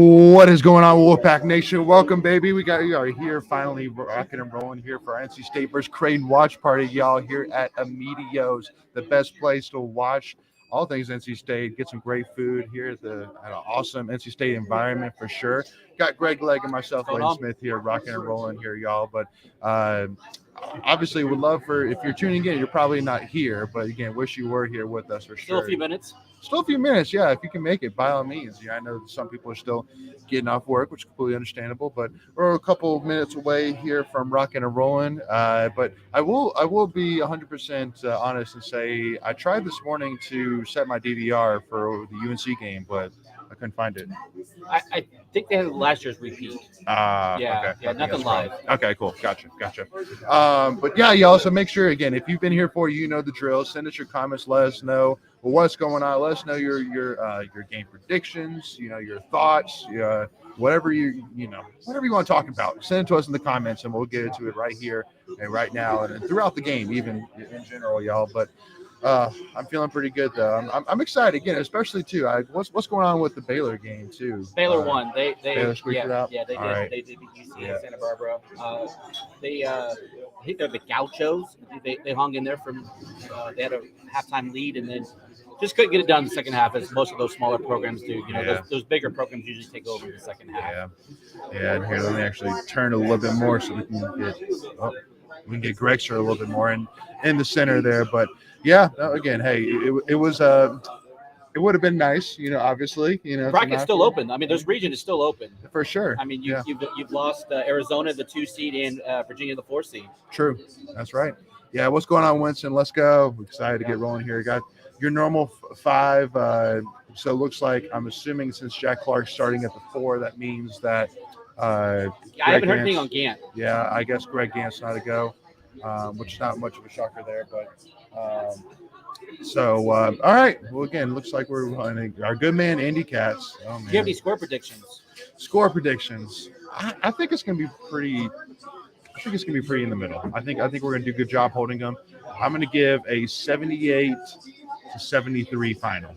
What is going on, Wolfpack Nation? Welcome, baby. We are here finally rocking and rolling here for our NC State versus Creighton watch party, y'all, here at AMEDEO'S, the best place to watch all things NC State. Get some great food here at an awesome NC State environment for sure. Got Greg Legg and myself, Layden Smith, here rocking and rolling here, y'all. But obviously, would love for, if you're tuning in, you're probably not here, but again, wish you were here with us for sure. Still a few minutes. Still a few minutes, yeah. If you can make it, by all means. Yeah, I know some people are still getting off work, which is completely understandable. But we're a couple of minutes away here from rocking and rolling. But I will be 100% honest and say I tried this morning to set my DVR for the UNC game, but I couldn't find it. I think they had last year's repeat. Okay. Nothing live. Okay, cool. Gotcha. But yeah, y'all. So make sure, again, if you've been here for, you know the drill. Send us your comments. Let us know what's going on. Let us know your game predictions. You know, your thoughts. Whatever you want to talk about. Send it to us in the comments, and we'll get into it right here and right now, and throughout the game, even in general, y'all. But I'm feeling pretty good though. I'm excited again, especially too. What's going on with the Baylor game too? Baylor won. Baylor squeaked it out. Yeah, they did. Right. They did beat UC in Santa Barbara. I think they're the Gauchos. They hung in there from. They had a halftime lead and then just couldn't get it done in the second half, as most of those smaller programs do. You know, those bigger programs usually take over in the second half. Yeah. And here, let me actually turn a little bit more so we can get Greg's shirt a little bit more in the center there, but. Yeah. No, again, hey, it was it would have been nice, obviously, Bracket's still open. I mean, this region is still open for sure. I mean, you've lost Arizona, the 2 seed, and Virginia, the 4 seed. True, that's right. Yeah, what's going on, Winston? Let's go. We're excited to get rolling here. Got your normal 5. So it looks like, I'm assuming since Jack Clark's starting at the 4, that means that. I haven't heard anything on Gant. Yeah, I guess Greg Gant's not a go, which is not much of a shocker there, but. All right. Well, again, looks like we're running our good man, Andy Katz. Oh, man. Do you have any score predictions? Score predictions. I think it's going to be pretty. I think it's going to be pretty in the middle. I think we're going to do a good job holding them. I'm going to give a 78-73 final.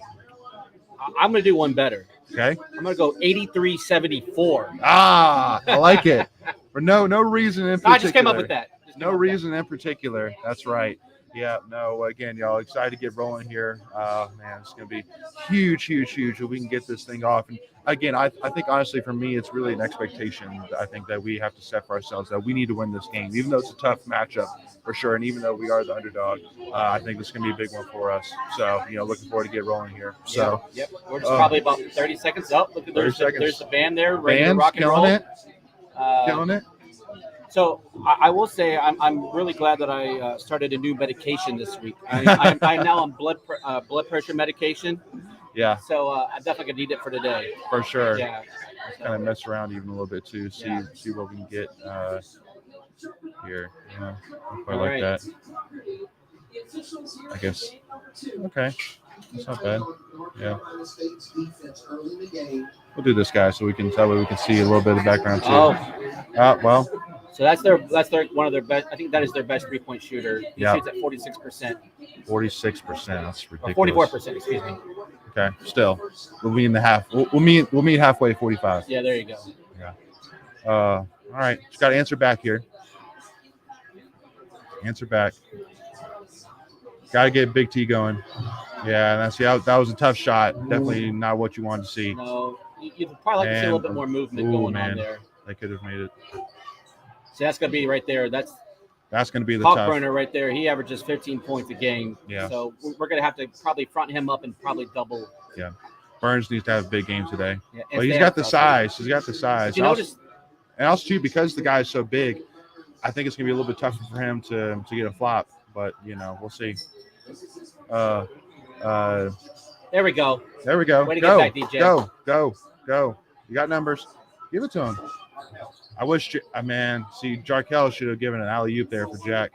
I'm going to do one better. Okay. I'm going to go 83-74. I like it. For no reason in particular. I just came up with that. No reason in particular. That's right. Yeah, no, again, y'all, excited to get rolling here. Man, it's going to be huge if we can get this thing off. And again, I think honestly for me, it's really an expectation I think that we have to set for ourselves that we need to win this game, even though it's a tough matchup for sure. And even though we are the underdog, I think this is going to be a big one for us. So, looking forward to get rolling here. So, yep. We're just probably about 30 seconds up. Look, there's the band there ready to rock and roll. Killing it. So I will say I'm really glad that I started a new medication this week. I'm now on blood pressure medication. Yeah. So I'm definitely gonna need it for today. For sure. Yeah. Let's kind of mess around even a little bit too. See what we can get here. Quite like that. I guess. Okay. That's not bad. Yeah. We'll do this guy so we can see a little bit of the background too. Well. So that's their one of their best. I think that is their best 3-point shooter. He shoots at 46%. 46%. That's ridiculous. 44%. Excuse me. Okay. Still, we'll meet in the half. We'll meet halfway. 45. Yeah. There you go. Yeah. All right. Just got to answer back here. Answer back. Got to get Big T going. Yeah. That was a tough shot. Definitely not what you wanted to see. No. You'd probably like to see a little bit more movement going on there. They could have made it. So that's going to be right there. That's going to be the top tough burner right there. He averages 15 points a game. Yeah. So we're going to have to probably front him up and probably double. Yeah. Burns needs to have a big game today. Yeah. Well, he's got the size. He's got the size. Did you notice? And also, too, because the guy is so big, I think it's going to be a little bit tougher for him to get a flop. But, we'll see. There we go. There we go. Way to get back, DJ. Go. You got numbers. Give it to him. I wish, Jarkel should have given an alley-oop there for Jack.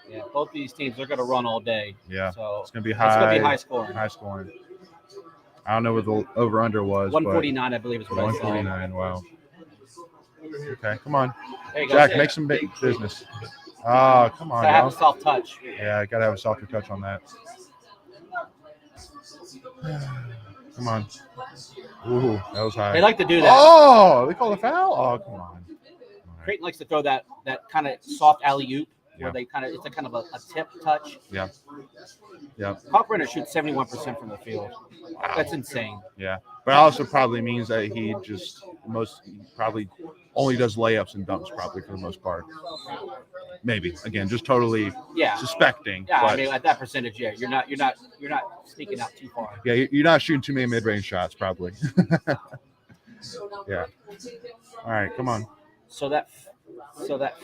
Yeah, both these teams, they're going to run all day. Yeah, so it's going to be high. It's going to be high scoring. High scoring. I don't know what the over-under was. 149, I believe is what I saw. 149, wow. Okay, come on. Jack, make some big business. Oh, come on. Gotta have a soft touch. Yeah, I got to have a softer touch on that. Come on. Ooh, that was high. They like to do that. Oh, they call a foul? Oh, come on. All right. Creighton likes to throw that kind of soft alley-oop Yeah. where it's a kind of a tip touch. Yeah. Yeah. Kalkbrenner shoots 71% from the field. Wow. That's insane. Yeah. But also probably means that he probably only does layups and dunks probably for the most part. Maybe. Again, just totally suspecting. Yeah, but, I mean at that percentage, yeah. You're not sneaking out too far. Yeah, you're not shooting too many mid-range shots probably. Yeah. All right, come on. So that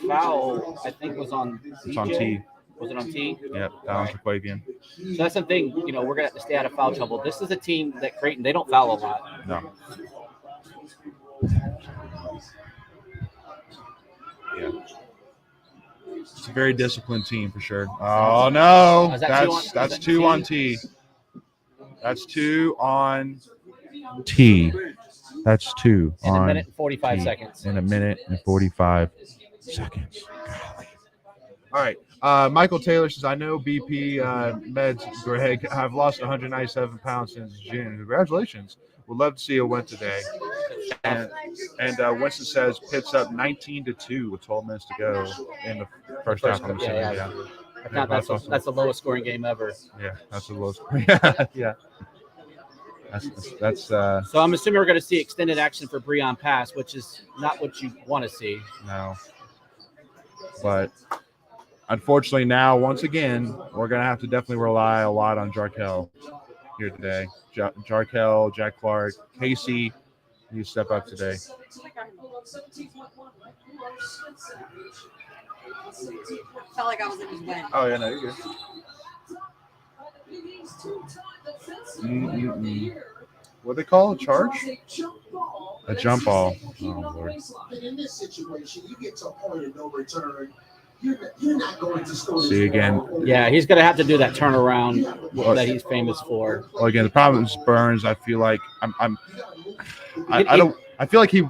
foul I think was on It's on T. Was it on T? Yep, down to Quavian. So that's the thing, we're gonna have to stay out of foul trouble. This is a team that Creighton, they don't foul a lot. No. Yeah. It's a very disciplined team for sure. Oh no. That's two on T. That's 2 on T. That's 2 in on a minute and 45 T. seconds. In a minute and 45 seconds. Golly. All right. Michael Taylor says, I know BP Meds, Greg, I've lost 197 pounds since June. Congratulations. Would love to see a win today. And Winston says Pitt's up 19-2 with 12 minutes to go in the first half. I'm assuming. Yeah. That's the lowest scoring game ever. Yeah, that's the lowest. Yeah. That's So I'm assuming we're going to see extended action for Breon Pass, which is not what you want to see. No. But unfortunately now, once again, we're going to have to definitely rely a lot on Jarkel here today. Jarkel, Jack Clark, Casey, you step up today. Felt like I was in his way. Oh, yeah, no, you're good. What they call a charge? A jump ball. Oh, Lord. In this situation, you get to a point of no return. You're not going to score. See again. Yeah, he's going to have to do that turnaround that he's famous for. Well, again, the problem is Burns. I feel like I feel like he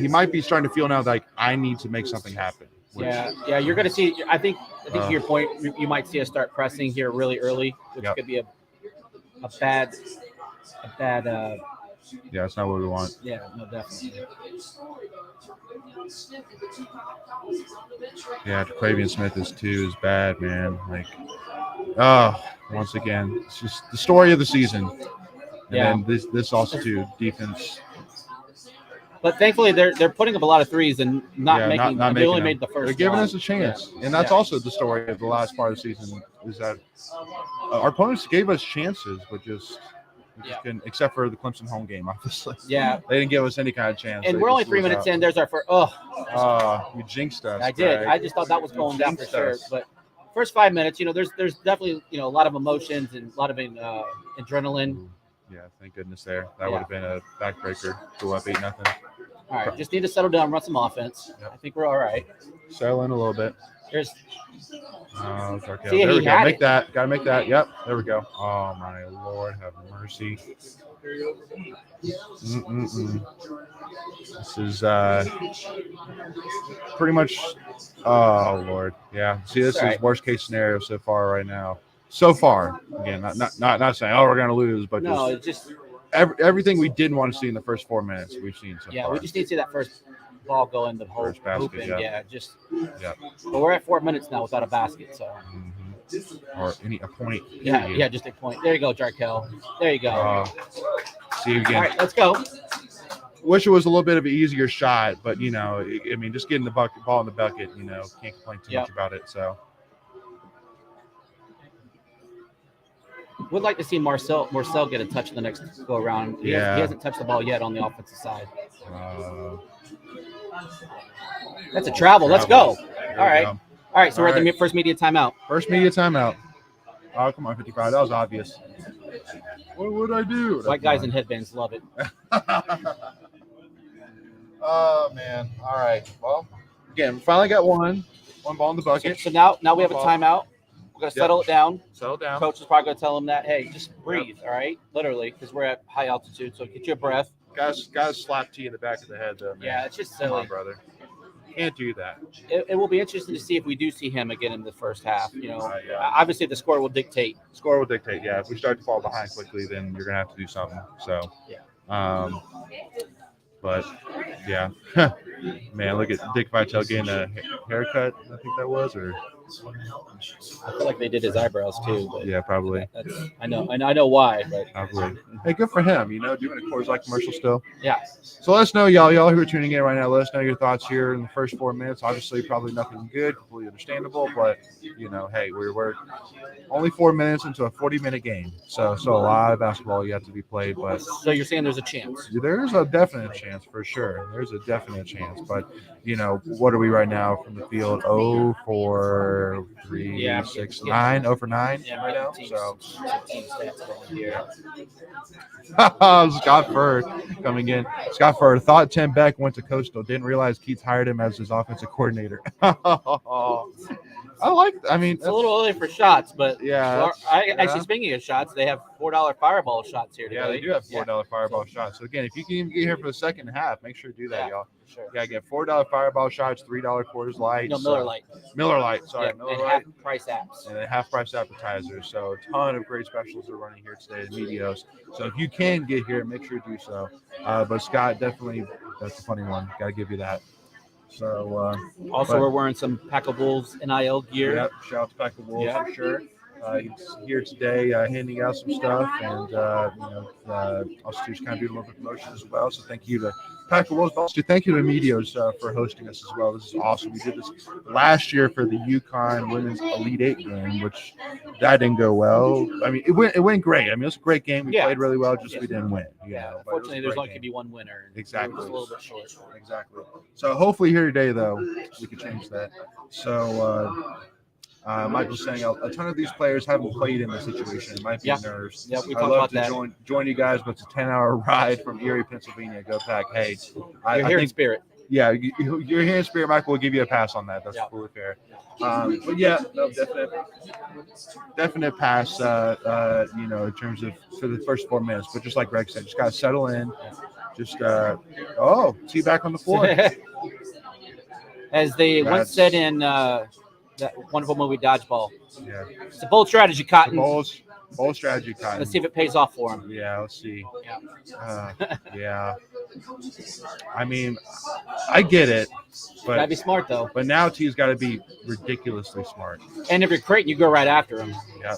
might be starting to feel now like I need to make something happen. Yeah, you're going to see. I think to your point, you might see us start pressing here really early, which could be a bad. Yeah, that's not what we want. Yeah, no, definitely. Yeah, Quavian Smith is bad, man. Like, once again, it's just the story of the season. And then this also too, defense. But thankfully, they're putting up a lot of threes and not making. They only made the first. They're giving us a chance, and that's also the story of the last part of the season. Is that our opponents gave us chances, but just couldn't, except for the Clemson home game, obviously. Yeah, they didn't give us any kind of chance. And we're only 3 minutes in. There's our first. You jinxed us. I did. Greg. I just thought that was going down for sure. But first 5 minutes, there's definitely a lot of emotions and a lot of adrenaline. Yeah, thank goodness there. That would have been a backbreaker. Go up 8-0. All right, just need to settle down, run some offense. Yep. I think we're all right. Settle in a little bit. There's. Okay. There we go. Make that. Gotta make that. Yep. There we go. Oh my Lord, have mercy. This is pretty much. Oh Lord, yeah. See, this is worst case scenario so far right now. So far, again, not saying we're gonna lose, but just everything we didn't want to see in the first 4 minutes we've seen so far. Yeah, we just need to see that first ball go in the whole first basket. But we're at 4 minutes now without a basket, so. Or a point. Yeah, just a point. There you go, Jarkel. There you go. See you again. All right, let's go. Wish it was a little bit of an easier shot, but just getting the ball in the bucket, can't complain too much about it. So. Would like to see Marcel get a touch in the next go around. He hasn't touched the ball yet on the offensive side. That's a travel. Let's go. All right. So we're at the first media timeout. First media timeout. Oh, come on, 55. That was obvious. What would I do? White guys in headbands love it. Oh man. All right. Well, again, we finally got one ball in the bucket. So now we have a timeout. We're going to settle it down. Settle down. Coach is probably going to tell them that, hey, just breathe, all right? Literally, because we're at high altitude. So get your breath. Guys slap T in the back of the head, though, man. Yeah, it's just silly. Come on, brother. Can't do that. It will be interesting to see if we do see him again in the first half. Yeah. Obviously the score will dictate. Score will dictate. Yeah, if we start to fall behind quickly, then you're gonna have to do something. So, Yeah. But yeah, man, look at Dick Vitale getting a haircut. I think that was, or I feel like they did his eyebrows too. But yeah, probably. I know why, but Probably. Hey, good for him. Doing a Coors Light commercial still. yeah. So let us know, y'all who are tuning in right now. Let us know your thoughts here in the first 4 minutes. Obviously, probably nothing good, completely understandable, but hey, we're only 4 minutes into a 40-minute game, so a lot of basketball yet to be played. But So you're saying there's a chance? there's a definite chance for sure. There's a definite chance, but what are we right now from the field? 0 for 3, Yeah, 6, 9, 0 for 9 Yeah, right now. team So stats going here. Scott Furr coming in. Scott Furr thought Tim Beck went to Coastal. Didn't realize Keats hired him as his offensive coordinator. It's a little early for shots, but yeah. Actually, speaking of shots, they have $4 Fireball shots here today. Yeah, they do have $4 Fireball shots. So again, if you can even get here for the second half, make sure to do that, y'all. Sure. You gotta get $4 Fireball shots, $3 Coors Light. Miller Lite. Miller Lite, sorry, Miller and Lite. half-price apps. And then half-price appetizers. So a ton of great specials are running here today at AMEDEO'S. So if you can get here, make sure to do so. But Scott, definitely, that's a funny one. Got to give you that. So we're wearing some Pack of Wolves NIL gear. Yep, shout out to Pack of Wolves for sure. He's here today handing out some stuff, and also just kind of doing a little bit of promotion as well. So thank you to Pack of Wolves. Also, thank you to AMEDEO'S for hosting us as well. This is awesome. We did this last year for the UConn Women's Elite Eight game, which that didn't go well. I mean, it went great. I mean, it was a great game. We played really well, just we didn't win. Unfortunately, there's only could be one winner. Exactly. It was a little bit short. Exactly. So hopefully here today, though, we can change that. So. Michael's saying a ton of these players haven't played in this situation. It might be nerves. Yeah, we I'd talked love about to that. join you guys, but it's a 10-hour ride from Erie, Pennsylvania. Go Pack. Hey, You're here in spirit. Yeah, you're here in spirit, Michael. We'll give you a pass on that. That's fully fair. But yeah, no, definite pass. In terms of for the first 4 minutes, but just like Greg said, just gotta settle in. Just see back on the floor. As they once said in that wonderful movie Dodgeball. Yeah. It's a bold strategy, Cotton. Bold strategy, Cotton. Let's see if it pays off for him. Yeah, let's see. Yeah. I mean, I get it, but gotta be smart though. But now T's got to be ridiculously smart. And if you're Creighton, you go right after him. Yep.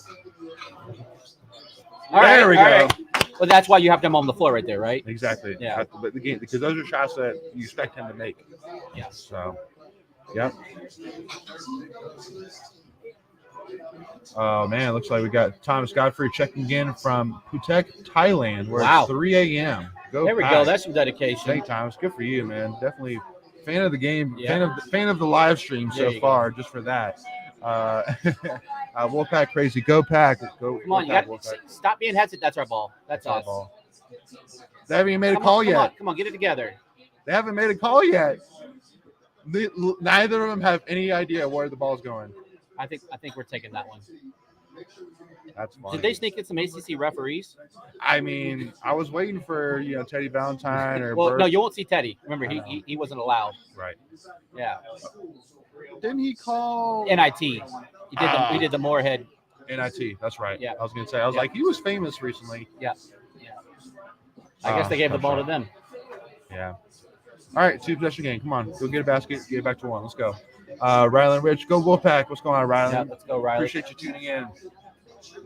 There we go. Right. Well, that's why you have him on the floor right there, right? Exactly. Yeah. But the game, because those are shots that you expect him to make. Yeah. So. Yep. Oh man, looks like we got Thomas Godfrey checking in from Phuket, Thailand, where it's 3 a.m. There we go. That's some dedication. Thank you, Thomas. Good for you, man. Definitely fan of the game, fan of the live stream so far, just for that. Wolfpack crazy. Go Pack. Go. Come on, you got stop being hesitant. That's our ball. That's us. Ball. They haven't even made a call yet. Come on, get it together. They haven't made a call yet. Neither of them have any idea where the ball's going. I think we're taking that one. That's fine. Did they sneak in some ACC referees? I mean, I was waiting for Teddy Valentine or. Well, no, you won't see Teddy. Remember, he wasn't allowed. Right. Yeah. Didn't he call NIT? He did the Moorhead. NIT. That's right. Yeah. I was gonna say. I was like, he was famous recently. Yeah. I guess they gave the ball to them. Yeah. All right, 2-possession game. Come on, go get a basket. Get it back to 1. Let's go. Rylan Rich, go Wolfpack. What's going on, Rylan? Yeah, let's go, Rylan. Appreciate you tuning in.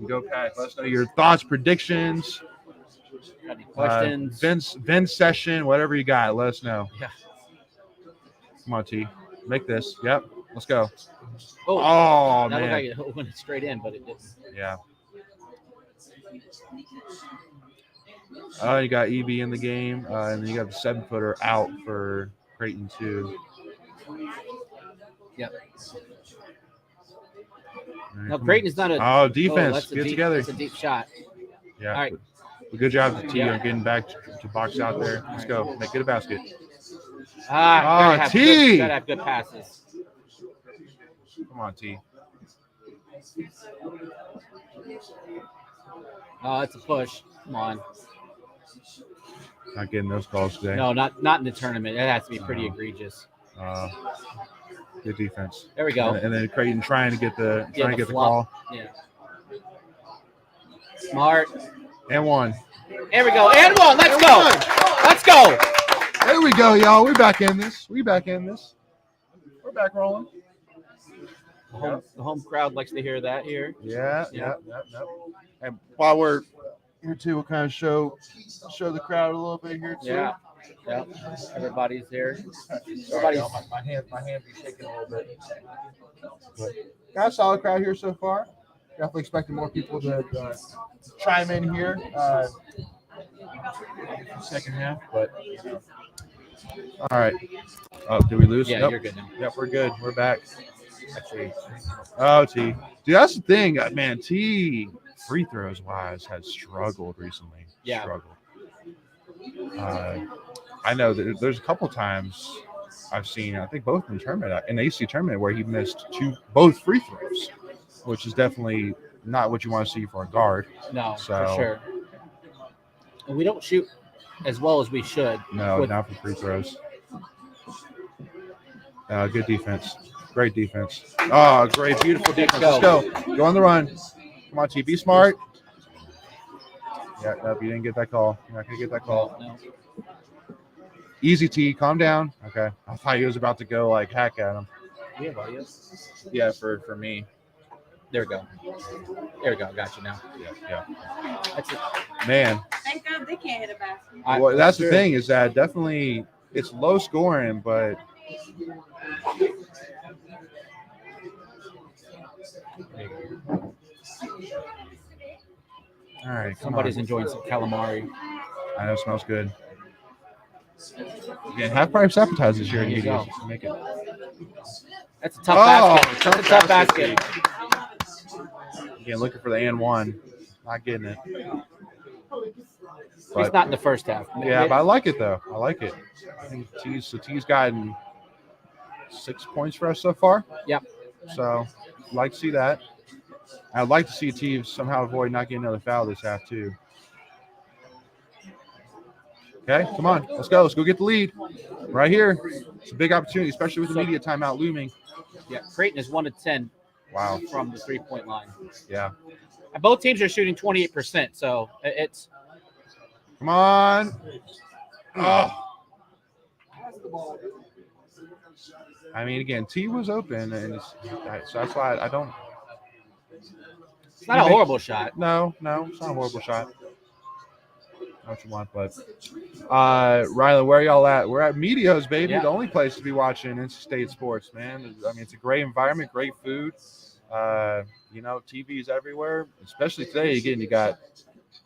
Go Pack. Let us know your thoughts, predictions. Got any questions? Vince session, whatever you got. Let us know. Yeah. Come on, T. Make this. Yep. Let's go. Oh man. That looked like it went straight in, but it didn't. Yeah. You got EB in the game, and then you got the 7-footer out for Creighton too. Yep. No, Creighton is not a. Defense. Get together. That's a deep shot. Yeah. All right. Good job to T on getting back to box out there. Let's go. Make it a basket. T. Gotta have good passes. Come on, T. Oh, that's a push. Come on. Not getting those calls today. No, not in the tournament. That has to be pretty egregious. Good defense. There we go. And then Creighton trying to get the flop. call. Yeah. Smart. And one. There we go. And one. Let's go. Let's go. There we go, y'all. We're back in this. We're back rolling. The home crowd likes to hear that here. Yeah. And while we're here too, we'll kind of show the crowd a little bit here too. Yeah. Everybody's there. Sorry, my hand be shaking a little bit. But got a solid crowd here so far. Definitely expecting more people to chime in here. Second half, but all right. Oh, did we lose? Yeah, Yep. You're good now. Yep, we're good. We're back. Actually, oh, T. Dude, that's the thing, man. T, free throws wise, has struggled recently. Yeah. Struggled. I know that there's a couple times I've seen, I think both in the AC tournament, where he missed both free throws, which is definitely not what you want to see for a guard. No, So- for sure. And we don't shoot as well as we should. No, not for free throws. Good defense. Great defense. Oh, great. Beautiful defense. Let's go. Go on the run. Come on, T. Be smart. Yeah, no, you didn't get that call. You're not going to get that call. No. Easy, T. Calm down. Okay. I thought he was about to go, hack at him. Yeah, for me. There we go. Got you now. Yeah. That's it. Man. Thank God they can't hit a basket. Well, that's the thing is that definitely it's low scoring, but all right. Somebody's enjoying some calamari. I know it smells good. Again, half price appetizers here at There you go. AMEDEO'S. Make it. That's a tough basket. That's a tough basket. Again, looking for the and one, not getting it. He's not in the first half. Yeah, but I like it though. I like it. I think T's gotten 6 points for us so far. Yep. So, I'd like to see that. I'd like to see T somehow avoid not getting another foul this half too. Okay, come on, let's go. Let's go get the lead right here. It's a big opportunity, especially with the media timeout looming. Yeah, Creighton is 1 of 10. Wow. From the 3-point line. Yeah. And both teams are shooting 28%, so it's. Come on. Oh. I mean, again, T was open, and so that's why I don't. It's not a horrible shot. No, it's not a horrible shot. Not what you want, but Rylan, where are y'all at? We're at AMEDEO'S, baby. Yeah. The only place to be watching in-state sports, man. I mean, it's a great environment, great food. TVs everywhere, especially today. Again, you got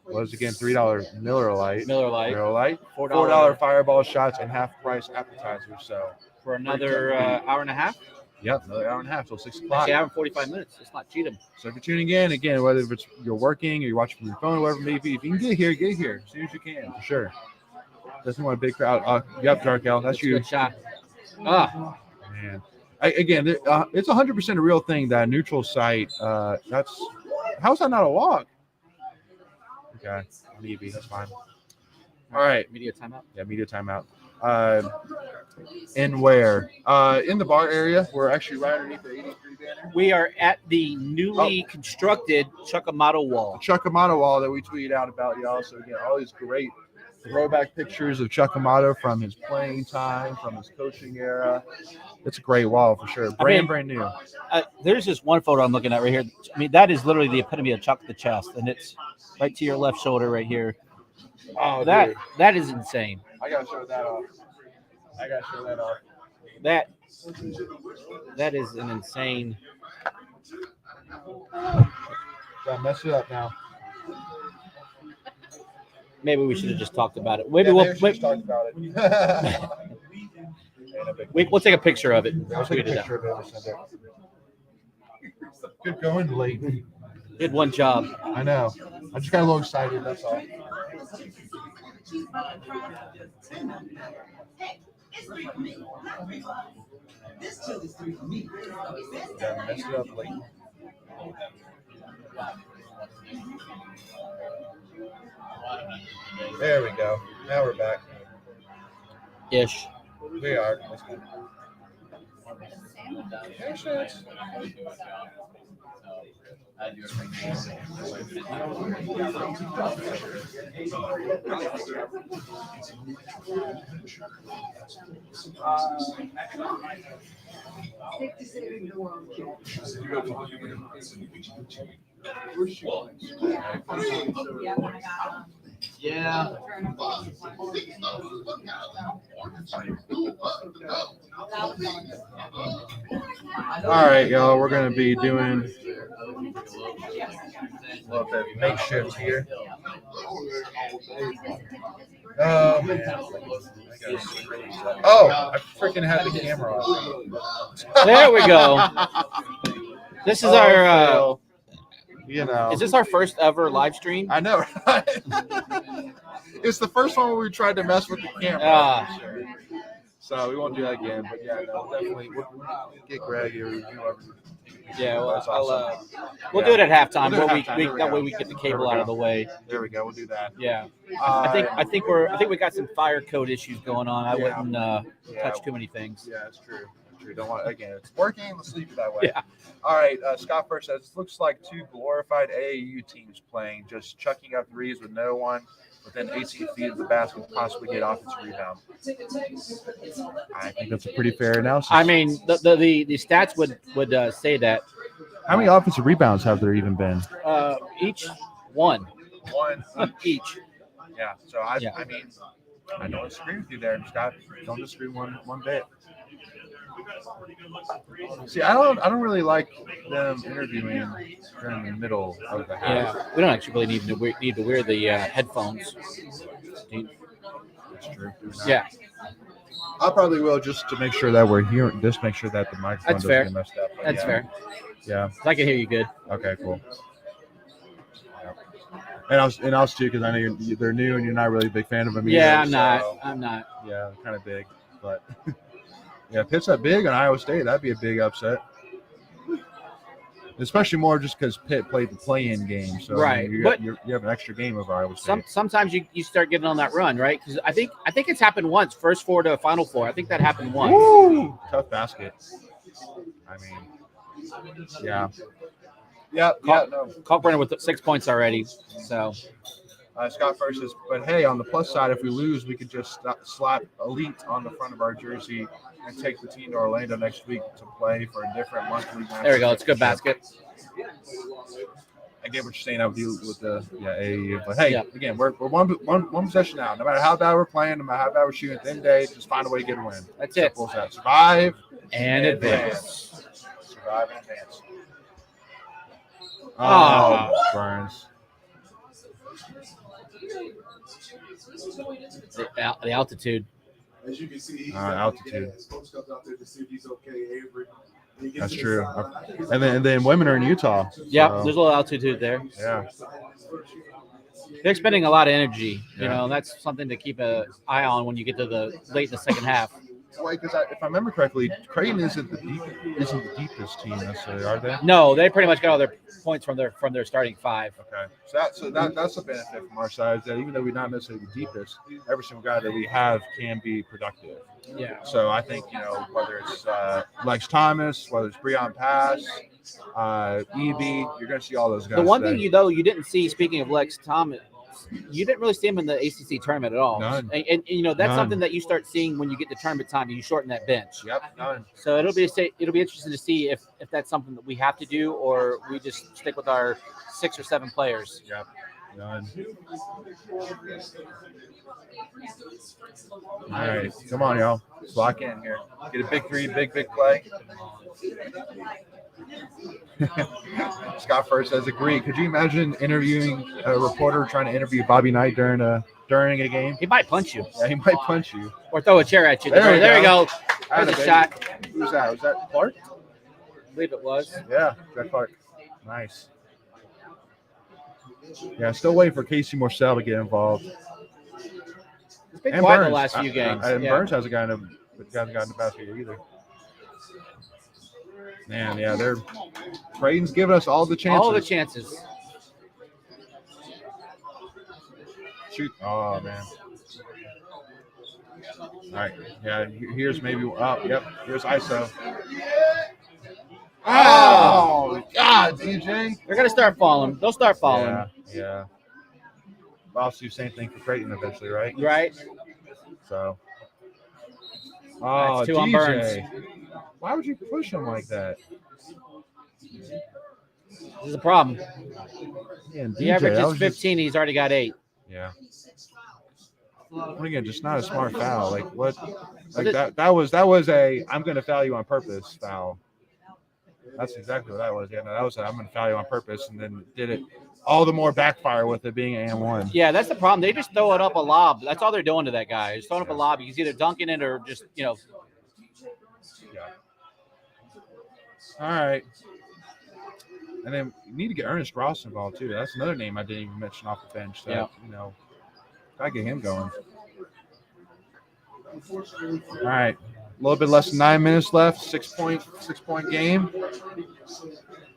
$3 Miller Lite, $4 Fireball shots, and half price appetizers. So for another hour and a half. Yep, another hour and a half till 6 o'clock. Actually, hour and 45 minutes. Let's not cheat them. So if you're tuning in, again, whether it's you're working or you're watching from your phone or whatever it may be, if you can get here as soon as you can, for sure. Doesn't want a big crowd. Yep, Darkel, that's you. Good shot. Man. It's 100% a real thing, that neutral site. How's that not a walk? Okay, maybe that's fine. All right, Media timeout. Yeah, media timeout. In where? In the bar area. We're actually right underneath the 83 banner. We are at the newly constructed Chuckamata wall. Chuckamata wall that we tweeted out about, y'all. So again, all these great throwback pictures of Chuckamata from his playing time, from his coaching era. It's a great wall for sure. Brand new. There's this one photo I'm looking at right here. I mean, that is literally the epitome of Chuck the chest, and it's right to your left shoulder right here. Oh, that dude. that is insane. I gotta show that off. That is an insane. Gotta mess it up now. Maybe we should have just talked about it. Maybe we'll talk about it. We'll take a picture of it. I'll take a picture of it and send it. Good going, Leighton. Did one job. I know. I just got a little excited. That's all. Yeah, messed it up, Leighton. There we go. Now we're back. Ish. We are. Let's go. Yeah. All right, y'all. We're gonna be doing a little bit of makeshift here. Oh man. Oh, I freaking had the camera on. There we go. This is our. You know. Is this our first ever live stream? I know, right? It's the first one where we tried to mess with the camera. So we won't do that again. But yeah, no, definitely we'll get Greg or whoever. Yeah, well, awesome. We'll do it at halftime. We'll do it at halftime. That way we get the cable out of the way. There we go. We'll do that. Yeah. I think we got some fire code issues going on. I wouldn't touch too many things. Yeah, it's true. Don't want again. It's working. Let's leave it that way. Yeah. All right. Scott first says looks like two glorified AAU teams playing, just chucking up threes with no one within 18 feet of the basket to possibly get offensive rebound. I think that's a pretty fair analysis. I mean, the stats would say that. How many offensive rebounds have there even been? Each one. One each. Yeah. So I mean, I don't disagree with you there, Scott. Don't disagree one bit. See, I don't really like them interviewing during the middle of the half. Yeah, we don't actually really need to wear the headphones. That's true. Yeah. I probably will just to make sure that we're hearing. Just make sure that the microphone doesn't get messed up. That's fair. Yeah. I can hear you good. Okay, cool. Yeah. And I was too because I know they're new and you're not really a big fan of them. Yeah, either, I'm not. Yeah, kind of big, but. Yeah, Pitt's that big on Iowa State. That'd be a big upset. Especially more just because Pitt played the play-in game. So right. I mean, you have an extra game of Iowa State. Sometimes you start getting on that run, right? Because I think it's happened once, first four to Final Four. I think that happened once. Woo! Tough basket. I mean, yeah. Yeah. Kalkbrenner with 6 points already. So. Scott first says, but hey, on the plus side, if we lose, we could just slap Elite on the front of our jersey and take the team to Orlando next week to play for a different monthly match. There we go. It's a good basket. I get what you're saying. I would deal with the AAU. But hey, again, we're one possession out. No matter how bad we're playing, no matter how bad we're shooting at the end of the day, just find a way to get a win. That's Simple as that. Survive and advance. Survive and advance. Oh, Burns. The altitude. As you can see, altitude. Coach comes out there to see if he's okay, Avery. That's true. And then women are in Utah. Yeah, there's a little altitude there. Yeah. They're expending a lot of energy. You know, that's something to keep an eye on when you get to the late in the second half. Wait, because if I remember correctly, Creighton isn't the deepest team necessarily, are they? No, they pretty much got all their points from their starting five. Okay, so that's a benefit from our side. Is that even though we're not necessarily the deepest, every single guy that we have can be productive. Yeah. So I think whether it's Lex Thomas, whether it's Breon Pass, Evie, you're going to see all those guys. The one thing you didn't see, speaking of Lex Thomas, you didn't really see him in the ACC tournament at all. None. And that's something that you start seeing when you get to tournament time and you shorten that bench. Yep, none. So it'll be interesting to see if that's something that we have to do or we just stick with our 6 or 7 players. Yep, none. All right, come on, y'all. Let's lock in here. Get a big three, big play. Scott first says agree. Could you imagine interviewing a reporter trying to interview Bobby Knight during a game? He might punch you. Yeah, he might punch you. Or throw a chair at you. There we go. There's a shot. Who's that? Was that Clark? I believe it was. Yeah, Jack Clark. Nice. Yeah, still waiting for Casey Morcell to get involved. It's been quiet the last few games. And Burns hasn't gotten in the basket either. Man, yeah, Creighton's giving us all the chances. All the chances. Shoot. Oh, man. All right. Yeah. Here's maybe. Oh, yep. Here's ISO. Oh, God, DJ. They're gonna start falling. They'll start falling. Yeah. Also, same thing for Creighton eventually, right? Right. So. Oh, That's 2 on Burns. DJ. Why would you push him like that? This is a problem. Yeah, The average is 15. He's already got 8. Yeah. Well, again, just not a smart foul. Like what? Like that was a I'm going to foul you on purpose foul. That's exactly what that was. Yeah, no, that was a, I'm going to foul you on purpose, and then did it all the more backfire with it being AM1. Yeah, that's the problem. They just throw it up a lob. That's all they're doing to that guy. Just throwing up a lob. He's either dunking it or just Yeah. All right. And then you need to get Ernest Ross involved too. That's another name I didn't even mention off the bench. That, gotta get him going. All right. A little bit less than 9 minutes left. 6-point game.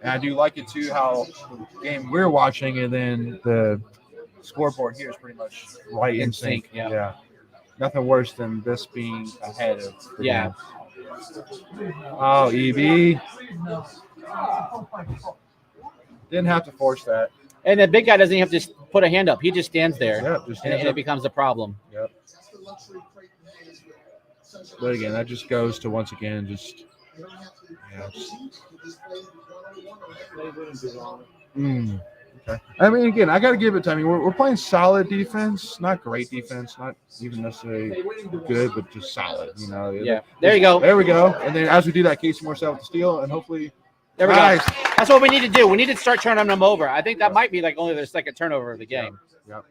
And I do like it too how the game we're watching and then the scoreboard here is pretty much right in sync. Yeah. Nothing worse than this being ahead of the game. Oh, EB. Didn't have to force that. And the big guy doesn't have to just put a hand up. He just stands there. Yep, and it becomes a problem. Yep. But again, that just goes to once again just okay. I mean, again, I got to give it to. I mean, we're playing solid defense, not great defense, not even necessarily good, but just solid. You know. Yeah. There you go. There we go. And then as we do that, Casey Morse out with the steal, and hopefully. There we go. That's what we need to do. We need to start turning them over. I think that might be like only their second turnover of the game. Yep.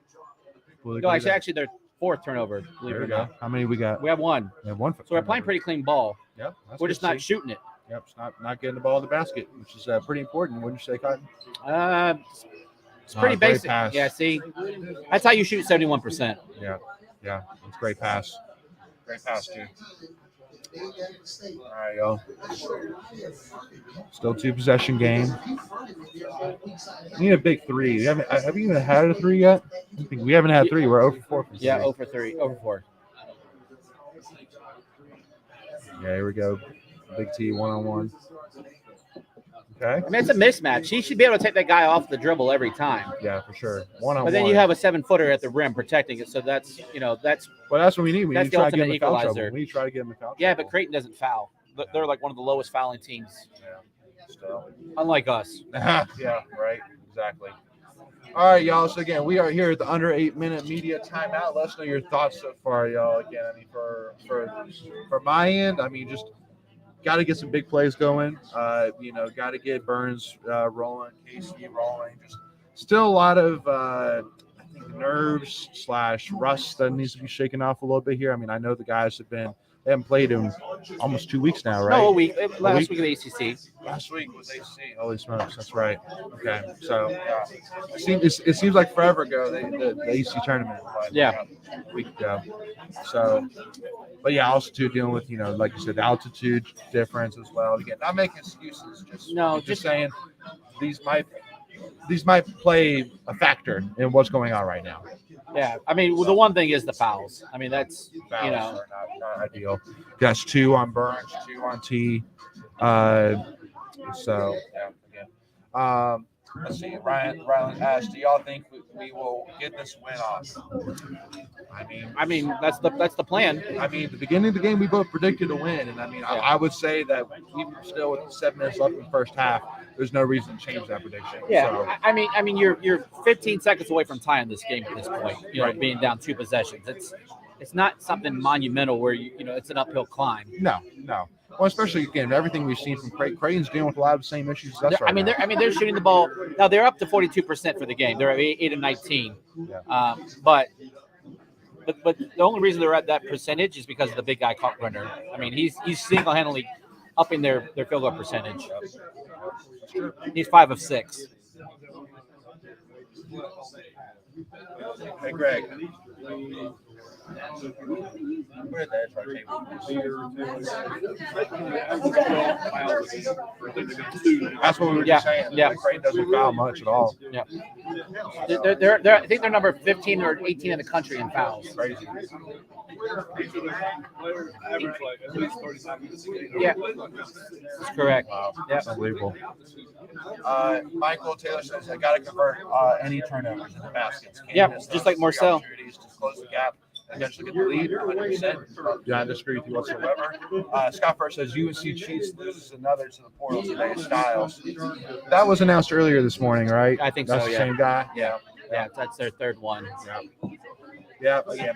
No, actually their 4th turnover. There we go. How many we got? We have 1. We have 1. So we're playing pretty clean ball. Yep. We're just not shooting it. Yep. It's not getting the ball in the basket, which is pretty important. Wouldn't you say, Cotton? It's pretty basic. Pass. Yeah. See, that's how you shoot 71%. Yeah. It's a great pass. Great pass too. All right, y'all. Still 2-possession game. We need a big 3. Have you even had a 3 yet? We haven't had 3. We're 0 for 4. Yeah, 0 for 3. 0 for 4. Yeah, here we go. Big T 1-on-1. Okay. I mean, it's a mismatch. He should be able to take that guy off the dribble every time. Yeah, for sure. 1-on-1. But then you have a 7-footer at the rim protecting it, so that's well, that's what we need. We need to try to get him in foul trouble. equalizer. We need to try to get him in foul trouble. Yeah, but Creighton doesn't foul. They're like one of the lowest fouling teams. Yeah. Still. Unlike us. Yeah, right. Exactly. All right, y'all. So again, we are here at the under 8-minute media timeout. Let us know your thoughts so far, y'all. Again, I mean, for my end, I mean, just got to get some big plays going. Got to get Burns rolling, Casey rolling. Just still a lot of I think nerves / rust that needs to be shaken off a little bit here. I mean, I know the guys they haven't played in almost 2 weeks now, right? No, a week. Last week of the ACC. Last week was ACC. Holy smokes, that's right. Okay, so it seems like forever ago the ACC tournament. Yeah, a week ago. So, but yeah, also too dealing with like you said, the altitude difference as well. Again, not making excuses. Just saying these might play a factor in what's going on right now. Yeah, I mean, the one thing is the fouls. I mean, that's fouls are not ideal. That's 2 on Burns, 2 on T. So yeah. Let's see. Rylan asked, "Do y'all think we will get this win off?" I mean, that's the plan. I mean, the beginning of the game, we both predicted a win, and I mean, I would say that even still with 7 minutes left in the first half, there's no reason to change that prediction. Yeah, so, I mean, you're 15 seconds away from tying this game at this point. Being down 2 possessions, it's not something monumental where it's an uphill climb. No. Well, especially again, everything we've seen from Creighton's dealing with a lot of the same issues as us right now. They're shooting the ball now. They're up to 42% for the game. They're at 8 of 19. Yeah. But the only reason they're at that percentage is because of the big guy Kalkbrenner. I mean, he's single-handedly upping their field goal percentage. He's 5 of 6. Hey, Greg. Put it there, it's right there. That's what we were just saying. Yeah. Creighton doesn't foul much at all. Yeah. They're I think they're number 15 or 18 in the country in fouls. Crazy. Yeah, that's correct. Wow. Yeah. That's unbelievable. Michael Taylor says, I got to convert any turnovers into baskets. Can't Yep, miss just those like Marcel. opportunities to close the gap and eventually get the lead. 100%. Do not disagree with you whatsoever. Scott First says, UNC cheats, loses another to the portal today. Styles. That was announced earlier this morning, right? I think That's so, the yeah. same guy? Yeah. Yeah, that's their third one. Yeah, but hey,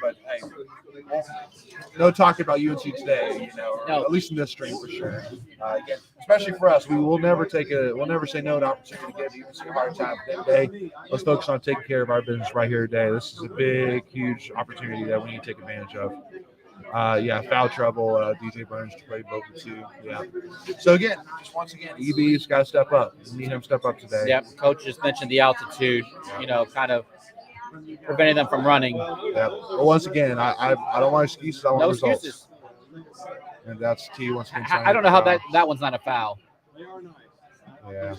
no talking about UNC today, or No. at least in this stream for sure. Again, especially for us, we'll never say no to opportunity to give UNC a hard time today. Let's focus on taking care of our business right here today. This is a big, huge opportunity that we need to take advantage of. Foul trouble. DJ Burns to play both the two. Yeah. So again, just once again, EB's got to step up. We need him to step up today. Yep, coach just mentioned the altitude, kind of preventing them from running. Yeah. But once again, I don't want excuses. I want No results. excuses. And that's T once again. I don't know how that one's not a foul. Yeah.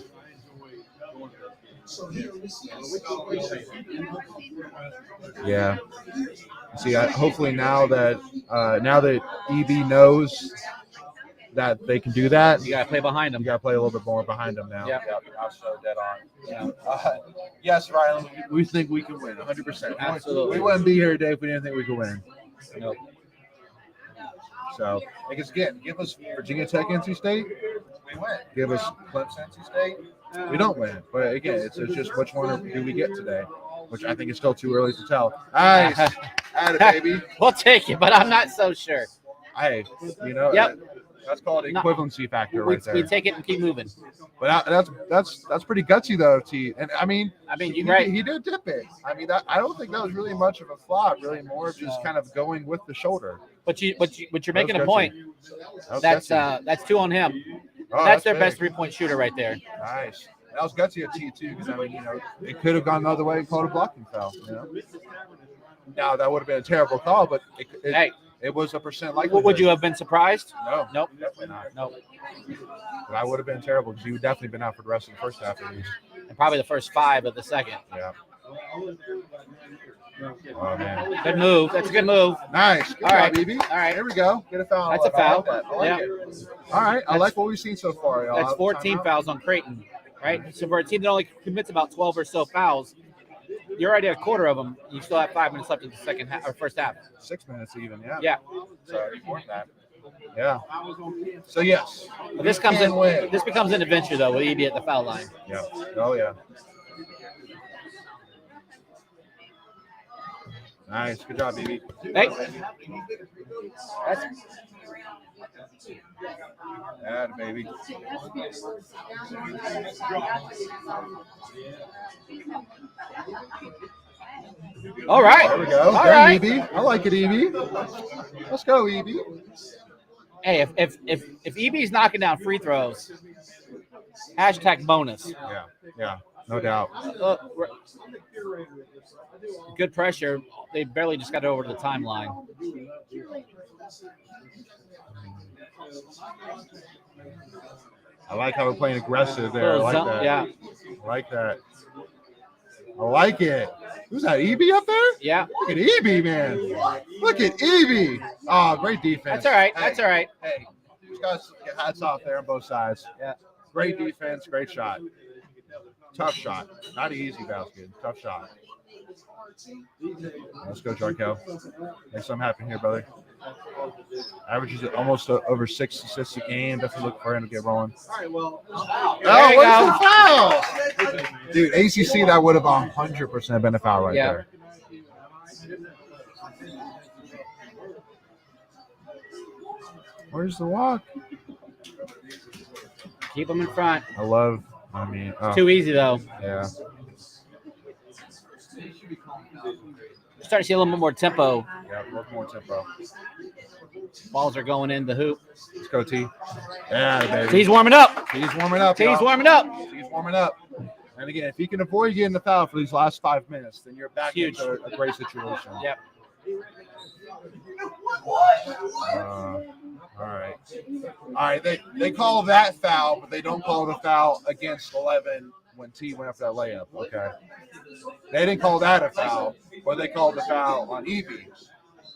Yeah. See, hopefully now that EB knows that they can do that, You got to play behind them. you got to play a little bit more behind them now. Yep. I'm so dead on. Yes, Ryan, we think we can win 100%. Absolutely. We wouldn't be here today if we didn't think we could win. Nope. So, again, give us Virginia Tech, NC State, we win. Give us Clemson, NC State, we don't win. But again, it's just which one do we get today, which I think is still too early to tell. Nice. Add it, baby. We'll take it, but I'm not so sure. Hey, Yep. that's called equivalency factor right there. We take it and keep moving. But that's pretty gutsy though, T. And I mean, you're right. He did dip it. I mean, I don't think that was really much of a flop. Really, more of just kind of going with the shoulder. But you're making a gutsy. point. That was That's two on him. Oh, that's their big. best 3-point shooter right there. Nice. That was gutsy at T too, because I mean, it could have gone the other way and called a blocking foul. Now that would have been a terrible call, but it was a percent likely. Would you have been surprised? No. Nope. Definitely not. Nope. But I would have been terrible because you would definitely been out for the rest of the first half at least. And probably the first 5 of the second. Yeah. Oh man. Good move. That's a good move. Nice. Good All job, right. BB. All right. There we go. Get a foul. That's a foul. I like it. All right. I like what we've seen so far, y'all. That's 14 fouls on Creighton, right? So for a team that only commits about 12 or so fouls, you're already at a quarter of them. You still have 5 minutes left in the second half or first half. 6 minutes even. Yeah. Yeah. So more than that. Yeah. So yes. But this becomes an adventure though with EB at the foul line. Yeah. Oh yeah. Nice. Good job, BB. Hey. Yeah, baby. All right. There we go. All There, right. EB. I like it, EB. Let's go, EB. Hey, if EB's knocking down free throws, #bonus. Yeah. No doubt. Good pressure. They barely just got over to the timeline. I like how we're playing aggressive there. I like that. Yeah. I like that. I like it. Who's that, EB up there? Yeah. Look at EB, man. Look at EB. Oh, great defense. That's all right. Hey, That's all right. Hey, just got to get hats off there on both sides. Yeah. Great defense, great shot. Tough shot. Not an easy basket. Tough shot. Let's go, Jarkel. Makes something happen here, brother. Averages at almost over 6 assists a game. Definitely look for him to get rolling. Oh, what's the foul? Dude, ACC, that would have 100% been a foul right there. Where's the walk? Keep them in front. Too easy, though. Yeah. Starting to see a little bit more tempo. Yeah, a little more tempo. Balls are going in the hoop. Let's go, T. Yeah, baby. T's warming up. T's warming up. T's y'all. warming up. T's warming up. And again, if you can avoid getting the foul for these last 5 minutes, then you're back into a great situation. Yep. All right. They call that foul, but they don't call the foul against 11 when T went up that layup. Okay. They didn't call that a foul, but they called the foul on Evie.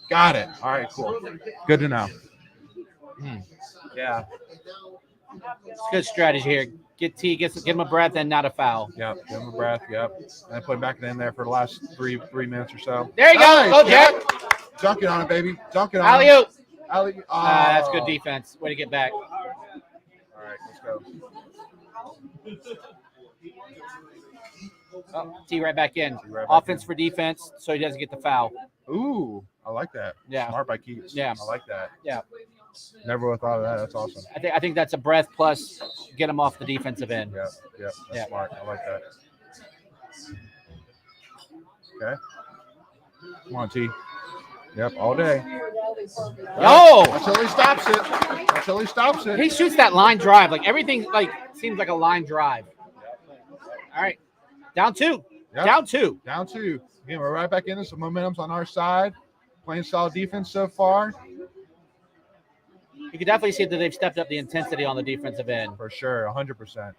Got it. All right, cool. Good to know. Yeah. It's good strategy here. Get T, give him a breath, and not a foul. Yep. Give him a breath. Yep. And put him back in there for the last three minutes or so. There you go. Go, Jack. Dunk it on him, baby. Dunk it on him. Alley-oop. Alley-oop. Oh. That's good defense. Way to get back. All right, let's go. Oh, T right back in. Right back Offense in. for defense, so he doesn't get the foul. Ooh, I like that. Yeah. Smart by Keats. Yeah. I like that. Yeah. Never would have thought of that. That's awesome. I think that's a breath plus get him off the defensive end. Yeah. That's Yeah. smart. I like that. Okay. Come on, T. Yep, all day. Oh! Until he stops it. Until he stops it. He shoots that line drive. Like everything seems like a line drive. All right. Down 2. Yep. Down 2. Down 2. Again, we're right back in this. The momentum's on our side. Playing solid defense so far. You can definitely see that they've stepped up the intensity on the defensive end. For sure, 100%. There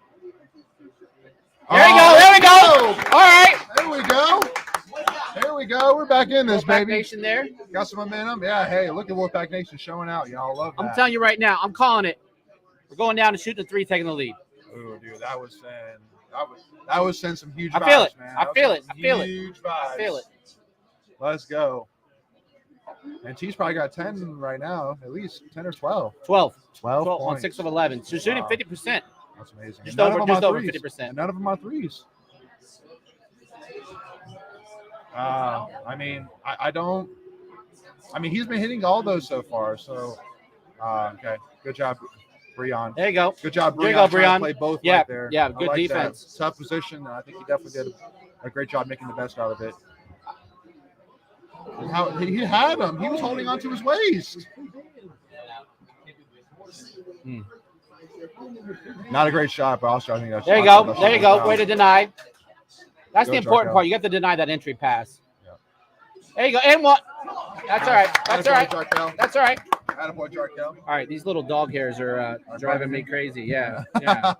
we go. There we go. All right. There we go. There we go. We're back in this, Wolfpack baby. Nation there. Got some momentum. Yeah, hey, look at Wolfpack Nation showing out. Y'all love that. I'm telling you right now. I'm calling it. We're going down and shooting the 3, taking the lead. Ooh, dude, that was sending some huge vibes, I feel it. man. I That feel was it. some I feel it. huge vibes. I feel it. Let's go. And T's probably got 10 right now, at least 10 or 12. 12. 12 on points. 6 of 11. So shooting Wow. 50%. That's amazing. Just And none over- of them just are over threes. 50%. And none of them are threes. I mean, he's been hitting all those so far. So, okay. Good job, Breon. There you go. Good job, Breon. There you go, Trying to Breon. Play both Yeah, right there. yeah, I good like defense. That. Tough position. I think he definitely did a great job making the best out of it. And how he had him. He was holding onto his waist. Not a great shot, but also I think that's. There you go. There you go. Way to deny. That's the important Jarkel. part. You have to deny that entry pass. Yeah. There you go. And what? That's all right. That's all right. Jarkel. That's all right. Attaboy, Jarkel. All right. These little dog hairs are driving me crazy. Yeah. Yeah.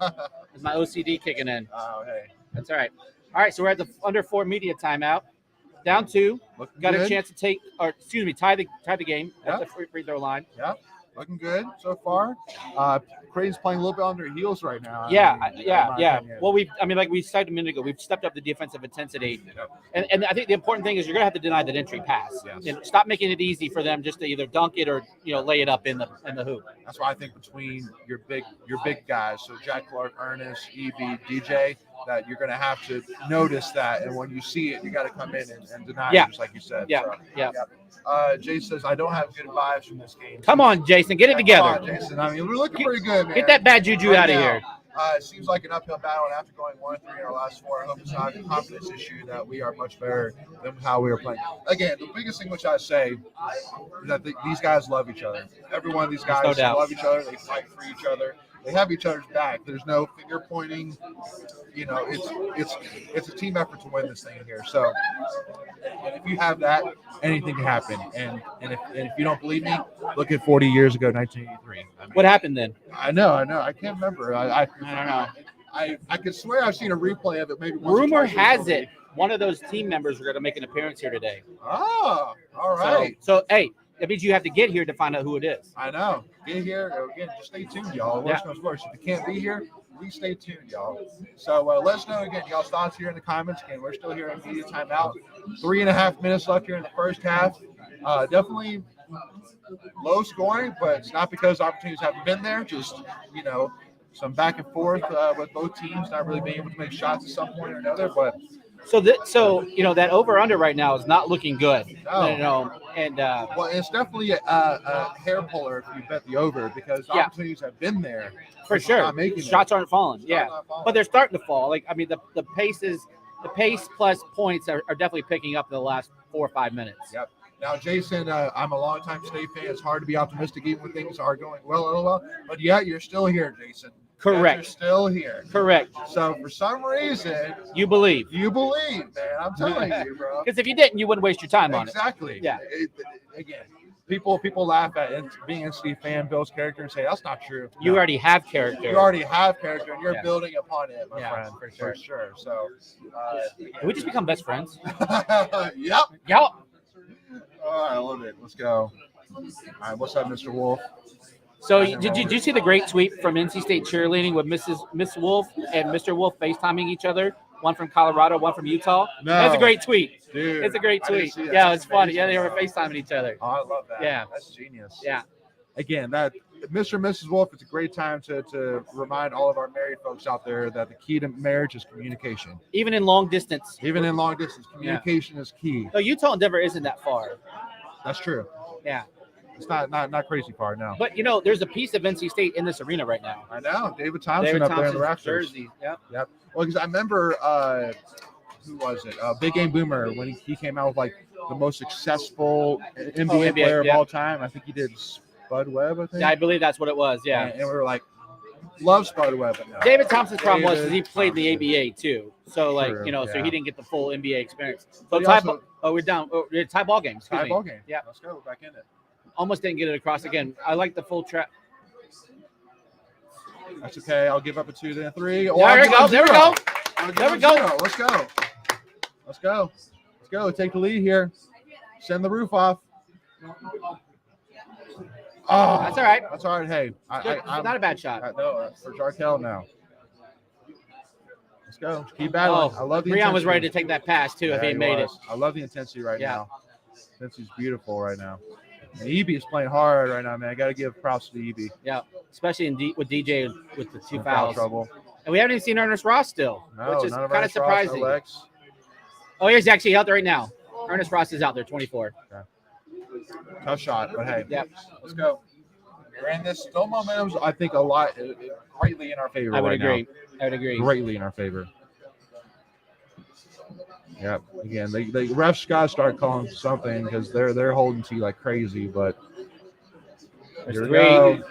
It's my OCD kicking in. Oh, hey. That's all right. All right. So we're at the under 4 media timeout. Down 2. Looking Got good. a chance to tie the game at Yeah. the free throw line. Yeah. Looking good so far. Creighton's playing a little bit on their heels right now. Yeah, I mean, yeah, in my yeah. opinion. Well, like we said a minute ago, we've stepped up the defensive intensity, and I think the important thing is you're gonna have to deny that entry pass. Yes. You know, stop making it easy for them just to either dunk it or lay it up in the hoop. That's why I think between your big guys, so Jack Clark, Ernest, Evie, DJ, that you're gonna have to notice that, and when you see it, you got to come in and deny Yeah. it, just like you said. Yeah, So, yeah. Jay says I don't have good vibes from this game. Come on, Jason, get it together. Come on, Jason. I mean, we're looking pretty good, man. Get that bad juju Right out of now, here. It seems like an uphill battle, and after going 1-3 in our last 4, I hope it's not a confidence issue that we are much better than how we were playing. Again, the biggest thing which I say is that these guys love each other. Every one of these guys no doubt. love each other. They fight for each other. They have each other's back. There's no finger pointing. It's a team effort to win this thing here. So, and if you have that, anything can happen. And if you don't believe me, look at 40 years ago, 1983. I mean, What happened then? I know. I can't remember. I don't know. I could swear I've seen a replay of it. Maybe once or Rumor twice has recently. it one of those team members are going to make an appearance here today. Oh, all right. So hey, that means you have to get here to find out who it is. I know. Get here again. Just stay tuned, y'all. Worst comes worst. If you can't be here, please stay tuned, y'all. So let us know again, y'all's thoughts here in the comments. Again, we're still here in media timeout. 3.5 minutes left here in the first half. Definitely low scoring, but it's not because opportunities haven't been there. Just some back and forth with both teams not really being able to make shots at some point or another. But So that over under right now is not looking good. No. And well, it's definitely a hair puller if you bet the over because Yeah. opportunities have been there. for Just sure, not making shots it. aren't falling. Shots Yeah, not falling. but they're starting to fall. Like the pace plus points are definitely picking up in the last 4 or 5 minutes. Yep. Now, Jason, I'm a longtime State fan. It's hard to be optimistic even when things are going well. But yet, you're still here, Jason. Correct. You're still here. Correct. So, for some reason, You believe. you believe, man. I'm telling you, bro. Because if you didn't, you wouldn't waste your time on it. Exactly. Yeah. Again, people laugh at being a NC fan, Bill's character, and say that's not true. You No. already have character. You already have character, and you're Yeah. building upon it, my Yeah, friend, for for sure. So, Did we just become best friends? yep. Yep. Oh, I love it. Let's go. All right, what's up, Mr. Wolf? So did you see the great tweet from NC State cheerleading with Miss Wolf and Mr. Wolf FaceTiming each other? One from Colorado, one from Utah. No. That's a great tweet. Dude, It's a great I didn't tweet. see that. Yeah, it's That's funny. Yeah, amazing. they were FaceTiming each other. Oh, I love that. Yeah. That's genius. Yeah. Again, that Mr. and Mrs. Wolf, it's a great time to remind all of our married folks out there that the key to marriage is communication. Even in long distance. Even in long distance, communication is key. No, Utah and Denver isn't that far. That's true. Yeah. It's not crazy far now. But, there's a piece of NC State in this arena right now. I know. David Thompson up there in the rafters. jersey. Yep. Yep. Well, because I remember, who was it? Big Game Boomer, when he came out with like the most successful NBA player of all time. I think he did Spud Webb, I think. Yeah, I believe that's what it was. Yeah. And we were like, love Spud Webb. No. David Thompson's problem was David he played in the ABA too. So, True, so yeah. he didn't get the full NBA experience. So, But he also- we're down. We're tie ball game. Excuse Tie me. ball game. Yeah. Let's go back in it. Almost didn't get it across again. I like the full trap. That's okay. I'll give up a 2, then a 3. There we go. There we go. There we go. Let's go. Let's go. Let's go. Take the lead here. Send the roof off. Oh, That's all right. That's all right. Hey, It's not a bad shot. no, for Jarkel now. Let's go. Keep battling. I love the Breon was intensity. ready to take that pass too if Yeah, he made it. was. I love the intensity right Yeah. now. Intensity's beautiful right now. And EB is playing hard right now, man. I got to give props to EB. Yeah, especially with DJ with the two In foul fouls. trouble. And we haven't even seen Ernest Ross still, No, which is none of kind our of Ross, no surprising. Lex. Oh, he's actually out there right now. Ernest Ross is out there, 24. Tough shot, but hey, Yep. let's go. We're in this. Still momentum's, I think, a lot greatly in our favor I would right agree. now. I would agree. Greatly in our favor. Yep. Again, the refs got to start calling something because they're holding to you like crazy. But here we three. go.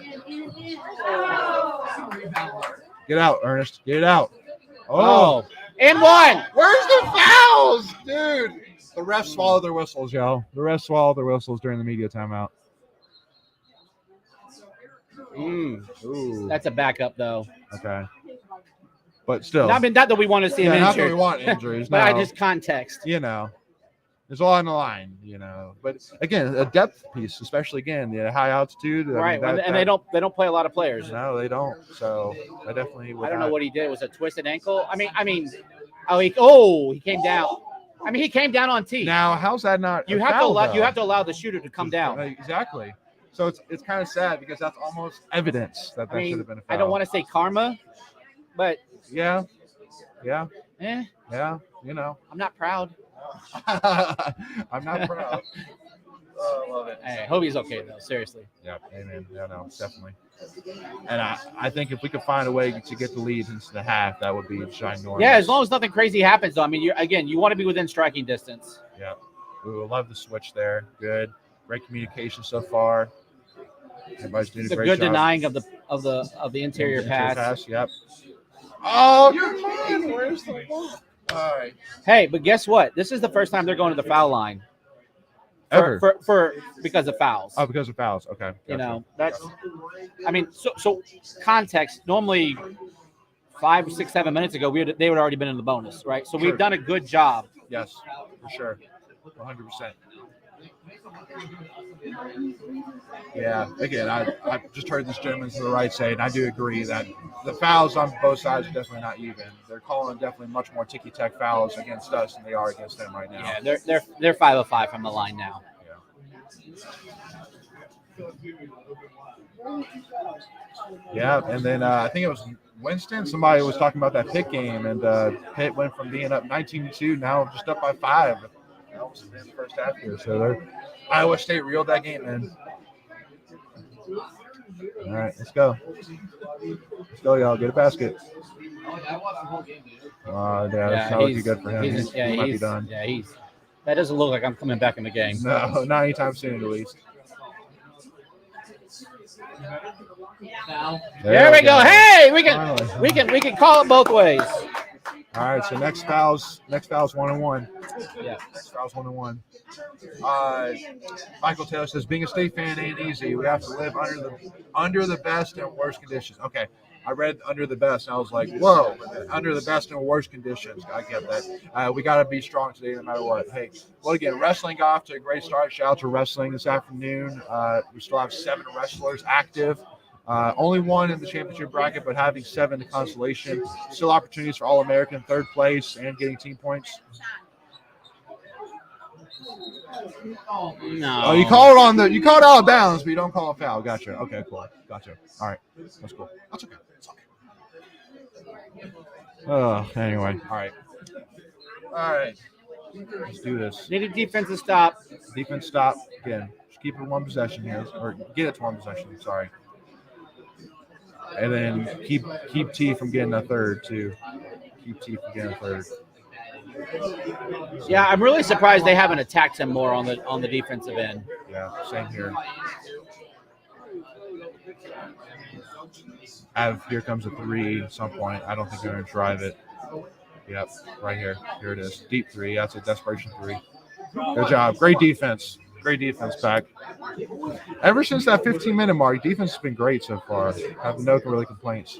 Get out, Ernest. Get it out. Oh, and one. Where's the fouls, dude? The refs swallow their whistles, y'all. The refs swallow their whistles during the media timeout. Ooh. That's a backup though. Okay. But still. Not that we want to see him Not that injured. we want injuries. But I no. just context. There's a lot on the line, But again, a depth piece, especially again, the high altitude. Right, and they don't play a lot of players. No, they don't. So I definitely would. I don't know what he did. Was it a twisted ankle? I mean, he came down. I mean, he came down on T. Now, how's that not? You a have to foul, allow though? you have to allow the shooter to come down. Exactly. So it's kind of sad because that's almost evidence that should have been a foul. I don't want to say karma, but Yeah. eh, Yeah. I'm not proud. I'm not proud. Oh, I love it. Hey, I hope he's okay though. Seriously. Yeah, amen. Yeah, no, definitely. And I think if we could find a way to get the lead into the half, that would be ginormous. Yeah, as long as nothing crazy happens though. I mean, you want to be within striking distance. Yeah. We would love the switch there. Good. Great communication so far. Everybody's doing It's a a great good job. denying of the interior pass. Yep. Oh, come on. Where's the ball? All right. Hey, but guess what? This is the first time they're going to the foul line. Ever. For because of fouls. Oh, because of fouls. Okay. Gotcha. That's. I mean, so context. Normally, 5, 6, 7 minutes ago, they would already been in the bonus, right? So Sure. we've done a good job. Yes, for sure. 100%. Yeah, again, I just heard this gentleman to the right say, and I do agree that the fouls on both sides are definitely not even. They're calling definitely much more ticky-tack fouls against us than they are against them right now. Yeah, they're 5-5 from the line now. Yeah, and then I think it was Winston. Somebody was talking about that Pitt game, and Pitt went from being up 19-2 now just up by 5. That was in the first half here. So Iowa State reeled that game in. All right, let's go. Let's go, y'all. Get a basket. Yeah, that's not looking good for him. He might be done. Yeah, that doesn't look like I'm coming back in the game. No, not anytime soon, at least. There we go. Hey, we can call it both ways. All right, so next foul's 1-1. Yeah. Next foul's 1-1. Michael Taylor says, being a state fan ain't easy. We have to live under the best and worst conditions. Okay. I read under the best, and I was like, whoa, under the best and worst conditions. I get that. We got to be strong today no matter what. Hey, well, again, wrestling got off to a great start. Shout out to wrestling this afternoon. We still have 7 wrestlers active. Only 1 in the championship bracket, but having 7 in the consolation. Still opportunities for All-American, 3rd place, and getting team points. No. Oh, you call it out of bounds, but you don't call a foul. Gotcha. Okay, cool. Gotcha. All right. That's cool. That's okay. It's okay. Anyway. All right. Let's do this. Need a defensive stop. Defense stop. Again, just keep it 1 possession here. Or get it to 1 possession. Sorry. And then keep T from getting a third, too. Keep T from getting a third. Yeah, I'm really surprised they haven't attacked him more on the defensive end. Yeah, same here. Here comes a 3 at some point. I don't think they're going to drive it. Yep, right here. Here it is. Deep 3. That's a desperation 3. Good job. Great defense. Great defense, Pack. Ever since that 15-minute mark, defense has been great so far. I have no really complaints.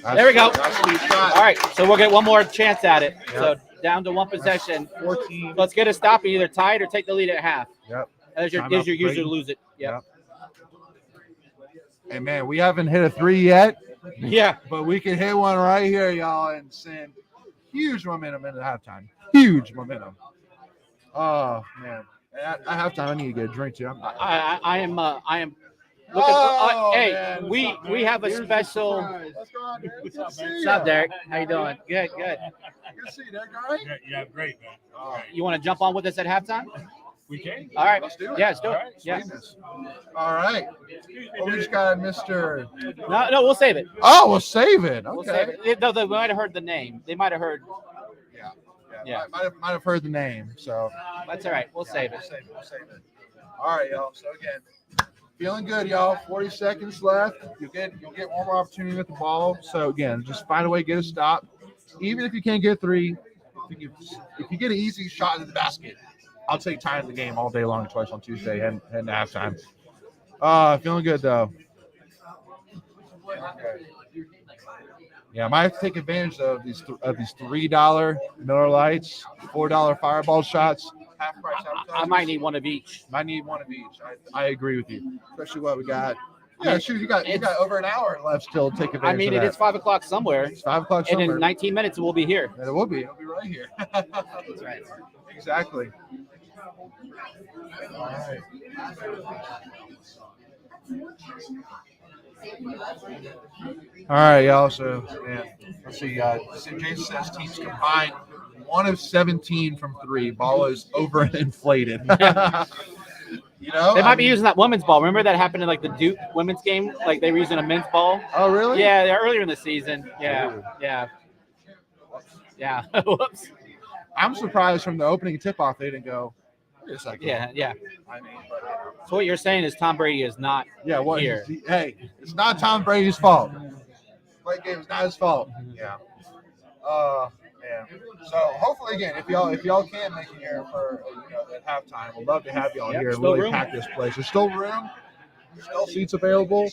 There we go. All right, so we'll get one more chance at it. Yep. So down to 1 possession. 14. Let's get a stop and either tie it or take the lead at half. Yep. As your Timeout user Creighton. lose it. Yep. Hey, man, we haven't hit a 3 yet. Yeah. But we can hit one right here, y'all, and send huge momentum into halftime. Huge momentum. Oh, man. At halftime, I need to get a drink, too. I am looking. Oh, hey, man. we have a special. What's going on, dude? Good to see What's up, Derek? How you doing? Good. Good to see you, Derek. All right? Yeah, great, man. You want to jump on with us at halftime? We can. All right. Let's do it. Yeah, let's do it. All right, Yeah. Sweetness. All right. Well, we just got Mr. No, we'll save it. Oh, we'll save it. Okay. We'll save it. No, they might have heard the name. They might have heard. Yeah. Might have heard the name, so That's all right. We'll save it. We'll save it. All right, y'all. So again, feeling good, y'all. 40 seconds left. You'll get one more opportunity with the ball. So again, just find a way to get a stop. Even if you can't get 3, if you get an easy shot in the basket, I'll take time in the game all day long, twice on Tuesday and halftime. Feeling good though. Okay. Yeah, I might have to take advantage of these $3 Miller Lights, $4 Fireball shots. Half price. I might need one of each. I need one of each. I agree with you, especially what we got. Yeah, shoot, you got over an hour left still to take advantage. I mean, of it is 5 o'clock somewhere. It's 5 o'clock And somewhere. in 19 minutes, we'll be here. And it will be. It'll be right here. That's right. Exactly. All right. All right, y'all. So, man, let's see. Jason says teams combined 1 of 17 from 3. Ball is overinflated. You know, They might be using that women's ball. Remember that happened in like the Duke women's game? Like they were using a men's ball. Oh, really? Yeah, earlier in the season. Yeah. Whoops. I'm surprised from the opening tip-off they didn't go. Wait a second. Yeah. I mean, So what you're saying is Tom Brady is not what? here. Hey, it's not Tom Brady's fault. Play game is not his fault. Yeah. Man. So hopefully, again, if y'all can make it here for at halftime, we'd love to have y'all here and still really room. pack this place. There's still room, still seats available,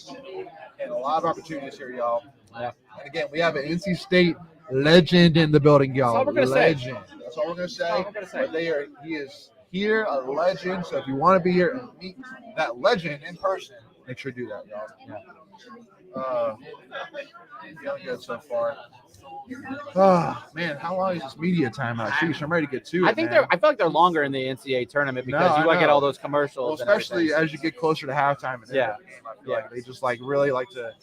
and a lot of opportunities here, y'all. Yeah. And again, we have an NC State legend in the building, y'all. That's all we're gonna say. Legend. That's all we're gonna say. But he is here, a legend. So if you want to be here and meet that legend in person, make sure to do that, y'all. Yeah. Feeling good so far. Oh man, how long is this media timeout? Sheesh, I'm ready to get to it. I think man. I feel like they're longer in the NCAA tournament because No, you I get know. all those commercials. Well, especially as you get closer to halftime. And Yeah. the game, I feel like they just really like to,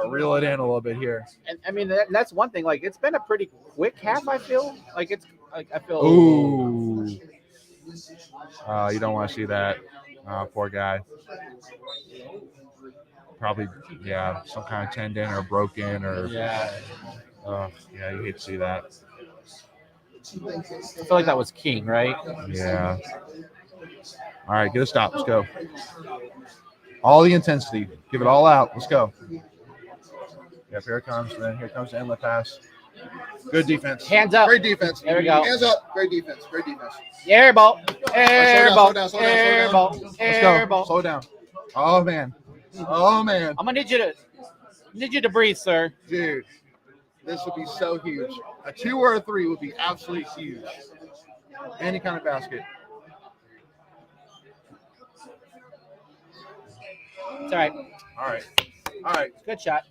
reel it in a little bit here. And I mean that's one thing. Like it's been a pretty quick half. I feel like it's like I feel. Ooh. You don't want to see that. Poor guy. Probably, some kind of tendon or broken or. Yeah. You hate to see that. I feel like that was King, right? Yeah. All right, get a stop. Let's go. All the intensity. Give it all out. Let's go. Yep, here it comes. Then here comes the inlet pass. Good defense. Hands up. Great defense. There we go. Hands up. Great defense. Great defense. Air ball. Air Slow ball. down, slow down, slow down, Air slow down. ball. Let's Air go. ball. Slow down. Oh man. Oh man. I'm gonna need you to breathe, sir. Dude, this would be so huge. A 2 or a 3 would be absolutely huge. Any kind of basket. It's all right. All right. All right. Good shot.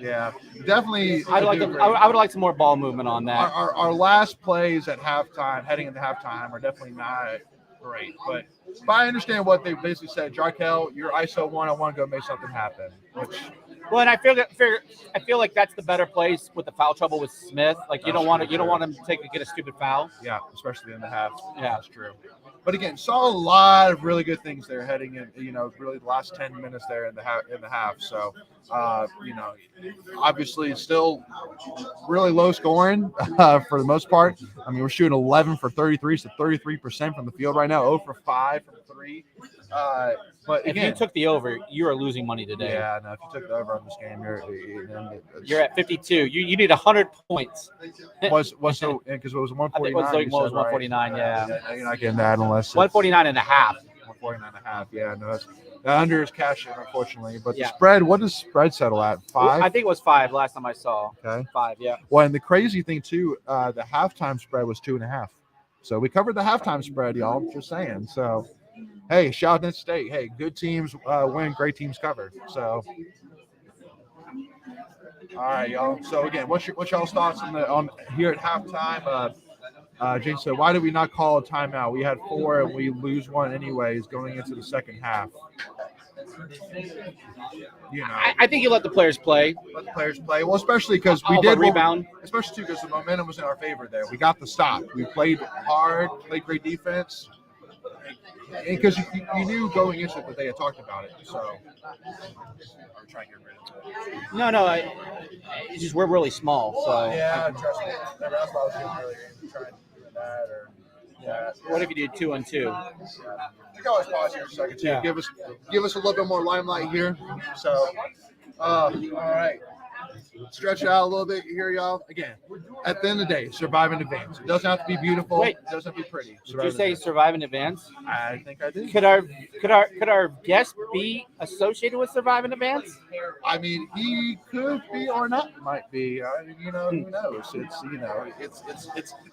Yeah. Definitely. I would like some more ball movement on that. Our last plays at halftime, heading into halftime, are definitely not great. But I understand what they basically said. Jarkel, you're ISO 1. I want to go make something happen. Which, Well, and I feel like that's the better place with the foul trouble with Smith. Like you don't want him to get a stupid foul. yeah, especially in the half. Yeah. That's true. But again, saw a lot of really good things there heading in. Really the last 10 minutes there in the half. So, obviously still really low scoring for the most part. I mean, we're shooting 11 for 33, so 33% from the field right now. 0 for 5 from 3. But If again, you took the over, you are losing money today. yeah, no. If you took the over on this game, You're at 52. You need 100 points. was so because it was 149. I think it was like- you was said, right? 149, yeah. You're not getting that unless it's 149 and a half. 149 and a half. Yeah, no, the under is cash in, unfortunately. But Yeah. the spread, what does spread settle at? 5? I think it was 5 last time I saw. Okay. 5, yeah. Well, and the crazy thing too, the halftime spread was 2.5. So we covered the halftime spread, y'all. Just saying. So, hey, shout out to State. Hey, good teams win, great teams cover. So, all right, y'all. So again, what's y'all's thoughts on here at halftime? Jason said, why did we not call a timeout? We had 4 and we lose 1 anyways going into the second half. I think you let the players play. Let the players play. Well, especially because we Off a did rebound. especially too because the momentum was in our favor there. We got the stop. We played hard, played great defense, and because you knew going into it that they had talked about it. So I'm trying to get rid of it. No, it's just we're really small. So Yeah, trust me. That's what I was doing earlier. Trying to do that or that. what if you do 2 and 2? You can always pause here a second too. Yeah. Give us a little bit more limelight here. So, all right. Stretch it out a little bit here, y'all. Again, at the end of the day, survive in advance. It doesn't have to be beautiful. Wait. It doesn't have to be pretty. Did you say survive in advance? I think I did. Could our guest be associated with survive in advance? I mean, he could be or not might be. I mean, who knows?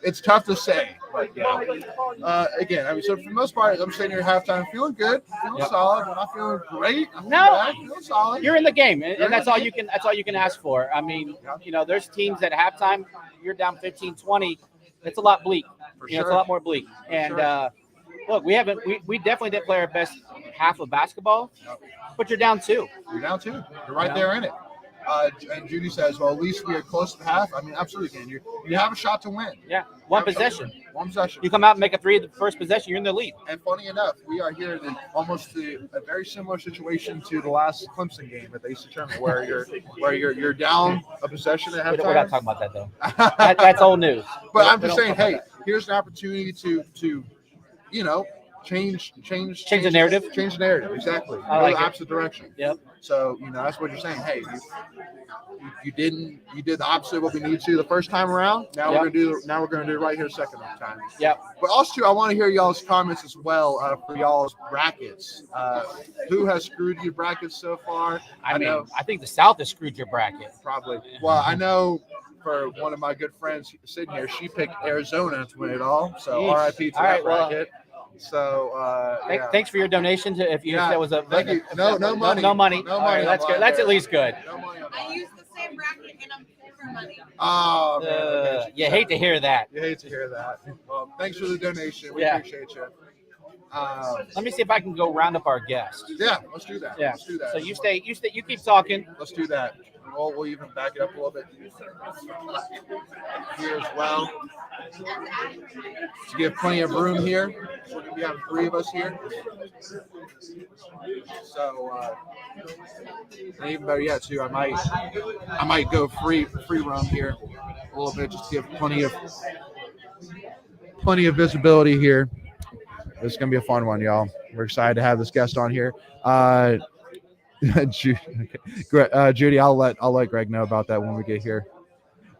It's tough to say. But yeah. Again, I mean, so for the most part, I'm sitting here at halftime feeling good, feeling solid. I'm not feeling great. I'm feeling solid. You're in the game, You're in and that's the all game. you can. That's all you can ask for. I mean, there's teams at halftime. You're down 15-20. It's a lot bleak. For It's a sure. lot more bleak. And look, we definitely didn't play our best half of basketball, but you're down 2. You're down 2. You're right there in it. And Judy says, well, at least we are close to the half. I mean, absolutely, can. You have a shot to win. Yeah, one possession. One possession. You come out and make a 3 the first possession, you're in the lead. And funny enough, we are here in almost a very similar situation to the last Clemson game at the ACC tournament, where you're down a possession at halftime. We're not talking about that though. That's old news. But I'm We just don't saying, talk hey, about here's an opportunity to change Change the narrative? Change the narrative, exactly. I Go like the it. opposite direction. Yep. So that's what you're saying. Hey, you did the opposite of what we need to the first time around. Now we're gonna do it right here second time. Yep. But also too, I want to hear y'all's comments as well for y'all's brackets. Who has screwed your brackets so far? I mean, know I think the South has screwed your bracket. probably. Well, I know for one of my good friends sitting here, she picked Arizona to win it all. So Yeesh. RIP to All that right, well, bracket. So yeah. Thanks for your donation. To if that was a thank you. No money. No money. No All right, money that's on good. mine That's there. at least good. No money on I mine. use the same bracket and I'm full for money. Oh, man. You hate to hear that. You hate to hear that. Well, thanks for the donation. We Yeah. appreciate you. Let me see if I can go round up our guest. Yeah, let's do that. Yeah. Let's do that. So you stay. You keep talking. Let's do that. We'll even back it up a little bit here as well to give plenty of room here. We're gonna be having 3 of us here. So, and even better yet, too, I might go free roam here a little bit, just to give plenty of visibility here. This is gonna be a fun one, y'all. We're excited to have this guest on here. Judy, I'll let Greg know about that when we get here.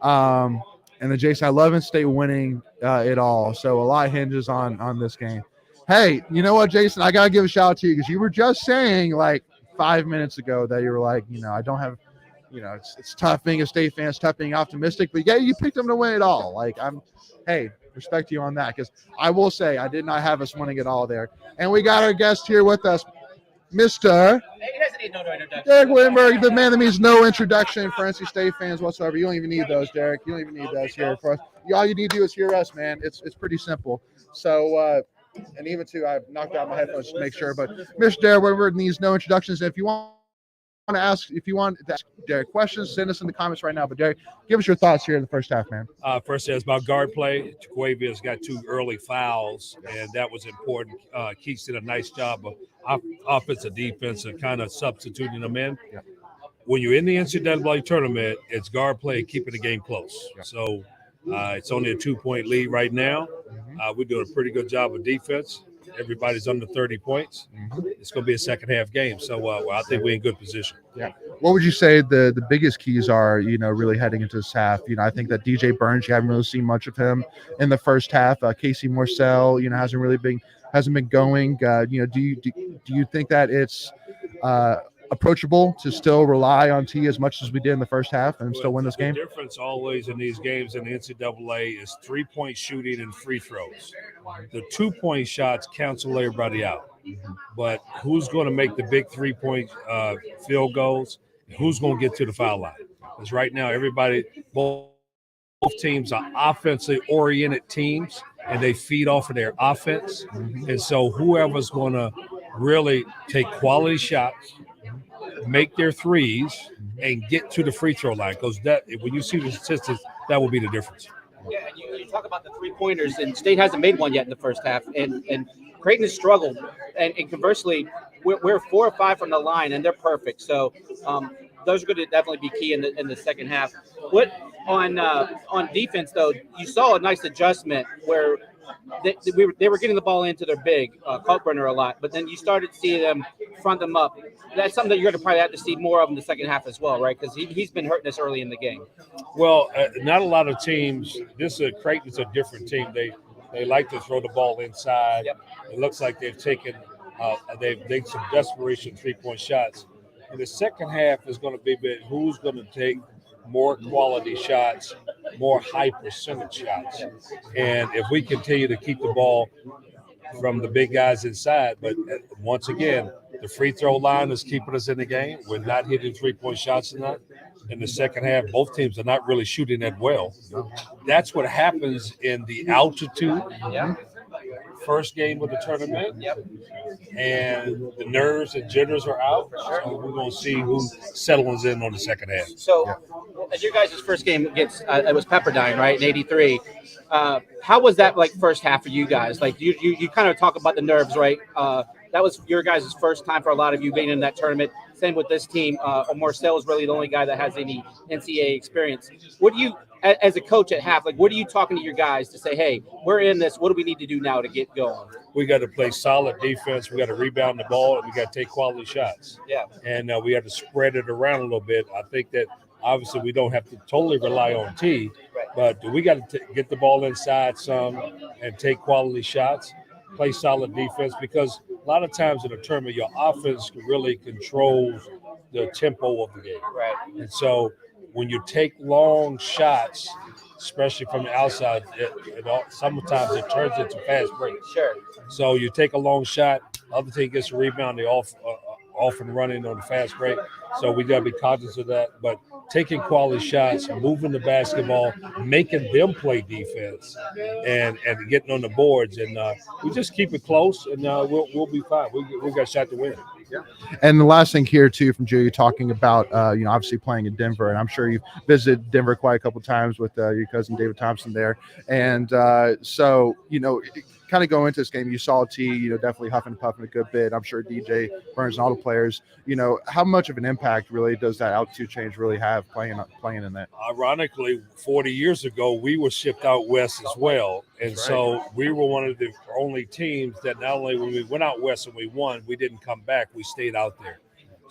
And then Jason, I love in-state winning it all. So a lot hinges on this game. Hey, you know what, Jason? I gotta give a shout out to you because you were just saying like 5 minutes ago that you were like, I don't have, it's tough being a state fan, it's tough being optimistic, but yeah, you picked them to win it all. Like hey, respect to you on that because I will say I did not have us winning it all there. And we got our guest here with us, Mr. Derek Wittenberg, the man that means no introduction for NC State fans whatsoever. You don't even need those, Derek. You don't even need those here for us. All you need to do is hear us, man. It's pretty simple. So, and even too, I've knocked out my headphones to make sure. But Mr. Derek Wittenberg needs no introductions. If you want to ask Derek questions, send us in the comments right now. But Derek, give us your thoughts here in the first half, man. First, it's about guard play. Jaquavia's got 2 early fouls, and that was important. Keeks did a nice job of offensive defense and kind of substituting them in. Yeah. When you're in the NCAA tournament, it's guard play keeping the game close. Yeah. So it's only a 2-point lead right now. We're doing a pretty good job of defense. Everybody's under 30 points. It's going to be a second-half game. So I think we're in good position. Yeah. What would you say the biggest keys are, really heading into this half? I think that DJ Burns, you haven't really seen much of him in the first half. Casey Morcell, hasn't been going. Do you think that it's approachable to still rely on T as much as we did in the first half and still win this game? The difference always in these games in the NCAA is 3-point shooting and free throws. The 2-point shots cancel everybody out. But who's going to make the big 3-point field goals? Who's going to get to the foul line? Because right now, both teams are offensively oriented teams, and they feed off of their offense. And so whoever's going to really take quality shots, make their threes, and get to the free throw line, because that, when you see the statistics, that will be the difference. Yeah, and you talk about the 3-pointers, and State hasn't made one yet in the first half, and Creighton has struggled. And conversely, we're 4 or 5 from the line, and they're perfect. So those are going to definitely be key in the second half. What on defense though? You saw a nice adjustment where they were getting the ball into their big Kalkbrenner a lot, but then you started to see them front them up. That's something that you're going to probably have to see more of in the second half as well, right? Because he's been hurting us early in the game. Well, not a lot of teams. Creighton's a different team. They like to throw the ball inside. Yep. It looks like they've taken some desperation 3-point shots. And the second half is going to be who's going to take more quality shots, more high percentage shots. And if we continue to keep the ball from the big guys inside, but once again, the free throw line is keeping us in the game. We're not hitting 3-point shots enough. In the second half, both teams are not really shooting that well. That's what happens in the altitude. Yeah. First game of the tournament. Yep. And the nerves and jitters are out. So we're going to see who settles in on the second half. So, as your guys' first game against, it was Pepperdine, right, in '83. How was that like first half for you guys? Like you kind of talk about the nerves, right? That was your guys' first time for a lot of you being in that tournament. Same with this team. Marcel is really the only guy that has any NCAA experience. What do you, as a coach at half, like what are you talking to your guys to say, hey, we're in this. What do we need to do now to get going? We got to play solid defense. We got to rebound the ball, and we got to take quality shots. Yeah. And we have to spread it around a little bit. I think that obviously we don't have to totally rely on T, but we got to get the ball inside some and take quality shots, play solid defense, because a lot of times in a tournament, your offense really controls the tempo of the game. Right. And so when you take long shots, especially from the outside, sometimes it turns into fast breaks. Sure. So you take a long shot, other team gets a rebound, they off and running on the fast break. So we got to be cognizant of that. But taking quality shots, moving the basketball, making them play defense, and getting on the boards, and we just keep it close, and we'll be fine. We got a shot to win. Yeah. And the last thing here too, from Joe, talking about obviously playing in Denver, and I'm sure you've visited Denver quite a couple of times with your cousin David Thompson there, and so kind of going into this game, you saw T, definitely huffing and puffing a good bit. I'm sure DJ Burns and all the players. How much of an impact really does that altitude change really have playing in that? Ironically, 40 years ago, we were shipped out west as well, and so we were one of the only teams that not only when we went out west and we won, we didn't come back, we stayed out there.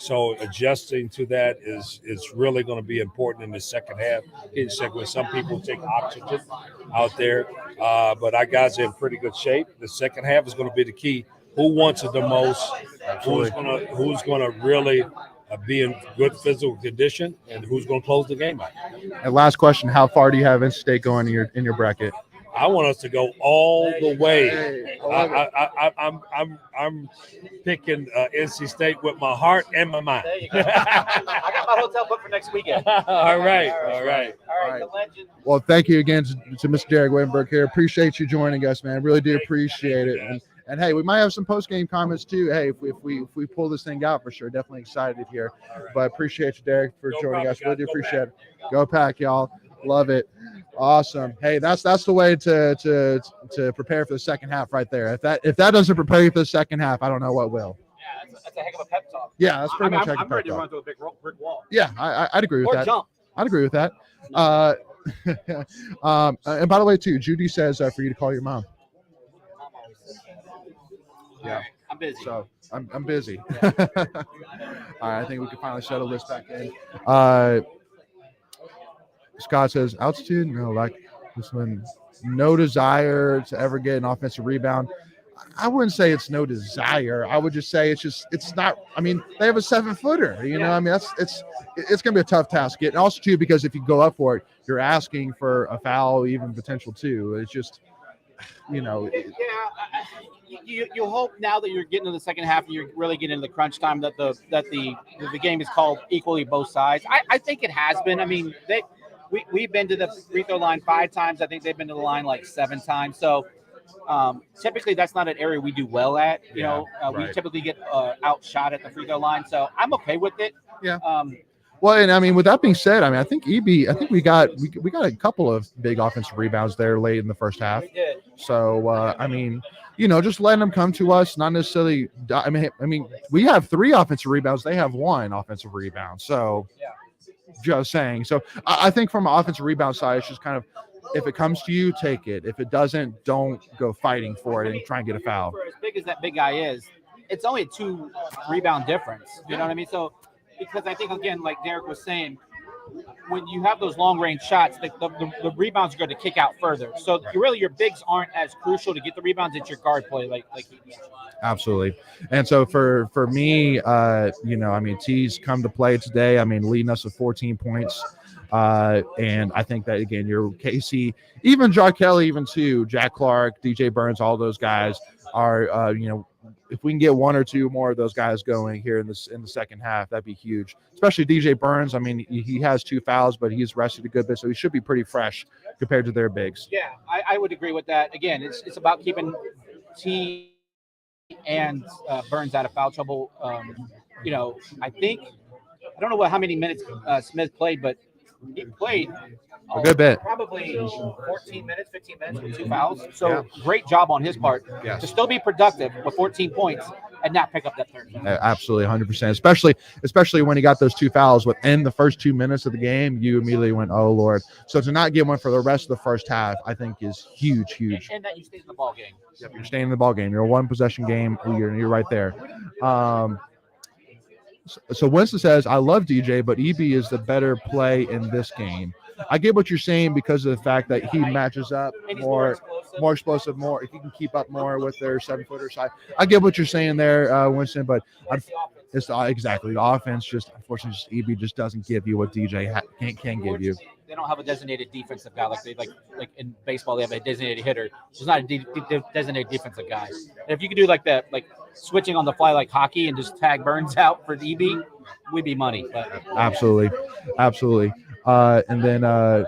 So adjusting to that is really going to be important in the second half. Getting sick with some people take oxygen out there, but our guys are in pretty good shape. The second half is going to be the key. Who wants it the most? Who's gonna really be in good physical condition, and who's going to close the game out? And last question: how far do you have NC State going in your bracket? I want us to go all the way. Hey, I'm picking NC State with my heart and my mind. There you go. I got my hotel booked for next weekend. All right. All right, the legend. Well, thank you again to Mr. Derek Wittenberg here. Appreciate you joining us, man. Really do appreciate it. And hey, we might have some post game comments too. Hey, if we pull this thing out for sure, definitely excited here. But appreciate you, Derek, for joining us. Really do appreciate it. Go Pack, y'all. Love it. Awesome. Hey, that's the way to prepare for the second half right there. If that doesn't prepare you for the second half, I don't know what will. Yeah, that's a heck of a pep talk. Yeah, that's pretty much. I'm ready to run through a big brick wall. Yeah, I'd agree with Or that. jump. I'd agree with that. And by the way, too, Judy says for you to call your mom. Yeah, I'm busy. so I'm busy. All right, I think we can finally settle this back in. Scott says altitude. No, like this one. No desire to ever get an offensive rebound. I wouldn't say it's no desire. I would just say it's not. I mean, they have a 7-footer. You know, I mean, it's going to be a tough task to get. And also too, because if you go up for it, you're asking for a foul, even potential too. It's just, you know. You hope now that you're getting to the second half and you're really getting into the crunch time that the game is called equally both sides. I think it has been. I mean, we've been to the free throw line 5 times. I think they've been to the line like 7 times. So typically that's not an area we do well at. You know, we typically get outshot at the free throw line. So I'm okay with it. Yeah. Well, and I mean, with that being said, I mean, I think we got a couple of big offensive rebounds there late in the first half. We did. So I mean, you know, just letting them come to us, not necessarily. I mean, we have 3 offensive rebounds. They have 1 offensive rebound. So, just saying. So, I think from an offensive rebound side, it's just kind of, if it comes to you, take it. If it doesn't, don't go fighting for it and try and get a foul. For as big as that big guy is, it's only a 2 rebound difference. You know what I mean? So, because I think again, like Derek was saying, when you have those long range shots, the rebounds are going to kick out further. So really, your bigs aren't as crucial to get the rebounds. It's your guard play, like Absolutely. And so for me, you know, I mean, T's come to play today. I mean, leading us with 14 points. And I think that again, your Casey, even Jaw Kelly, even too, Jack Clark, DJ Burns, all those guys are, you know, if we can get 1 or 2 more of those guys going here in the second half, that'd be huge. Especially DJ Burns. I mean, he has 2 fouls, but he's rested a good bit, so he should be pretty fresh compared to their bigs. Yeah, I would agree with that. Again, it's about keeping T and Burns out of foul trouble. You know, I don't know how many minutes Smith played, but he played a good bit. Probably 14 minutes, 15 minutes with 2 fouls. So great job on his part to still be productive with 14 points and not pick up that third. Absolutely, 100%. Especially when he got those 2 fouls within the first 2 minutes of the game, you immediately went, "Oh Lord!" So to not get one for the rest of the first half, I think is huge. And that you stay in the ball game. Yep, you're staying in the ball game. You're a 1-possession game. You're right there. So Winston says, "I love DJ, but EB is the better play in this game." I get what you're saying because of the fact that he matches up more explosive, he can keep up more with their 7-footer side. I get what you're saying there, Winston, but it's exactly the offense. Just unfortunately, EB just doesn't give you what DJ can give you. They don't have a designated defensive guy like in baseball. They have a designated hitter. There's not a designated defensive guy. And if you could do like that, like switching on the fly like hockey and just tag Burns out for EB, we'd be money. But absolutely. And then I'm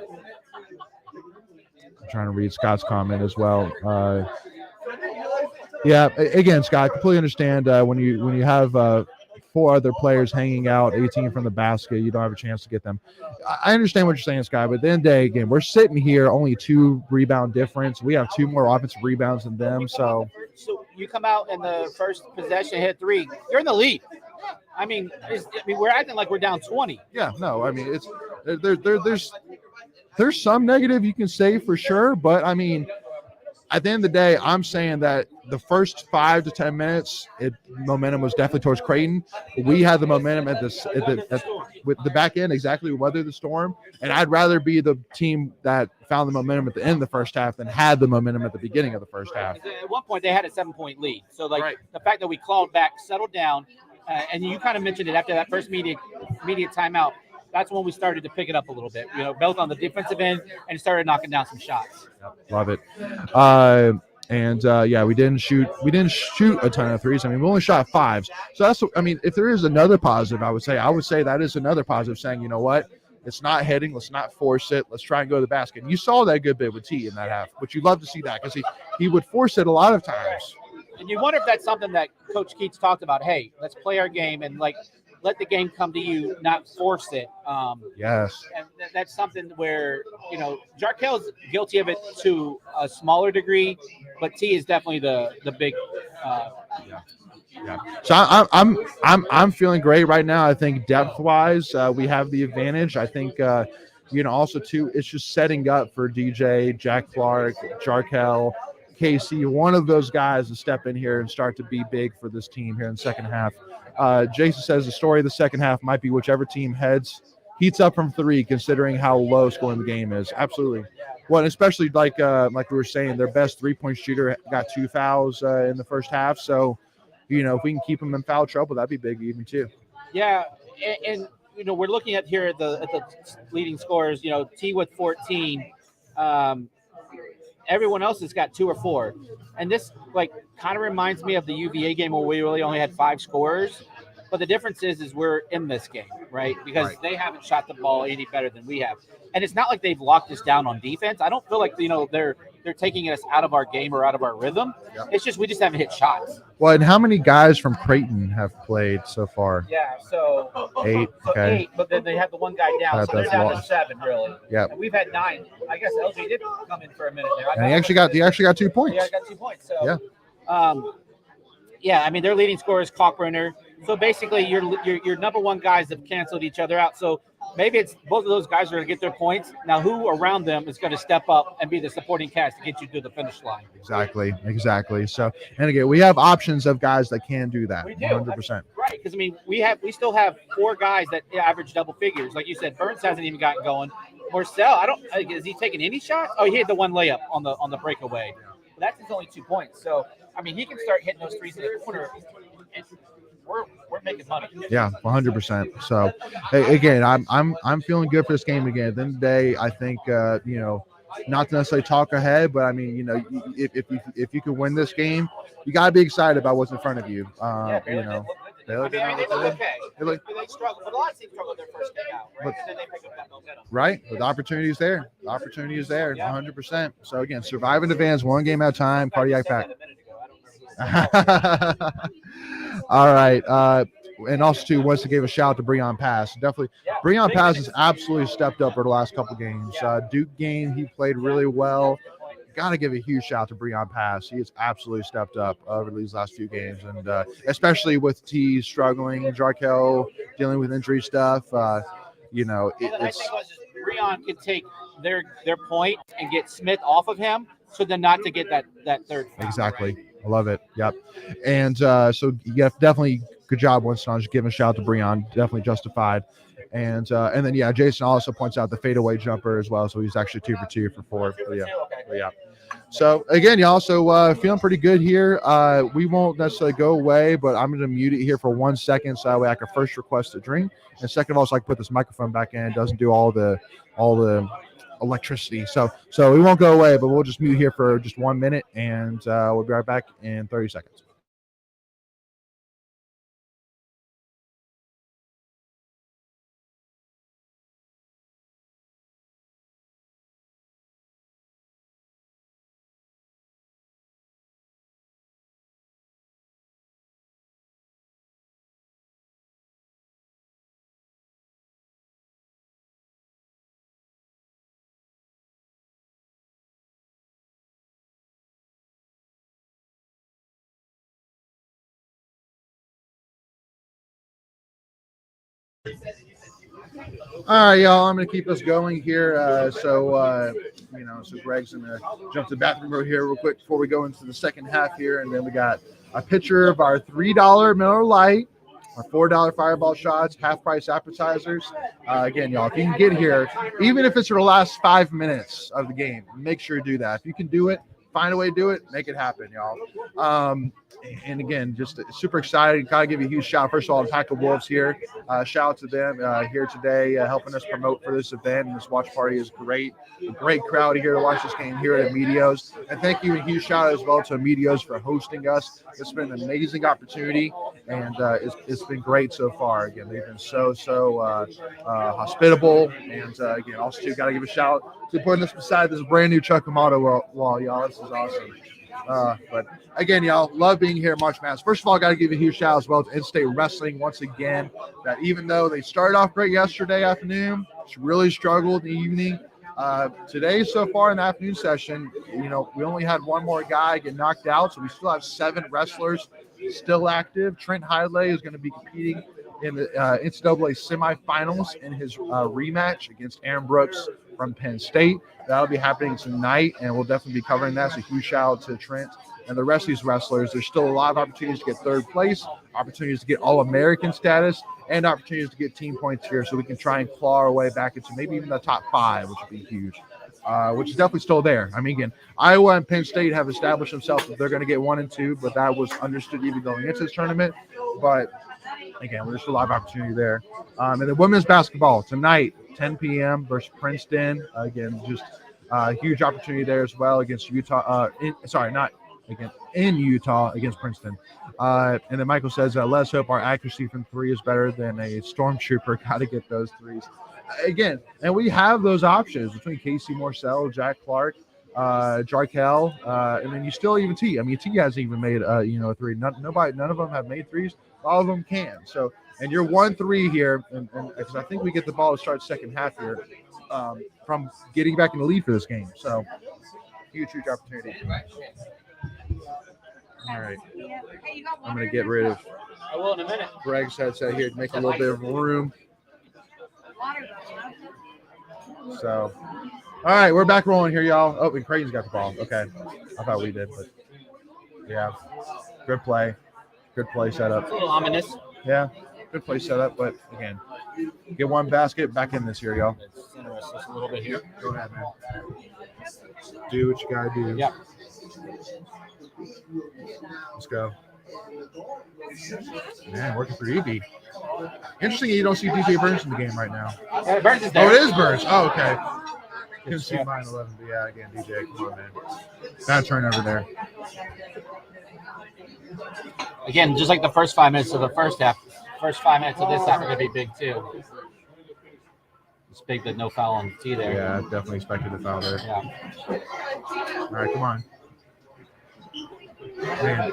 trying to read Scott's comment as well. Yeah, again, Scott, completely understand when you have 4 other players hanging out 18 from the basket, you don't have a chance to get them. I understand what you're saying, Scott, but at the end of the day, again, we're sitting here only 2 rebound difference. We have 2 more offensive rebounds than them. So you come out in the first possession, hit 3, you're in the lead. I mean, we're acting like we're down 20. Yeah, no, I mean, it's there's some negative you can say for sure, but I mean, at the end of the day, I'm saying that the first 5 to 10 minutes, momentum was definitely towards Creighton. We had the momentum with the back end, exactly, weather the storm. And I'd rather be the team that found the momentum at the end of the first half than had the momentum at the beginning of the first half. At one point, they had a 7-point lead. So, like, Right. the fact that we clawed back, settled down, and you kind of mentioned it after that first immediate timeout, that's when we started to pick it up a little bit, both on the defensive end and started knocking down some shots. Love it. Yeah, we didn't shoot a ton of threes. I mean, we only shot 5s. So that's, I mean, if there is another positive, I would say that is another positive, saying, you know what, it's not hitting, let's not force it, let's try and go to the basket. And you saw that good bit with T in that half, but you love to see that because he would force it a lot of times. And you wonder if that's something that Coach Keats talked about. Hey, let's play our game and let the game come to you, not force it. Yes. And that's something where, Jarkel's guilty of it to a smaller degree, but T is definitely the big. Yeah. So I'm feeling great right now. I think depth wise, we have the advantage. I think also too, it's just setting up for DJ, Jack Clark, Jarkel, Casey, one of those guys to step in here and start to be big for this team here in the second half. Jason says the story of the second half might be whichever team heats up from 3, considering how low scoring the game is. Absolutely. Well, and especially like we were saying, their best 3-point shooter got 2 fouls in the first half. So, if we can keep them in foul trouble, that'd be big even too. Yeah, and we're looking at here at the leading scorers. T with 14. Everyone else has got 2 or 4, and this kind of reminds me of the UVA game where we really only had 5 scorers. But the difference is we're in this game, right? Because they haven't shot the ball any better than we have, and it's not like they've locked us down on defense. I don't feel like they're taking us out of our game or out of our rhythm. Yep. It's just we just haven't hit shots. Well, and how many guys from Creighton have played so far? Yeah, so 8. Okay. 8, but then they have the one guy down, so they're down to 7 really. Yeah. And we've had 9. I guess LG did come in for a minute there. And he actually got 2 points. Yeah, got 2 points. So yeah. I mean their leading scorer is Kalkbrenner. So basically, your number one guys have canceled each other out. So maybe it's both of those guys are going to get their points. Now, who around them is going to step up and be the supporting cast to get you to the finish line? Exactly. So, and again, we have options of guys that can do that. We do. 100%. Right, because I mean, we still have 4 guys that average double figures. Like you said, Burns hasn't even gotten going. Marcel, is he taking any shots? Oh, he hit the one layup on the breakaway. But that's his only 2 points. So, I mean, he can start hitting those threes in the corner. We're making money. Yeah, 100%. So, again, I'm feeling good for this game again. At the end of the day, I think not to necessarily talk ahead, but I mean, if you can win this game, you got to be excited about what's in front of you. They look okay. They struggle, but a lot of teams struggle their first game out, right? And then they pick up that momentum. Right, but the opportunity is there. 100%. So again, survive in advance, one game at a time. Cardiac pack. All right. And also, too, wants to give a shout out to Breon Pass. Definitely, Breon Pass has absolutely stepped up over the last couple games. Duke game, he played really well. Got to give a huge shout out to Breon Pass. He has absolutely stepped up over these last few games, and especially with T struggling, Jarkel dealing with injury stuff. The nice thing was Breon could take their point and get Smith off of him, so then not to get that third foul. Exactly. Right? I love it. Yep. And so yeah, definitely good job, Winston. Just giving a shout out to Breon. Definitely justified. And then Jason also points out the fadeaway jumper as well. So he's actually 2 for 2 for 4. But yeah. So again, y'all, so feeling pretty good here. We won't necessarily go away, but I'm going to mute it here for 1 second so that way I can first request a drink, and second of all, so I can put this microphone back in. It doesn't do all the electricity. So we won't go away, but we'll just mute here for just 1 minute, and we'll be right back in 30 seconds. All right, y'all, I'm going to keep us going here. So So Greg's gonna jump to the bathroom over here real quick before we go into the second half here, and then we got a picture of our $3 Miller Lite, our $4 Fireball shots, half price appetizers. Again, y'all, if you can get here, even if it's for the last 5 minutes of the game, make sure to do that. If you can do it, find a way to do it, make it happen, y'all. And again, just super excited. Gotta give you a huge shout. First of all, Pack of Wolves here. Shout out to them here today, helping us promote for this event. And this watch party is great. A great crowd here to watch this game here at AMEDEO'S. And thank you, a huge shout out as well to AMEDEO'S for hosting us. It's been an amazing opportunity, and it's been great so far. Again, they've been so hospitable. And again, also too, gotta give a shout out to putting us beside this brand new Chuck Amato wall, y'all. This is awesome. But again, y'all, love being here at March Madness. First of all, I got to give a huge shout out as well to In-State Wrestling once again. That even though they started off great yesterday afternoon, it's really struggled in the evening. Today, so far in the afternoon session, we only had one more guy get knocked out, so we still have 7 wrestlers still active. Trent Hidlay is going to be competing in the NCAA semifinals in his rematch against Aaron Brooks from Penn State. That'll be happening tonight, and we'll definitely be covering that. So huge shout out to Trent and the rest of these wrestlers. There's still a lot of opportunities to get 3rd place, opportunities to get All-American status, and opportunities to get team points here, so we can try and claw our way back into maybe even the top 5, which would be huge. Which is definitely still there. I mean, again, Iowa and Penn State have established themselves that they're going to get 1 and 2, but that was understood even going into this tournament. But again, there's still a lot of opportunity there. And then women's basketball tonight, 10 p.m. versus Princeton. Again, just a huge opportunity there as well against Utah. In Utah against Princeton. And then Michael says, let's hope our accuracy from 3 is better than a stormtrooper. Got to get those 3s. Again, and we have those options between Casey Morcell, Jack Clark, Jarkel, and then you still even T. I mean, T hasn't even made a 3. None of them have made 3s. All of them can. So, and you're 1-3 here, and because I think we get the ball to start second half here from getting back in the lead for this game. So, huge opportunity. All right, I'm gonna get rid of Greg's headset here to make a little bit of room. So, all right, we're back rolling here, y'all. Oh, and Creighton's got the ball. Okay, I thought we did, but yeah, good play setup. It's a little ominous. Yeah, good play setup, but again, get 1 basket back in this here, y'all. It's interesting a little bit here. Go ahead, man. Do what you gotta do. Yeah. Let's go. Man, working for EB. Interesting, you don't see DJ Burns in the game right now. Burns is there. Oh, it is Burns. Oh, okay. Couldn't see mine 11, but yeah, again, DJ, come on, man. Bad turnover there. Again, just like the first 5 minutes of the first half, first 5 minutes of this half are going to be big too. It's big that no foul on T there. Yeah, I definitely expected a foul there. Yeah. All right, come on. Man,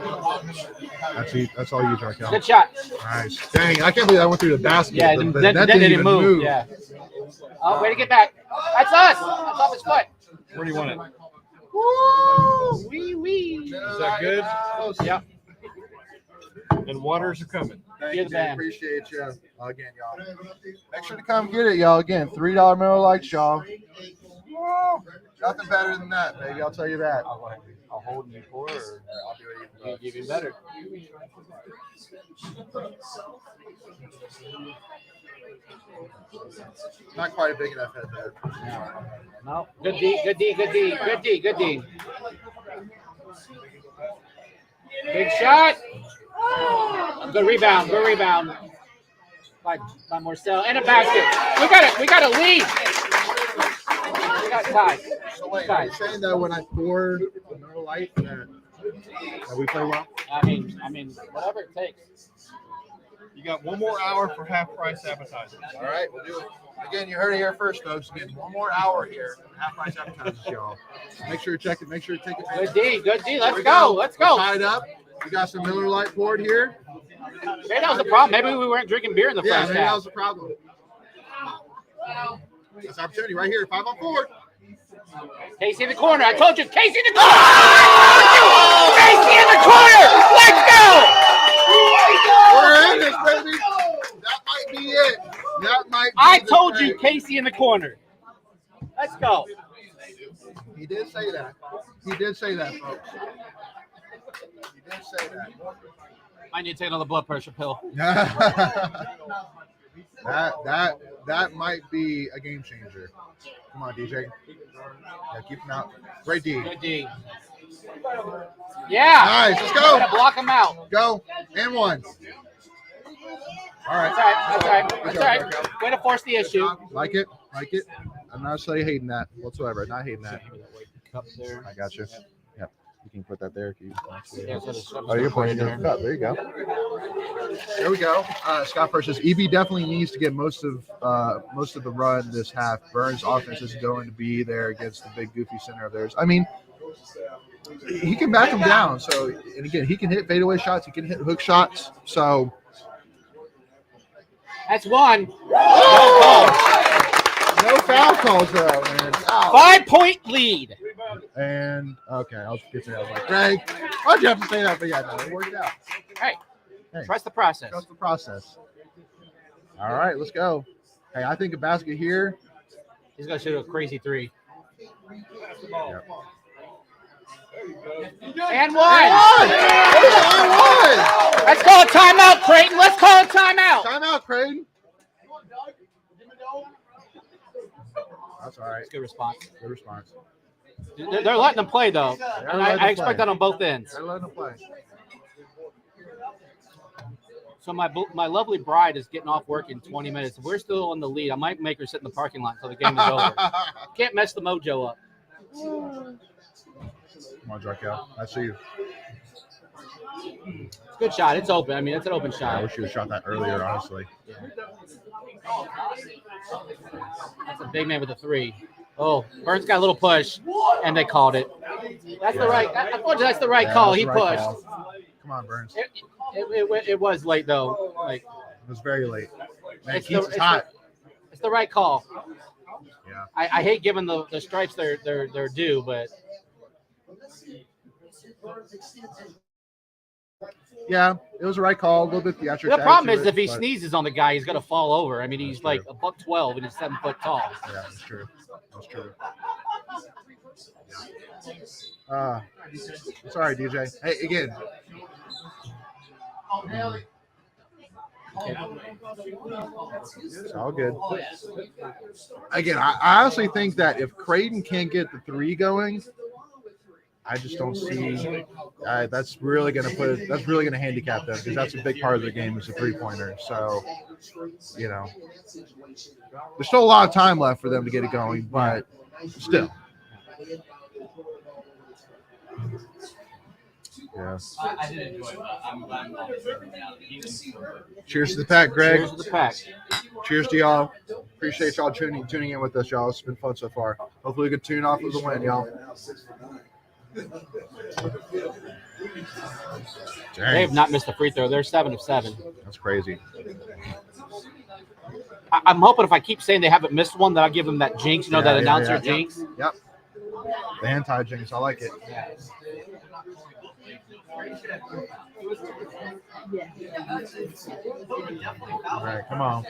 that's all you, Jarkel. Good shot. Nice. Dang, I can't believe I went through the basket. Yeah, the that net didn't even move. Yeah. Oh, way to get back. That's us. That's off his foot. Where do you want it? Woo! Wee. Is that good? Yeah. And waters are coming. Thank You're you, the man. appreciate you. Again, y'all. Make sure to come get it, y'all. Again, $3 Miller Lights, y'all. Woo! Nothing better than that, baby. I'll tell you that. I'll hold you for, or I'll do it even better. Not quite a big enough head there. No. Good D. Big shot. Good rebound. By Morcell. And a basket. We got a lead. We got tied. So wait, are you saying that when I pour the Miller Lite that we play well? I mean, whatever it takes. You got 1 more hour for half price appetizers. All right, we'll do it. Again, you heard it here first, folks. Again, 1 more hour here. Half price appetizers, y'all. Make sure you check it. Make sure you take it. Good D. Let's go. We're tied up. We got some Miller Lite poured here. Maybe that was the problem. Maybe we weren't drinking beer in the Yeah, first maybe that half. was the problem. That's opportunity right here. 5 on 4. Casey in the corner. I told you. Casey in the corner. Casey in the corner. Let's go. We're in this, baby. That might be it. That might be I the told thing. you, Casey in the corner. Let's go. He did say that. He did say that, folks. He did say that. I need to take another blood pressure pill. that might be a game changer. Come on, DJ. Yeah, keep him out. Great D. Good D. Yeah. Nice. Let's go. Gotta block him out. Go. And one. All right. That's all right. Way to force the issue. Like it. I'm not necessarily hating that whatsoever. Not hating that. Cup there. I got you. Yep. You can put that there. Yeah, so Oh, you're putting it in the cup. There you go. There we go. Scott versus EB definitely needs to get most of the run this half. Burns' offense is going to be there against the big goofy center of theirs. I mean, he can back him down. So, and again, he can hit fadeaway shots. He can hit hook shots. So that's one. No foul calls though, man. 5-point lead. And okay, I was getting. I was like, Greg, why'd you have to say that? But yeah, no, it worked out. Hey, trust the process. Trust the process. All right, let's go. Hey, I think a basket here. He's gonna shoot a crazy three. Yep. And one. One. Let's call a timeout, Creighton. Let's call a timeout. Timeout, Creighton. That's all right. That's a good response. Good response. They're letting them play though. And I expect that on both ends. They're letting them play. So my lovely bride is getting off work in 20 minutes. If we're still in the lead, I might make her sit in the parking lot until the game is over. Can't mess the mojo up. Come on, Jarkel. I see you. It's a good shot. It's open. I mean, it's an open I shot. wish you had shot that earlier, honestly. Yeah. That's a big man with a three. Oh, Burns got a little push, and they called it. That's the right. I told you that's the right call. He pushed. Call. Come on, Burns. It was late though. Like it was very late. Man, it's Keats is hot. It's the right call. Yeah. I hate giving the stripes their due, but yeah, it was the right call. A little bit theatrical. the problem is if he sneezes on the guy, he's gonna fall over. I mean, he's like a $112 and he's 7 foot tall. Yeah, that's true. That's true. Sorry, DJ. Hey, again. It's all good. Again, I honestly think that if Creighton can't get the three going, I just don't see that's really going to handicap them because that's a big part of their game is a 3-pointer. So, you know, there's still a lot of time left for them to get it going, but still. Yeah. Cheers to the pack, Greg. Cheers to the pack. Cheers to y'all. Appreciate y'all tuning in with us, y'all. It's been fun so far. Hopefully we can tune off with the win, y'all. Dang. They have not missed a free throw. They're 7 of 7. That's crazy. I'm hoping if I keep saying they haven't missed one, that I'll give them that jinx. You know, that announcer jinx. Yep. The anti-jinx. I like it. All right, come on.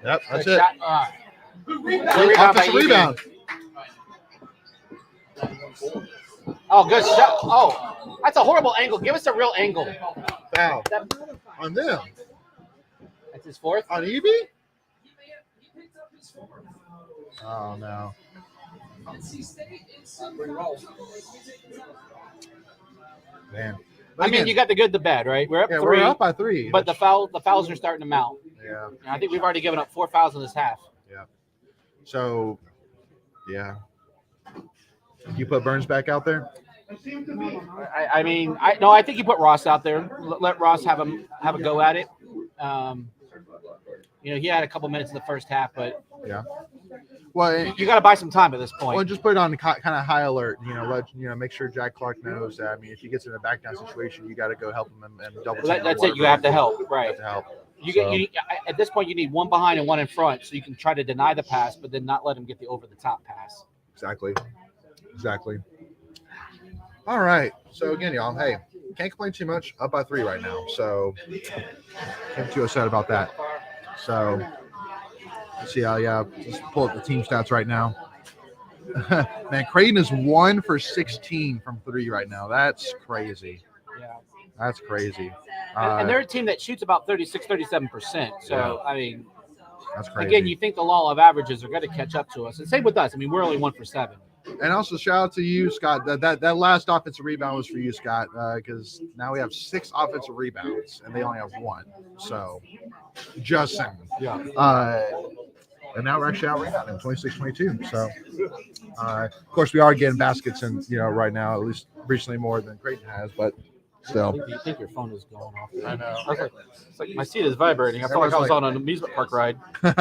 Yep, that's it. Offensive rebound. Oh, good shot. Oh, that's a horrible angle. Give us a real angle. Foul. On them. That's his fourth. On Evie? Oh, no. Man. But I mean, you got the good, the bad, right? We're up 3. We're up by 3. But the fouls are starting to mount. Yeah. And I think we've already given up 4 fouls in this half. Yeah. So, yeah. You put Burns back out there? I mean, I think you put Ross out there. Let Ross have a go at it. You know, he had a couple minutes in the first half, but yeah. Well, you got to buy some time at this point. Well, just put it on kind of high alert. You know, make sure Jack Clark knows that. I mean, if he gets in a back down situation, you got to go help him and double. That's it. You have to help, right? You have to help. You at this point, you need one behind and one in front, so you can try to deny the pass, but then not let him get the over the top pass. Exactly. All right. So again, y'all, hey, can't complain too much. Up by 3 right now, so can't be too upset about that. So let's see how. Yeah, just pull up the team stats right now. Man, Creighton is 1 for 16 from 3 right now. That's crazy. Yeah. That's crazy. And they're a team that shoots about 37%. So, Yeah. I mean, That's crazy. again, you think the law of averages are going to catch up to us. And same with us. I mean, we're only 1 for 7. And also shout out to you, Scott. That last offensive rebound was for you, Scott, because now we have 6 offensive rebounds and they only have 1. So just saying. Yeah. And now we're actually out rebounding 26-22. So of course we are getting baskets and right now, at least recently more than Creighton has, but still. You think your phone is going off? I know. I was like, it's like my seat is vibrating. I felt like I was on an amusement park ride. Good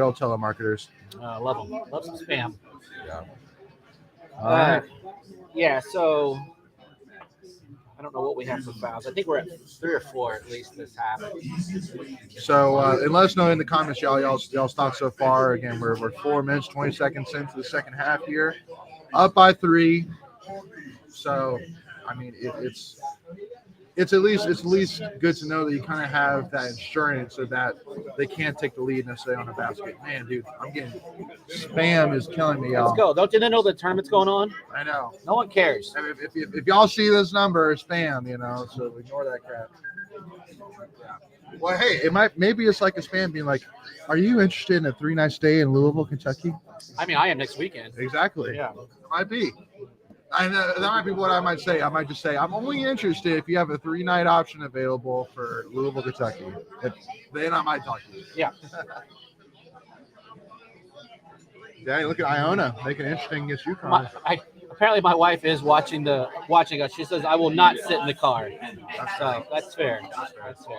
old telemarketers. Love them. Love some spam. Yeah. All right. Yeah, so I don't know what we have for fouls. I think we're at 3 or 4 at least this half. So and let us know in the comments, y'all's thoughts so far. Again, we're 4 minutes, 20 seconds into the second half here, up by 3. So, I mean, it's at least good to know that you kind of have that insurance so that they can't take the lead necessarily on a basket. Man, dude, I'm getting spam is killing me, y'all. Let's go. Don't you know the tournament's going on? I know. No one cares. I mean, if y'all see this number, it's spam, so ignore that crap. Well, hey, maybe it's like a spam being like, are you interested in a 3-night stay in Louisville, Kentucky? I mean, I am next weekend. Exactly. Yeah. Might be. That might be what I might say. I might just say, I'm only interested if you have a 3-night option available for Louisville, Kentucky. Then I might talk to you. Yeah. Danny, look at Iona making it interesting against UConn. Apparently, my wife is watching us. She says, I will not sit in the car. So that's fair. That's fair.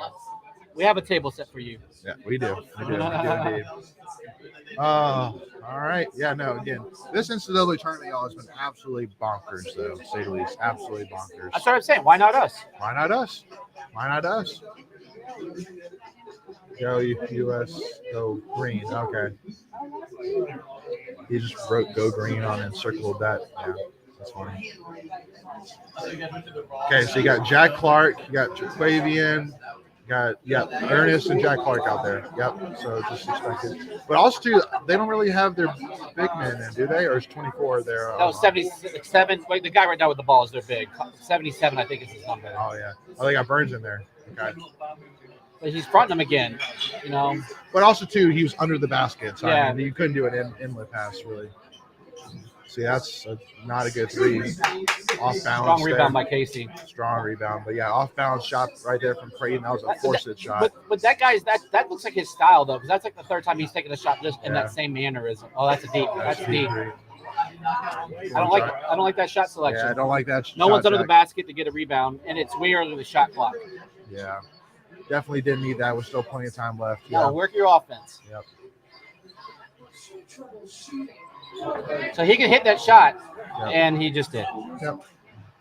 We have a table set for you. Yeah, we do. We do indeed. Oh, all right. Yeah, no, again, this NCAA tournament, y'all, has been absolutely bonkers, though, to say the least. Absolutely bonkers. That's what I'm saying. Why not us? Why not us? Why not us? Go U.S. Go green. Okay. He just wrote "Go Green" on it and circled that. Yeah, that's funny. Okay, so you got Jack Clark, you got Jaquavian, Ernest and Jack Clark out there. Yep. So just expected. But also too, they don't really have their big men in, do they? Or is 24 there? No, 77. Wait, the guy right now with the ball is their big. 77, I think, is his number. Oh yeah. Oh, they got Burns in there. Okay. But he's fronting them again, But also too, he was under the basket. So Yeah. I mean, you couldn't do an inlet pass really. See, that's not a good 3. Off balance. Strong rebound by Casey. Strong rebound, but yeah, off balance shot right there from Creighton. That was a forced shot. But that guy's that looks like his style though, because that's like the 3rd time he's taken a shot just in that same mannerism. Oh, that's a deep. That's deep. I don't like that shot selection. Yeah, I don't like that. No one's under the basket to get a rebound, and it's way early the shot clock. Yeah, definitely didn't need that. With still plenty of time left. Yeah, work your offense. Yep. So he can hit that shot, and he just did. Yep.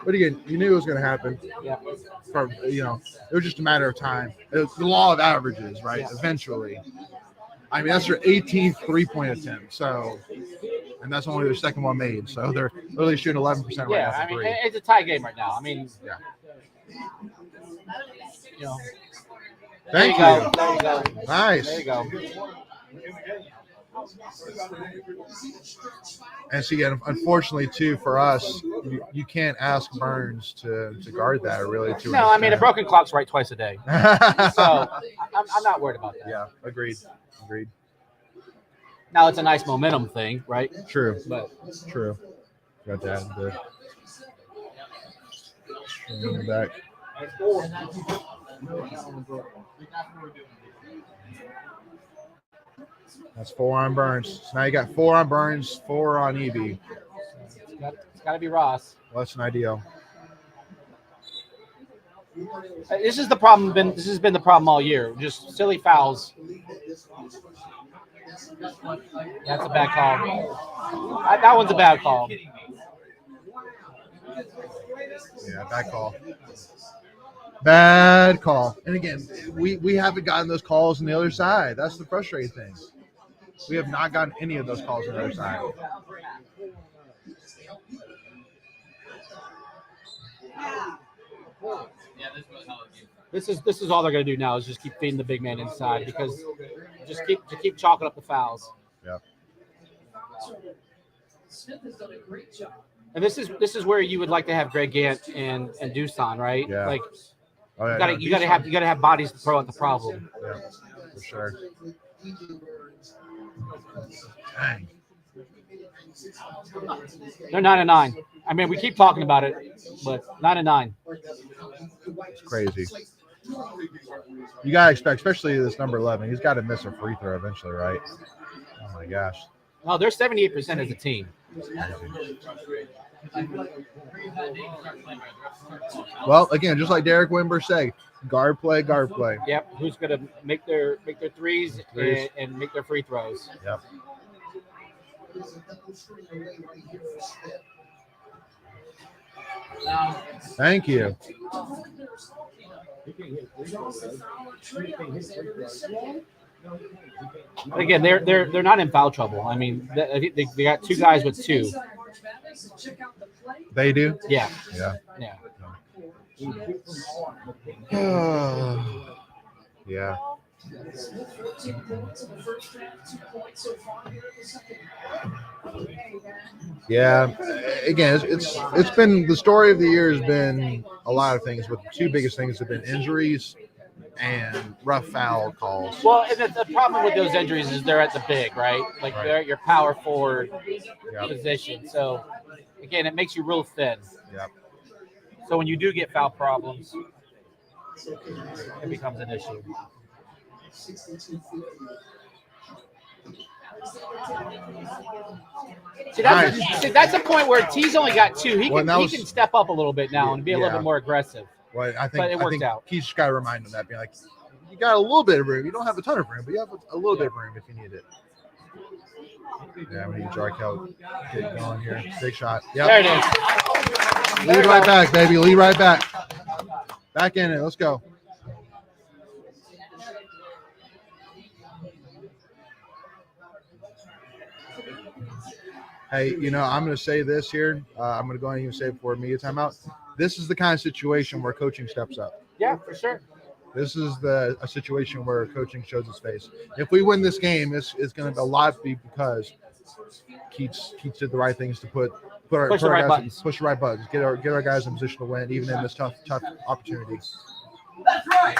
But again, you knew it was going to happen. Yeah. It was just a matter of time. It was the law of averages, right? Yeah. Eventually. I mean, that's their 18th 3-point attempt. So, and that's only their second one made. So they're literally shooting 11% right now. Yeah, I mean, it's a tie game right now. I mean, Thank you. There you go. Nice. There you go. And so, again, unfortunately, too, for us, you can't ask Burns to guard that really. No, I mean, a broken clock's right twice a day. So I'm not worried about that. Yeah, agreed. Now it's a nice momentum thing, right? True. But true. Got that. Back. That's 4 on Burns. So now you got 4 on Burns, 4 on Evie. It's got to be Ross. Less than ideal. This is the problem. This has been the problem all year. Just silly fouls. That's a bad call. That one's a bad call. Yeah, bad call. Bad call. And again, we haven't gotten those calls on the other side. That's the frustrating thing. We have not gotten any of those calls on the other side. This is all they're going to do now is just keep feeding the big man inside because just keep chalking up the fouls. Yep. And this is where you would like to have Greg Gant and Doosan, right? Yeah. Like Oh, yeah, you gotta have bodies to throw at the problem. Yeah, for sure. Dang. They're 9-9. I mean, we keep talking about it, but 9-9. It's crazy. You gotta expect, especially this number 11. He's got to miss a free throw eventually, right? Oh my gosh. No, they're 78% as a team. Well, again, just like Derek Wimber said, guard play. Yep. Who's gonna make their threes and make their free throws? Yep. Thank you. But again, they're not in foul trouble. I mean, they got two guys with 2. They do? Yeah. Yeah. Yeah. Yeah. Yeah. Again, it's been the story of the year has been a lot of things, but the two biggest things have been injuries and rough foul calls. Well, and the problem with those injuries is they're at the big, right? Like they're at your power forward position. So again, it makes you real thin. Yep. So when you do get foul problems, it becomes an issue. See, that's a point where T's only got 2. He can step up a little bit now and be a little bit more aggressive. Well, I but it worked out. He's just got to remind him that, being like, you got a little bit of room. You don't have a ton of room, but you have a little bit of room if you need it. Yeah, we need Jarkel get going here. Big shot. Yep. There it is. Lead right back, baby. Lead right back. Back in it. Let's go. Hey, I'm going to say this here. I'm going to go ahead and even say it before media timeout. This is the kind of situation where coaching steps up. Yeah, for sure. This is a situation where coaching shows its face. If we win this game, it's going to a lot be because Keats did the right things to push the right buttons, get our guys in position to win, even in this tough opportunity. That's right.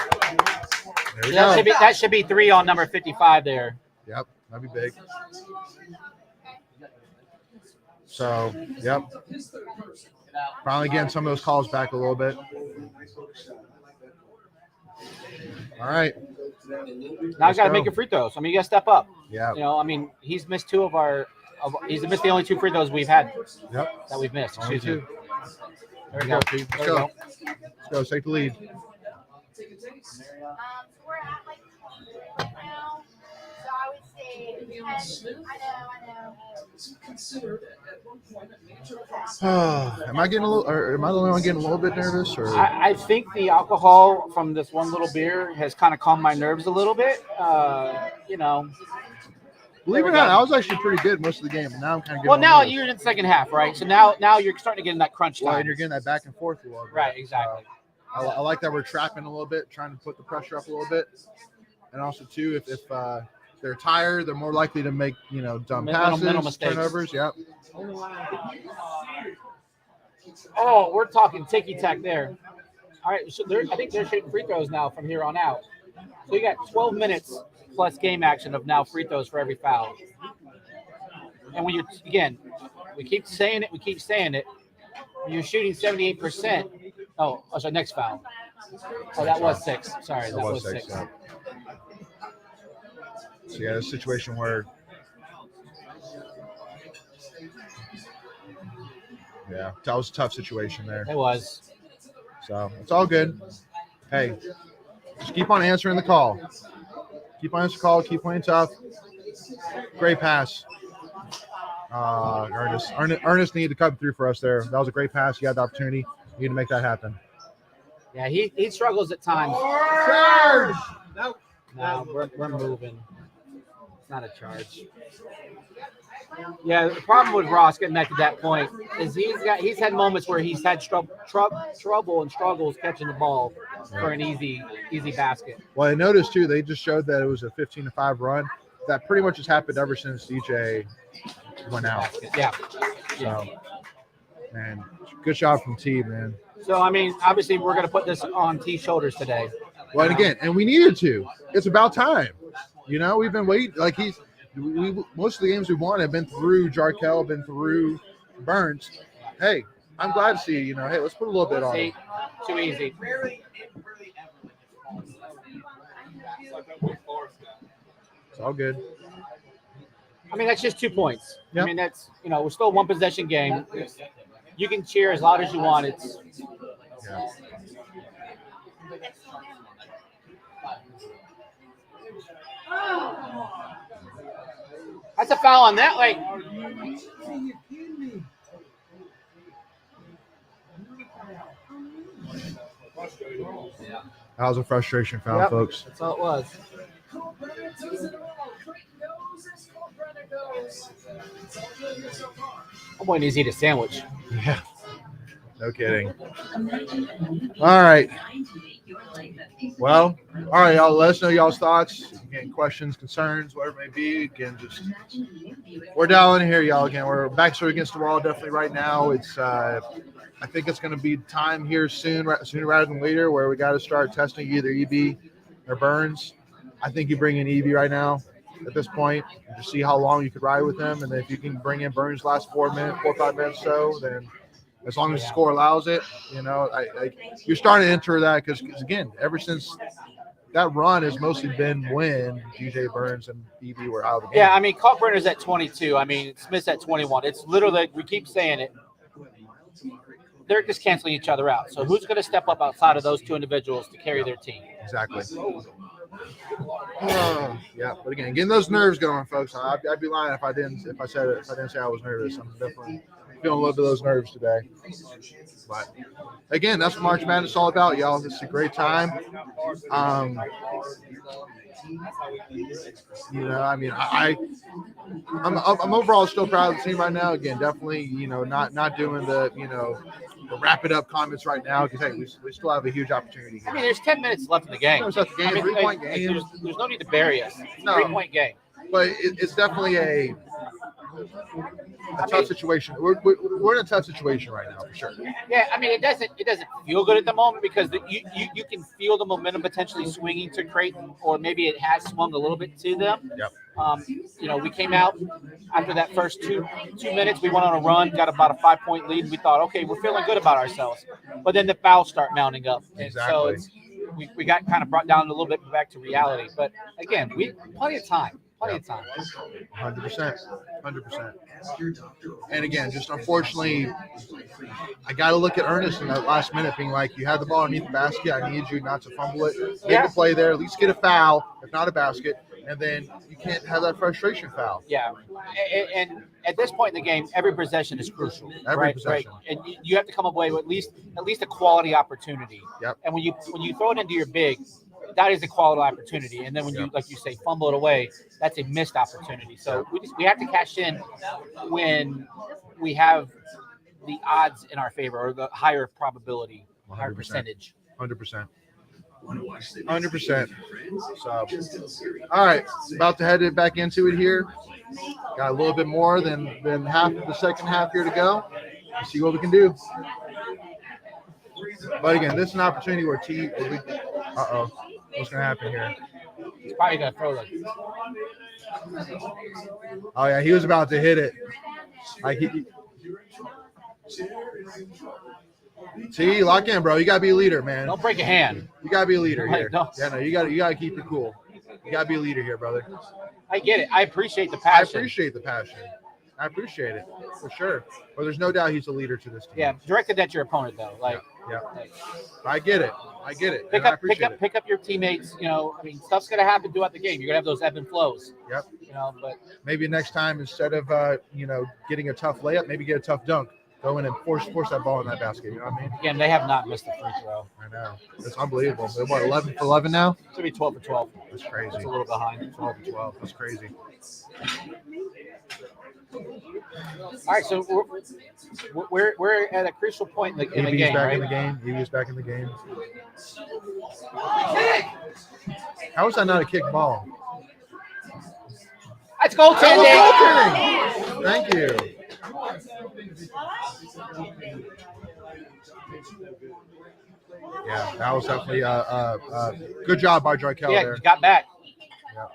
There we go. That should be 3 on number 55 there. Yep, that'd be big. So, yep. Finally getting some of those calls back a little bit. All right. Now he's got to make your free throws. I mean, you got to step up. Yeah. I mean, he's missed 2 of he's missed the only 2 free throws we've had. Yep. That we've missed. Excuse me. There we go. go. Let's go. Let's go. Take the lead. So we're at like now. So I would say 10. I know. Am I getting a little? Or am I the only one getting a little bit nervous? Or I think the alcohol from this one little beer has kind of calmed my nerves a little bit. Believe it or not, I was actually pretty good most of the game, and now I'm kind of getting. Well, now you're in the second half, right? So now you're starting to get in that crunch time. Well, and you're getting that back and forth a little bit. Right, exactly. I like that we're trapping a little bit, trying to put the pressure up a little bit, and also too, if they're tired, they're more likely to make dumb passes, mental mistakes. turnovers. Yep. Oh, we're talking ticky-tack there. All right, so I think they're shooting free throws now from here on out. So you got 12 minutes plus game action of now free throws for every foul. And when we keep saying it. When you're shooting 78%. Oh, sorry, next foul. Oh, that was 6. Sorry, that was 6. Yeah. So you got a situation where, that was a tough situation there. It was. So it's all good. Hey, just keep on answering the call. Keep on answering the call. Keep playing tough. Great pass. Ernest needed to come through for us there. That was a great pass. You had the opportunity. You need to make that happen. Yeah, he struggles at times. Charge! No, we're moving. It's not a charge. Yeah, the problem with Ross getting back to that point is he's had moments where he's had trouble and struggles catching the ball for an easy basket. Well, I noticed too, they just showed that it was a 15-5 run. That pretty much has happened ever since DJ went out. Yeah. So, man, good job from T, man. So, I mean, obviously, we're going to put this on T's shoulders today. Well, and again, and we needed to. It's about time. You know, we've been waiting. Like most of the games we won have been through Jarkel, been through Burns. Hey, I'm glad to see. You know, hey, let's put a little bit on. See, too easy. It's all good. I mean, that's just 2 points. Yep. I mean, that's, we're still a one possession game. You can cheer as loud as you want. It's Yeah. that's a foul on that. Like, That was a frustration foul, Yep. folks. that's all it was. I'm going to eat a sandwich. Yeah. No kidding. All right. Well, all right, y'all. Let us know y'all's thoughts, again, questions, concerns, whatever it may be. Again, just we're dialing here, y'all. Again, we're back against the wall definitely right now. It's I think it's going to be time here sooner rather than later where we got to start testing either EB or Burns. I think you bring in EB right now at this point and just see how long you could ride with him, and then if you can bring in Burns last 4 or 5 minutes, so then. As long as the score allows it, you're starting to enter that because again, ever since that run has mostly been when GJ Burns and EB were out of the game. Yeah, I mean, Kalkbrenner's at 22. I mean, Smith's at 21. It's literally, we keep saying it. They're just canceling each other out. So who's going to step up outside of those two individuals to carry their team? Exactly. Yeah, but again, getting those nerves going, folks. I'd be lying if I didn't say I was nervous. I'm definitely feeling a little bit of those nerves today. But again, that's what March Madness is all about, y'all. It's a great time. I mean, I'm overall still proud of the team right now. Again, definitely, not doing the wrap it up comments right now because hey, we still have a huge opportunity here. I mean, there's 10 minutes left in the game. There's left in the game, 3-point game. There's no need to bury us. No. 3-point game. But it's definitely a tough situation. We're in a tough situation right now for sure. Yeah, I mean, it doesn't feel good at the moment because you can feel the momentum potentially swinging to Creighton, or maybe it has swung a little bit to them. Yep. We came out after that first two minutes. We went on a run, got about a 5-point lead, and we thought, okay, we're feeling good about ourselves. But then the fouls start mounting up, and Exactly. so we got kind of brought down a little bit back to reality. But again, we plenty of time. 100%. And again, just unfortunately, I got to look at Ernest in that last minute being like, you had the ball underneath the basket. I need you not to fumble it. Make a play there. At least get a foul, if not a basket. And then you can't have that frustration foul. Yeah. And at this point in the game, every possession is crucial. Every possession. Right? And you have to come away with at least a quality opportunity. Yep. And when you throw it into your big, that is a quality opportunity. And then when you, like you say, fumble it away, that's a missed opportunity. So we have to cash in when we have the odds in our favor or the higher probability, higher 100%. percentage. 100%. 100%. So, all right, about to head back into it here. Got a little bit more than half of the second half here to go. Let's see what we can do. But again, this is an opportunity where what's going to happen here? He's probably going to throw it. Oh, yeah, he was about to hit it. See, lock in, bro. You got to be a leader, man. Don't break a hand. You got to be a leader here. No. Yeah, no, you got to keep it cool. You got to be a leader here, brother. I get it. I appreciate the I passion. appreciate the passion. I appreciate it for sure. But there's no doubt he's a leader to this team. Yeah, directed at your opponent though. Yeah. I get it. Pick up your teammates. Stuff's gonna happen throughout the game. You're gonna have those ebb and flows. Yep. But maybe next time instead of getting a tough layup, maybe get a tough dunk. Go in and force that ball in that basket. You know what I mean? Again, they have not missed a free throw. I know. It's unbelievable. They're what, 11 for 11 now? It should be 12 for 12. That's crazy. That's a little behind. 12 for 12. That's crazy. All right, so we're at a crucial point in the game, right? EB's back in the game. How is that not a kick ball? That's goaltending. Thank you. Yeah, that was definitely good job by Jarkel Yeah, there. he got back. Yeah,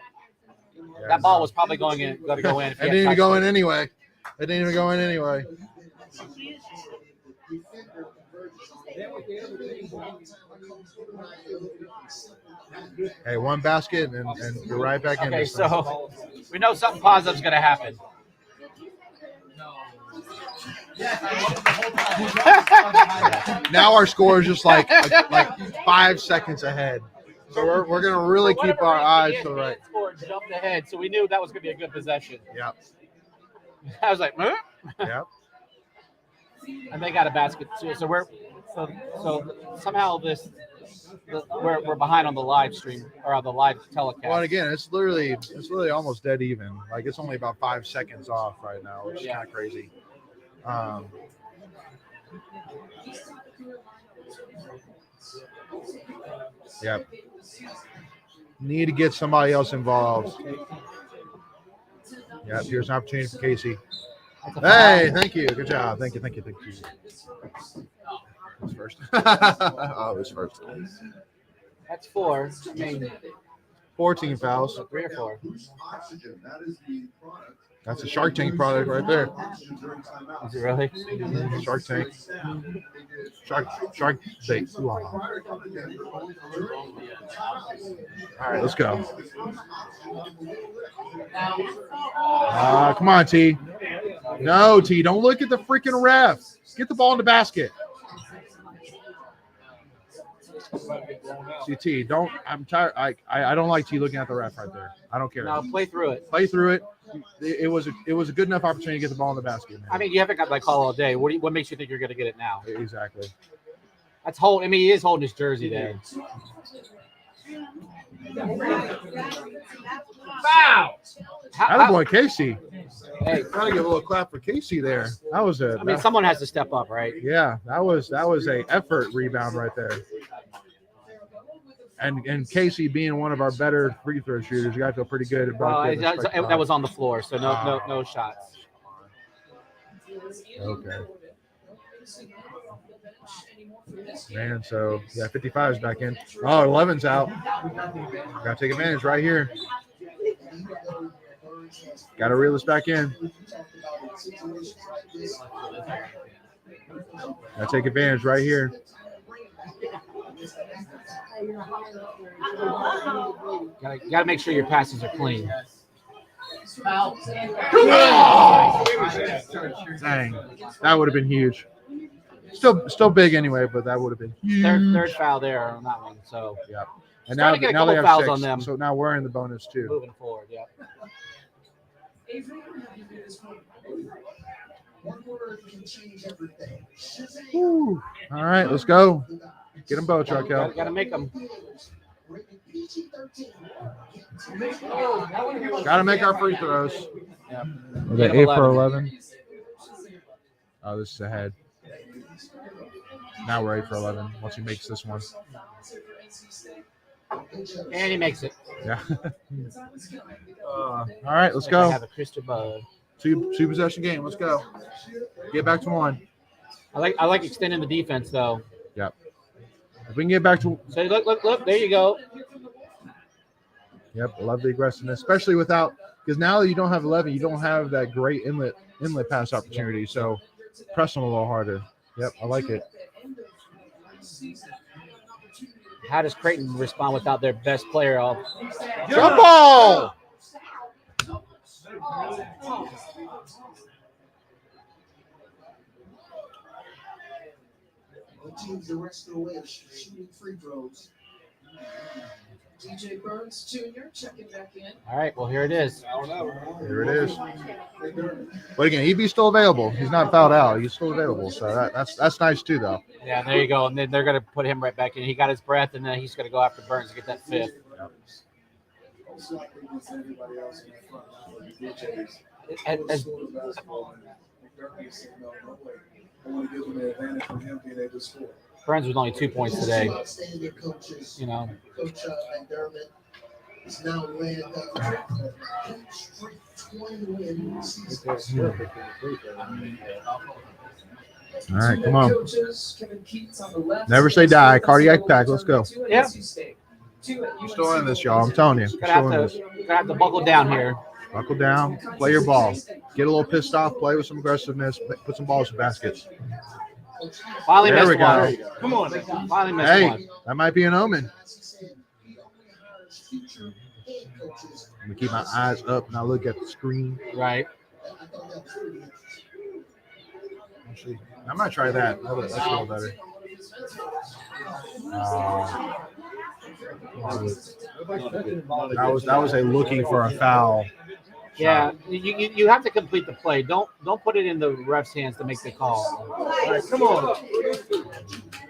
That ball was probably going to go in. If It he didn't even had go touched in it. anyway. It didn't even go in anyway. Hey, one basket and you're right back in Okay, this thing. so we know something positive's going to happen. Now our score is just like 5 seconds ahead. So we're gonna really keep our eyes to the right. Jumped ahead, so we knew that was going to be a good possession. Yeah. I was like, huh? Yeah. And they got a basket too. So somehow we're behind on the live stream or on the live telecast. Well, and again, it's literally almost dead even. Like it's only about 5 seconds off right now, which is kind of crazy. Yep. Need to get somebody else involved. Yep. Here's an opportunity for Casey. Hey, thank you. Good job. Thank you. Who's first? Oh, it was first. That's 4. I mean, 14 fouls. 3 or 4. That's a Shark Tank product right there. Is it really? Shark Tank. Shark bait. All right, let's go. Come on, T. No, T. Don't look at the freaking ref. Get the ball in the basket. See, T. Don't. I'm tired. I don't like T looking at the ref right there. I don't care. No, play through it. Play through it. It was a good enough opportunity to get the ball in the basket, man. I mean, you haven't got that call all day. What makes you think you're going to get it now? Exactly. That's hold. I mean, he is holding his jersey there. Foul. Attaboy, Casey. Hey, Gotta give a little clap for Casey there. That was a. I mean, someone has to step up, right? Yeah, that was a effort rebound right there. And Casey being one of our better free throw shooters, you got to feel pretty good about that was on the floor, so no shots. Okay. Man, so yeah, 55 is back in. Oh, 11's out. Got to take advantage right here. Got to reel this back in. Got to take advantage right here. Got to make sure your passes are clean. Dang, that would have been huge. Still big anyway, but that would have been huge. Third foul there on that one. So yeah, and now they have fouls 6 on them. So now we're in the bonus too. Moving forward, yeah. Woo. All right, let's go. Get them both, Jarkel. Got to make them. Got to make our free throws. Yeah. Was that 8 for 11? Oh, this is ahead. Now we're 8 for 11 once he makes this one. And he makes it. Yeah. All right, let's go. Have a crystal ball. Two possession game. Let's go. Get back to 1. I like extending the defense though. Yep. If we can get back to. So look. There you go. Yep, I love the aggressiveness, especially without because now that you don't have 11, you don't have that great inlet pass opportunity. So press them a little harder. Yep, I like it. How does Creighton respond without their best player? Jump ball! Teams the rest of the way shooting free throws. DJ Burns Jr. checking back in. All right, well here it is. Here it is. But again, he'd be still available. He's not fouled out. He's still available. So that's nice too, though. Yeah, there you go. And then they're going to put him right back in. He got his breath, and then he's going to go after Burns to get that 5th. As Burns was only 2 points today. You know. It's now led streak 20 wins. All right, come on. Never say die. Cardiac pack. Let's go. Yeah. You're still in this, y'all. I'm telling you. You're still in this. Gonna have to buckle down here. Buckle down. Play your ball. Get a little pissed off. Play with some aggressiveness. Put some balls in baskets. Finally There we missed go. one. Come on. Finally missed Hey, one. that might be an omen. Let me keep my eyes up and I look at the screen. Right. Actually, I might try that. That's a little better. That was a looking for a foul. Yeah, you have to complete the play. Don't put it in the ref's hands to make the call. All right, come on.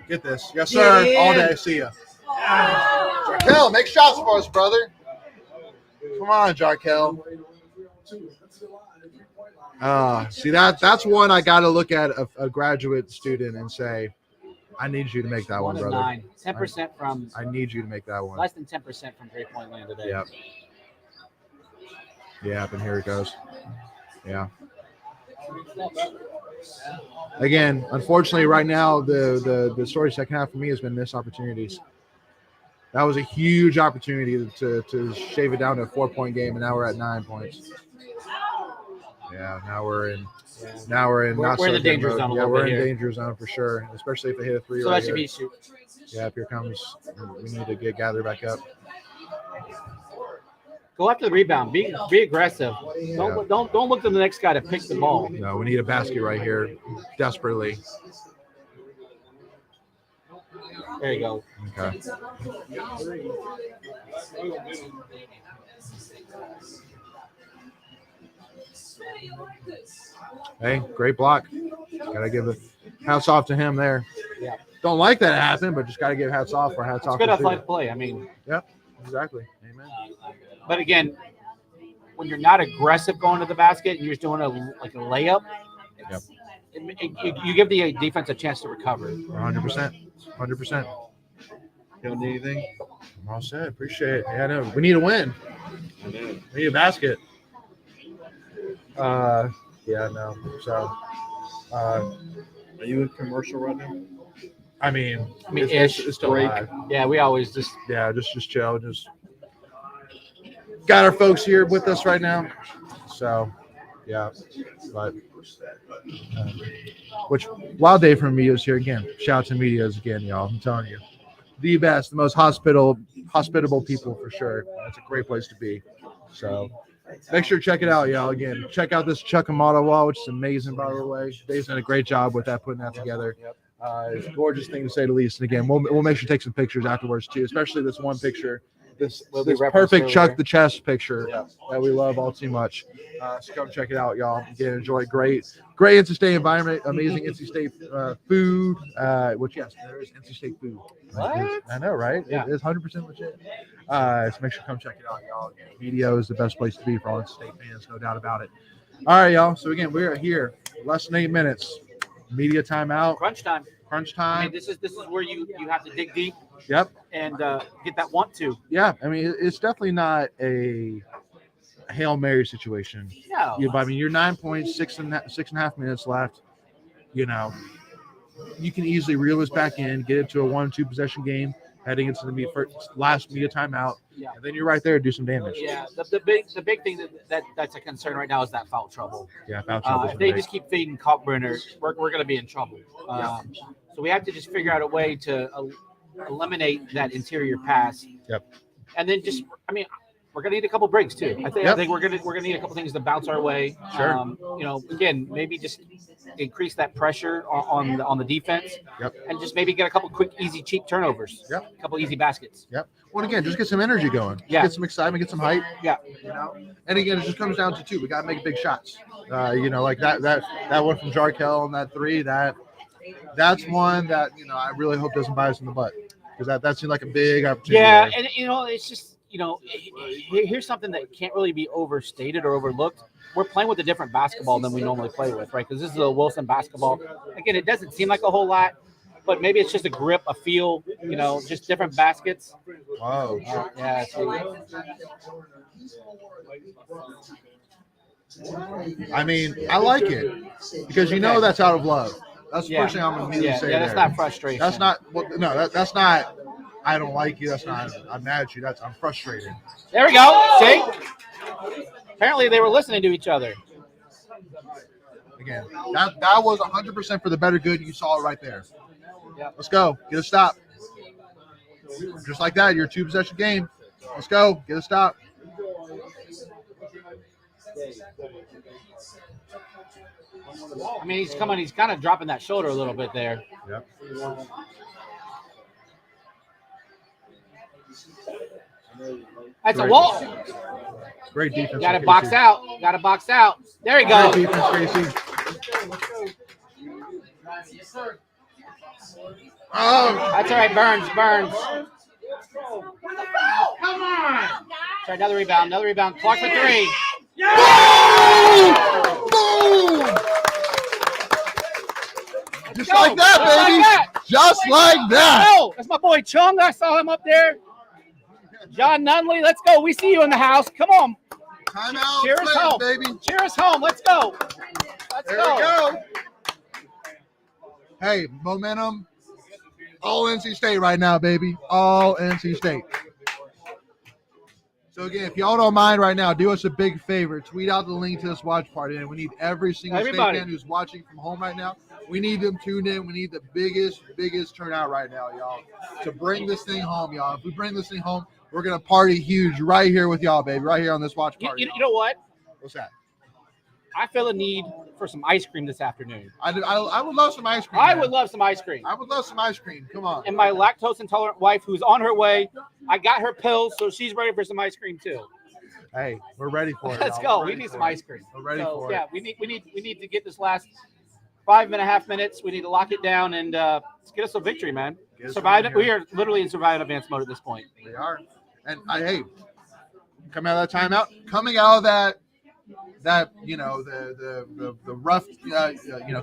Get this. Yes, sir. Yeah. All day. See ya. Jarkel, make shots for us, brother. Come on, Jarkel. See that's one I got to look at a graduate student and say, I need you to make that one, 1 and brother. 9. 10% from I need you to make that one. less than 10% from 3-point land today. Yep. Yeah, and here it goes. Yeah. Again, unfortunately, right now the story second half for me has been missed opportunities. That was a huge opportunity to shave it down to a 4-point game, and now we're at 9 points. Yeah, now we're in We're not in so the good danger mode. zone a Yeah, little we're bit in here. danger zone for sure, especially if they hit a 3 So right that should here. be shoot. Yeah, here comes. We need to get gathered back up. Go after the rebound. Be aggressive. Don't look to the next guy to pick the ball. No, we need a basket right here, desperately. There you go. Okay. Hey, great block. Gotta give a hats off to him there. Yeah. Don't like that it happened, but just gotta give hats off for hats It's off. good to athletic Suda. play. I mean, Yep, exactly. Amen. but again, when you're not aggressive going to the basket, you're just doing a layup. Yep. You give the defense a chance to recover. 100%. 100%. You don't need anything? I'm all set. Appreciate it. Yeah, no, we need a win. I know. We need a basket. Yeah, no. So, Are you in commercial right now? I mean, Ish. it's still Break. live. Yeah, we always just Yeah, just chill. Just got our folks here with us right now. So, yeah, but which wild day for me is here again. Shout out to AMEDEO'S again, y'all. I'm telling you, the best, the most hospitable people for sure. That's a great place to be. So make sure to check it out, y'all. Again, check out this Chuck and Model wall, which is amazing, by the way. Dave's done a great job with that, putting that together. It's a gorgeous thing to say the least. And again, we'll make sure to take some pictures afterwards too, especially this one picture. This referenced perfect earlier. Chuck the Chest picture that we love all too much. So come check it out, y'all. Again, enjoy great NC State environment, amazing NC State food. Which yes, there is NC State food. What? I know, right? Yeah. It's 100% legit. So make sure to come check it out, y'all. Again, AMEDEO is the best place to be for all NC State fans, no doubt about it. All right, y'all. So again, we are here. Less than 8 minutes. Media timeout. crunch time. Crunch I time. mean, this is where you have to dig deep Yep. and get that want to. Yeah. I mean, it's definitely not a Hail Mary situation. No. I mean, you're 9 points, 6.5 minutes left. You know, you can easily reel this back in, get it to a 1-2 possession game, heading into the last media timeout, Yeah. and then you're right there to do some damage. Yeah, the big thing that's a concern right now is that foul trouble. Yeah, foul trouble. If they just keep feeding Kalkbrenner, we're going to be in trouble. So we have to just figure out a way to eliminate that interior pass. Yep. And then just, I mean, we're going to need a couple breaks too. I Yep. think we're going to need a couple things to bounce our way. Sure. Again, maybe just increase that pressure on the defense. Yep. And just maybe get a couple quick, easy, cheap turnovers. Yep. A couple easy baskets. Yep. Well, again, just get some energy going. Yeah. Get some excitement, get some hype. Yeah. You know. And again, it just comes down to two. We got to make big shots. Like that one from Jarkel and that 3. That's one that I really hope doesn't bite us in the butt, because that seemed like a big opportunity. Yeah, there. and it's just here's something that can't really be overstated or overlooked. We're playing with a different basketball than we normally play with, right? Because this is a Wilson basketball. Again, it doesn't seem like a whole lot, but maybe it's just a grip, a feel, just different baskets. Wow. Yeah. I mean, I like it because that's out of love. That's the first thing I'm going to immediately say. Yeah, that's there. not frustration. That's not. Well, no, that's not. I don't like you. That's not. I'm mad at you. I'm frustrated. There we go. See? Apparently they were listening to each other. Again, that was 100% for the better good. You saw it right there. Yep. Let's go. Get a stop. Just like that, your 2-possession game. Let's go. Get a stop. I mean, he's kind of dropping that shoulder a little bit there. Yep. That's a wall. Great defense. Got to box out. There you go. Great defense, Casey. Oh, That's all right, Burns. Come on. Try another rebound. Clark for 3. boom! Just like that, baby. Just like that. Oh, that's my boy Chung. I saw him up there. John Nunley, let's go. We see you in the house. Come on. Timeout, Cheer us home, baby. Cheer us home. Let's go. There we go. Hey, momentum. All NC State right now, baby. All NC State. So again, if y'all don't mind right now, do us a big favor. Tweet out the link to this watch party, and we need every single State fan who's watching from home right now. We need them tuned in. We need the biggest turnout right now, y'all, to bring this thing home, y'all. If we bring this thing home, we're gonna party huge right here with y'all, baby. Right here on this watch party. You know what? What's that? I feel a need for some ice cream this afternoon. I would love some ice cream. I would love some ice cream. I would love some ice cream. Come on. And my lactose intolerant wife, who's on her way, I got her pills, so she's ready for some ice cream too. Hey, we're ready for it. Let's go. We need some ice cream. We're ready for it. Yeah, we need to get this last 5.5 minutes. We need to lock it down and let's get us a victory, man. Survive. We are literally in survival advance mode at this point. We are. And hey, coming out of that timeout, coming out of that the rough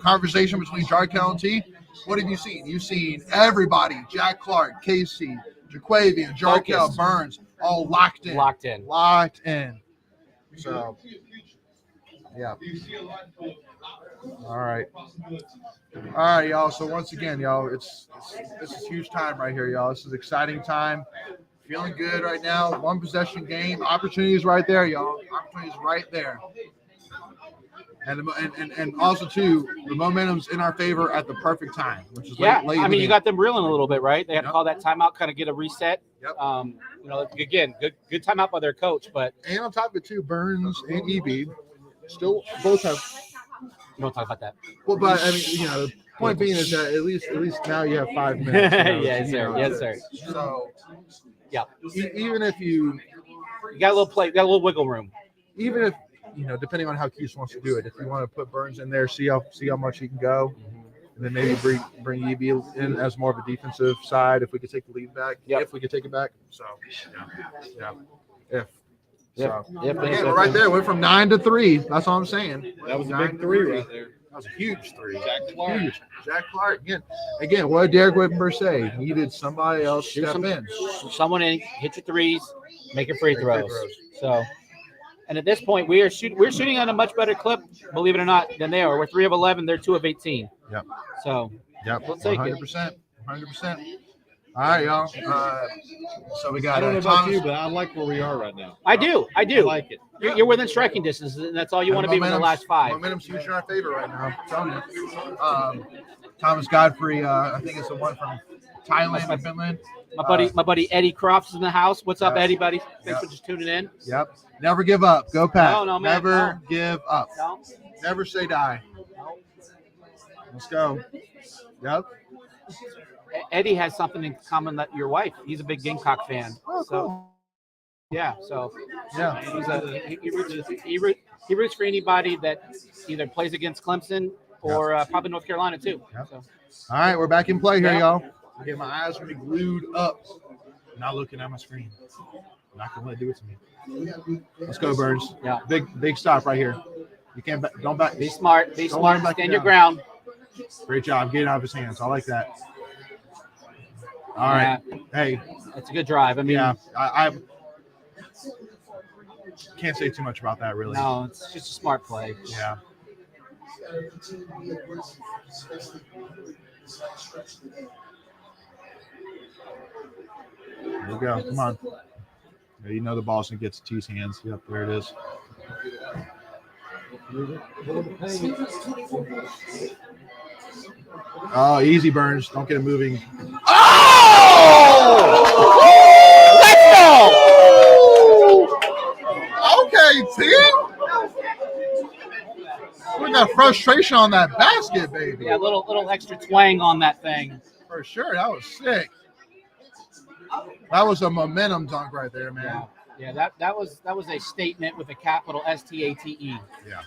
conversation between Jarkel and T. What have you seen? You've seen everybody: Jack Clark, Casey, Jaquavian, Jarkel, Burns, all locked in. So, yeah. All right, y'all. So once again, y'all, this is huge time right here, y'all. This is exciting time. Feeling good right now. 1-possession game. Opportunities right there, y'all. Opportunities right there. And also too, the momentum's in our favor at the perfect time, which is late. I mean, you got them reeling a little bit, right? They had to call that timeout, kind of get a reset. Yep. Again, good timeout by their coach, but and on top of it too, Burns and EB still both have. You don't talk about that. Well, but I mean, the point being is that at least now you have 5 minutes. Yes, sir. So, yeah. Even if you got a little play, got a little wiggle room. Even if depending on how Keith wants to do it, if you want to put Burns in there, see how much he can go, and then maybe bring EB in as more of a defensive side if we could take the lead back. Yep. If we could take it back. So, yeah. Yep. Again, we're right there. We're from 9 to 3. That's all I'm saying. That was a big 3 right there. That was a huge 3. Jack Clark. Huge. Jack Clark. Again, what did Derek Whittenburg say? He needed somebody else to step in. Someone in, hit your threes, make your free throws. So, and at this point, we're shooting on a much better clip, believe it or not, than they are. We're 3 of 11. They're 2 of 18. Yep. So, we'll take 100%. 100%. All right, y'all. So we got. I don't know about you, but I like where we are right now. I do. I like it. You're within striking distance, and that's all you want to be in the last 5. Momentum's huge in our favor right now. I'm telling you. Thomas Godfrey, I think it's the one from Thailand or Finland. My buddy Eddie Crofts is in the house. What's up, Eddie, buddy? Thanks for just tuning in. Yep. Never give up. Go Pat. No, man. Never give up. No. Never say die. Let's go. Yep. Eddie has something in common that your wife. He's a big Gamecock fan. Oh, cool. Yeah. He roots for anybody that either plays against Clemson or probably North Carolina too. Yep. So. All right, we're back in play here, y'all. Again, my eyes are glued up. Not looking at my screen. I'm not gonna let it do it to me. Let's go, Burns. Yeah. Big stop right here. You can't don't back. Be smart. Stand your ground. Great job getting out of his hands. I like that. All right. Hey, It's a good drive. I mean, yeah, I can't say too much about that, really. no, it's just a smart play. Yeah. There we go. Come on. Yeah, you know the ball's going to get to T's hands. Yep, there it is. Oh, easy, Burns. Don't get it moving. Oh! Let's go! Okay, team. Putting that frustration on that basket, baby. Yeah, little extra twang on that thing. For sure. That was sick. That was a momentum dunk right there, man. Yeah, that was a statement with a capital STATE. Yeah.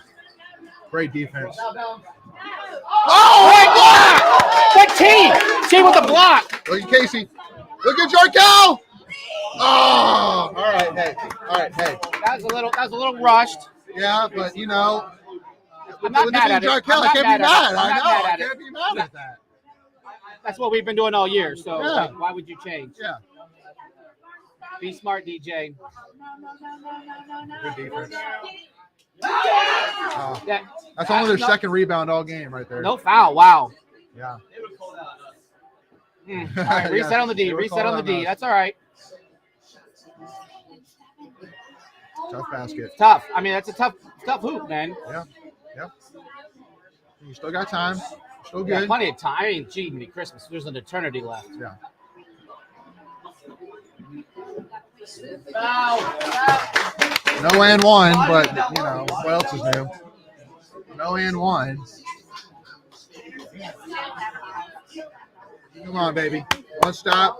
Great defense. Oh, what team? Team with the block. Look at Casey. Look at Jarkel. Oh, all right, hey. That was a little rushed. Yeah, but you know, I'm not mad at it. Jarkel, I can't be mad. I know. I can't be mad at that. That's what we've been doing all year. So Yeah. why would you change? Yeah. Be smart, DJ. Good defense. Yeah. That's only their second rebound all game right there. No foul. Wow. Yeah. All right, reset on the D. Reset on the D. That's all right. Tough basket. Tough. I mean, that's a tough hoop, man. Yeah. Yep. You still got time. Still Yeah, good. plenty of time. I mean, gee, me Christmas. There's an eternity left. Yeah. No and one, but you know what else is new? No and one. Come on, baby. One stop.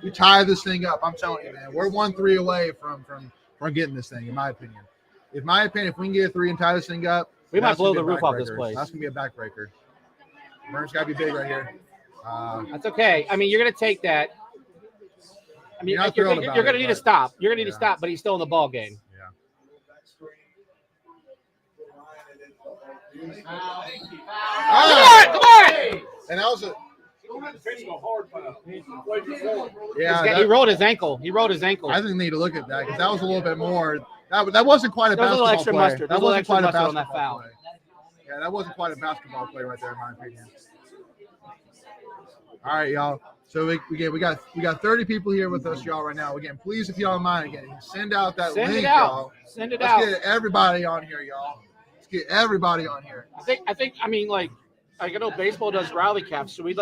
We tie this thing up. I'm telling you, man. We're 1-3 away from getting this thing, in my opinion. If we can get a 3 and tie this thing up, We might that's blow gonna the be a roof off this backbreaker. place. That's gonna be a backbreaker. Burns gotta be big right here. That's okay. I mean, you're going to take that. I mean, You're not you're thrilled going about to it, need but- to stop. You're going to need to Yeah. stop, but he's still in the ball game. Ah! Come on! And that was a He rolled his ankle. I think they need to look at that because that was a little bit more. That wasn't quite a There was a basketball little extra play. mustard. That There was a wasn't little quite a extra mustard on that basketball foul. play. Yeah, that wasn't quite a basketball play right there, in my opinion. All right, y'all. So we got 30 people here with us, y'all, right now. Again, please, if you don't mind, again, send out that Send link, it out. y'all. Send it Let's out. get everybody on here, y'all. Let's get everybody on here. I think. I mean, like I know baseball does rally caps. So we do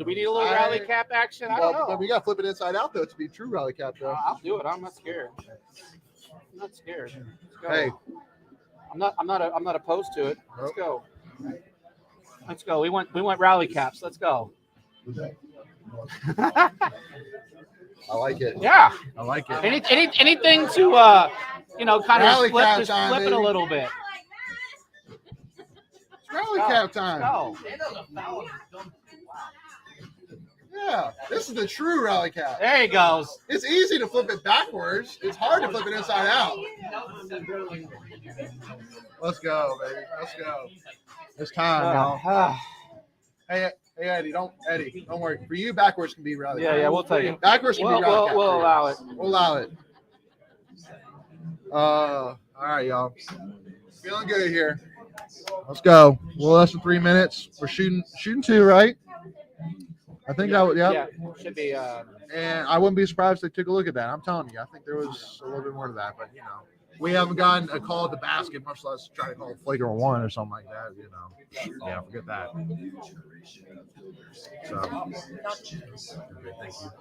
we need a little rally cap action? I don't know. But we got to flip it inside out, though, to be true rally cap, though. I'll do it. I'm not scared. Let's go. Hey. I'm not opposed to it. Let's go. We went rally caps. Let's go. I like it. Yeah. I like it. Anything to kind of Rally cap flip time, it a baby. little bit. It's rally cap time. Go. Yeah, this is the true rally cap. There he goes. It's easy to flip it backwards. It's hard to flip it inside out. Let's go, baby. Let's go. It's time, y'all. Hey, Eddie, don't worry. For you, backwards can be rally cap. Yeah, we'll take it. Backwards can be rally cap. We'll allow it. We'll allow it. All right, y'all. Feeling good here. Let's go. Well, less than 3 minutes. We're shooting 2, right? I think that would, Yeah, should be. And I wouldn't be surprised if they took a look at that. I'm telling you, I think there was a little bit more to that, but we haven't gotten a call at the basket, much less try to call a flagrant 1 or something like that. Yeah, forget that. So, thank you.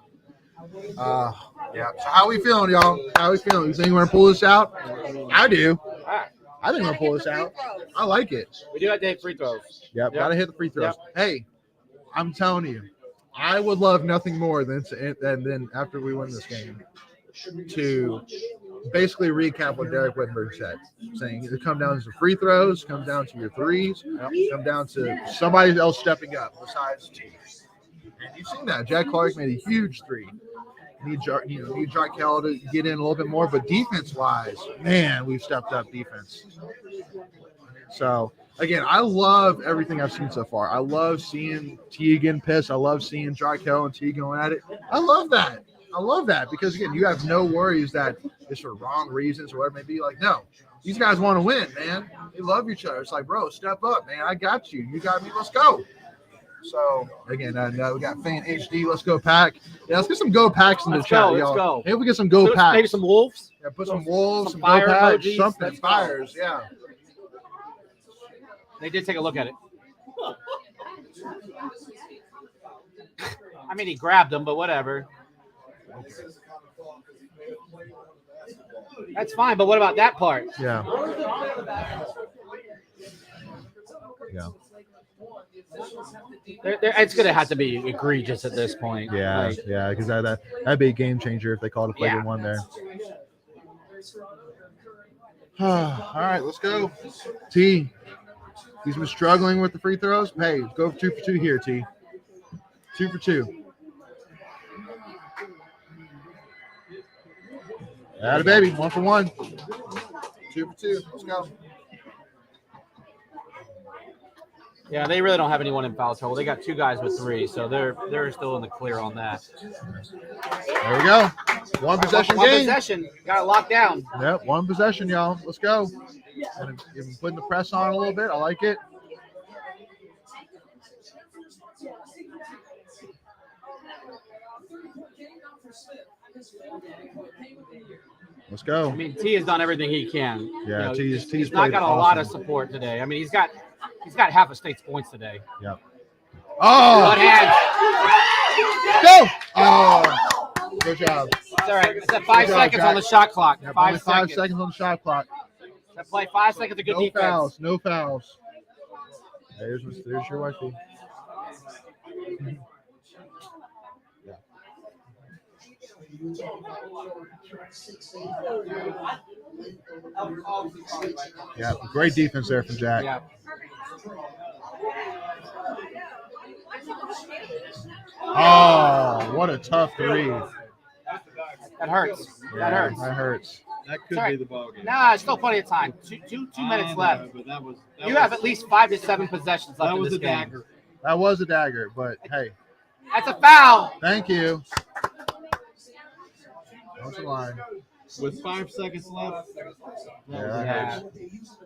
Yeah. So how we feeling, y'all? How we feeling? You think we're gonna pull this out? I do. I think we're gonna pull this out. I like it. We do have to hit free throws. Yep. Gotta hit the free throws. Hey, I'm telling you, I would love nothing more than after we win this game to basically recap what Derek Whittenberg said, saying it come down to free throws, come down to your threes, come down to somebody else stepping up besides T. And you've seen that. Jack Clark made a huge 3. Need Jarkel to get in a little bit more, but defense-wise, man, we've stepped up defense. So again, I love everything I've seen so far. I love seeing T getting pissed. I love seeing Jarkel and T going at it. I love that. I love that because, again, you have no worries that it's for wrong reasons or whatever it may be. Like, no, these guys want to win, man. They love each other. It's like, bro, step up, man. I got you. You got me. Let's go. So, again, we got Fan HD. Let's go pack. Yeah, let's get some go packs in the chat, y'all. Let's go. Maybe we get some go packs. Maybe some wolves. Yeah, put some wolves, some fire go packs, emojis. something. Let's go. Fires, yeah. They did take a look at it. I mean, he grabbed them, but whatever. That's fine, but what about that part? Yeah. Yeah. It's going to have to be egregious at this point. Yeah, Like, yeah, because that'd be a game changer if they called a play Yeah. one there. All right, let's go. T, he's been struggling with the free throws. Hey, go for 2 for 2 here, T. 2 for 2. Atta baby, 1 for 1. 2 for 2. Let's go. Yeah, they really don't have anyone in foul trouble. They got 2 guys with 3, so they're still in the clear on that. There we go. One possession One game. possession. Got it locked down. Yep, one possession, y'all. Let's go. And putting the press on a little bit. I like it. Let's go. I mean, T has done everything he can. Yeah, T's he's played not got a lot of awesome. support today. I mean, he's got half a state's points today. Yep. Oh, Good hands. go! Oh, good job. It's all right. It's at 5 Good job, seconds Jack. on the shot clock. Yep, 5 only seconds. 5 seconds on the shot clock. That play 5 seconds of good No defense. fouls. No fouls. There's your wifey. Yeah, great defense there from Jack. Yeah. Oh, what a tough 3. That hurts. Yeah, That hurts. That hurts. That could Sorry. be the ball game. Nah, it's still plenty of time. Two minutes left. But that was You have at least 5 to 7 possessions left that in was this a game. dagger. That was a dagger, but hey, That's a foul. thank you. That's the line. With 5 seconds left. Yeah, that hurts.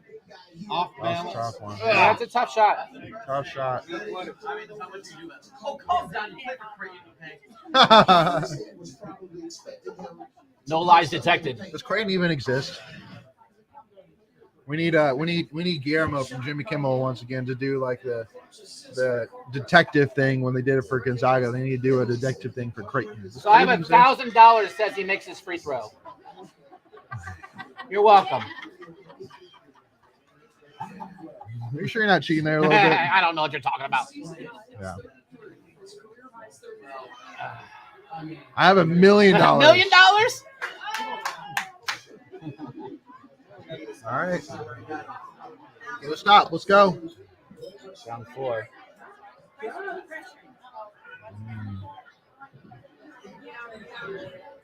Off That's a balance. tough one. Yeah, that's a tough shot. Tough shot. No lies detected. Does Creighton even exist? We need Guillermo from Jimmy Kimmel once again to do like the detective thing when they did it for Gonzaga. They need to do a detective thing for Creighton. Does So I have Creighton exist? $1,000 says he makes his free throw. You're welcome. Are you sure you're not cheating there a little bit? I don't know what you're talking about. Yeah. I have $1 million. $1 million? All right. Let's stop. Let's go. Down 4.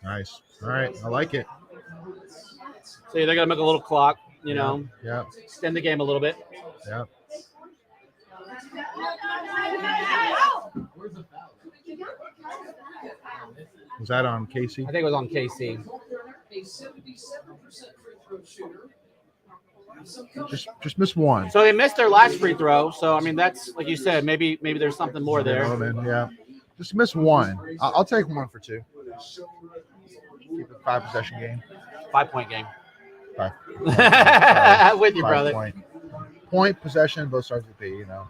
Nice. All right. I like it. So they're gonna make a little clock, you know, Yeah. extend the game a little bit. Yeah. Was that on Casey? I think it was on KC. A 77% free throw shooter. Just missed one. So they missed their last free throw. So I mean, that's like you said. Maybe there's something more there. Yeah. Just missed one. I'll take 1 for 2. Keep it 5 possession game. 5-point game. 5. With you, 5 brother. Point possession. Both starts with P. You know.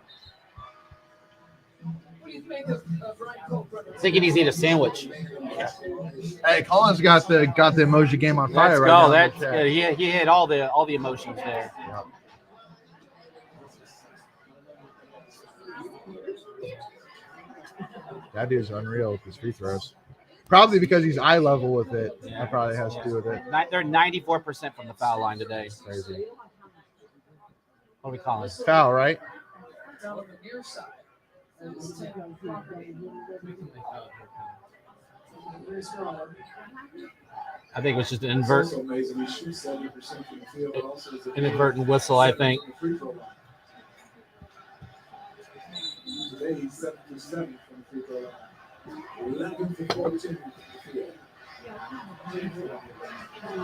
What do you think of Brian Cole? I think he needs to eat a sandwich. Hey, Colin's got the emoji game on fire Let's right go. now. That's yeah, he hit all the emotions there. Yep. That dude's unreal with his free throws. Probably because he's eye level with it. Yeah. That probably has to do with it. They're 94% from the foul line today. Crazy. What are we calling it? Foul, right? On the near side. I think it was just an inadvertent whistle, I think. made 7 for 7 from the free throw line. 11 for 14 from the field. All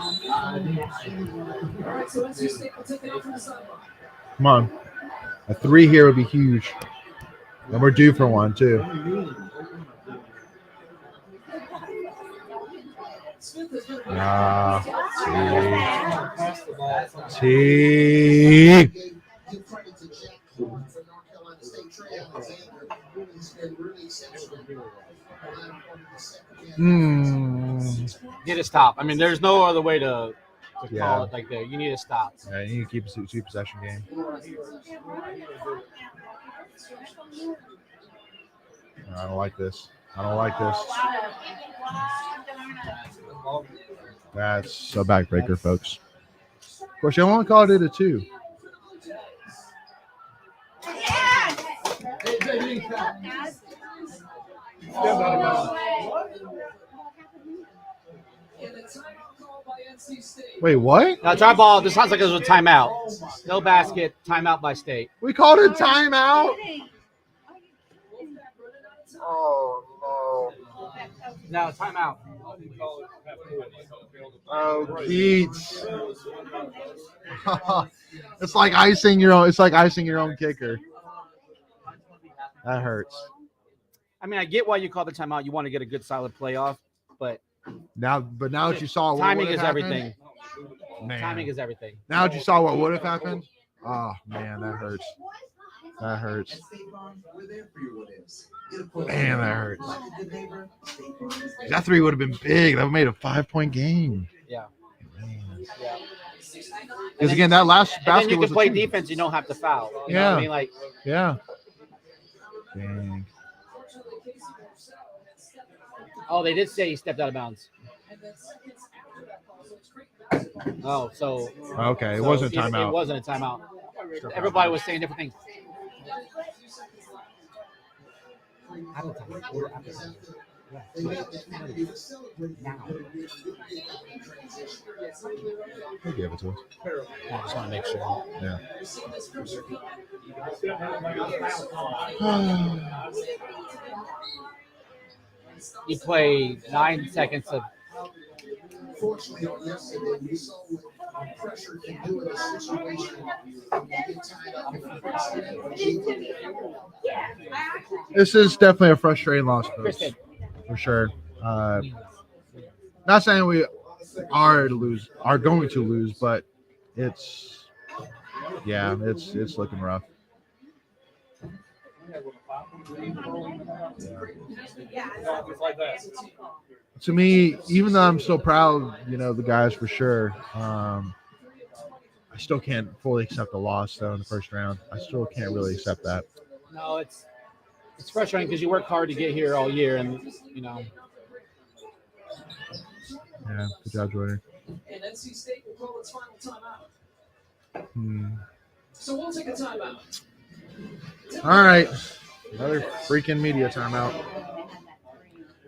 right, so NC State will take it out from the sideline. Come on. A 3 here would be huge. And we're due for one, too. Smith has been T. Give credit to Jack Horn for North Carolina State. Trey Alexander, he's been really exceptional. Need to stop. I mean, there's no other way to Yeah. call it like that. You need to stop. Yeah, you need to keep a 2 possession game. I don't like this. I don't like this. That's a backbreaker, folks. Of course, you only called it a 2. and a timeout called by NC State. Wait, what? Now, try ball. This sounds like it was a timeout. No basket. Timeout by State. We called it timeout. Oh, No, timeout. no. Oh, Keats. It's like icing your own. It's like icing your own kicker. That hurts. I mean, I get why you call the timeout. You want to get a good, solid playoff, but Now that you saw what timing would've is happened, everything. Man. Timing is everything. Now that you saw what would have happened. Oh man, that hurts. That hurts. Man, that hurts. That 3 would have been big. That would have made a 5-point game. Yeah. Man. And Because then- again, that last And then basket you was can a play 2. defense. You don't have to foul. You know what Yeah. I mean, like, Yeah. Dang. oh, they did say he stepped out of bounds. Oh, so Okay, it so wasn't a It timeout. wasn't a timeout. Everybody was saying different things. After timeout. After timeout. I'll give it to us. I just want to make sure. Yeah. You play 9 seconds of. Fortunately, on yesterday, we saw what pressure can do in a situation when you get tied up in the first half. This is definitely a frustrating loss for us, Kristen. for sure. Not saying we are going to lose, but it's looking rough. To me, even though I'm so proud, the guys for sure, I still can't fully accept the loss though in the first round. I still can't really accept that. No, it's frustrating because you work hard to get here all year, and Yeah, good job, Jordan. And NC State will call its final timeout. So we'll take a timeout. All right, another freaking media timeout.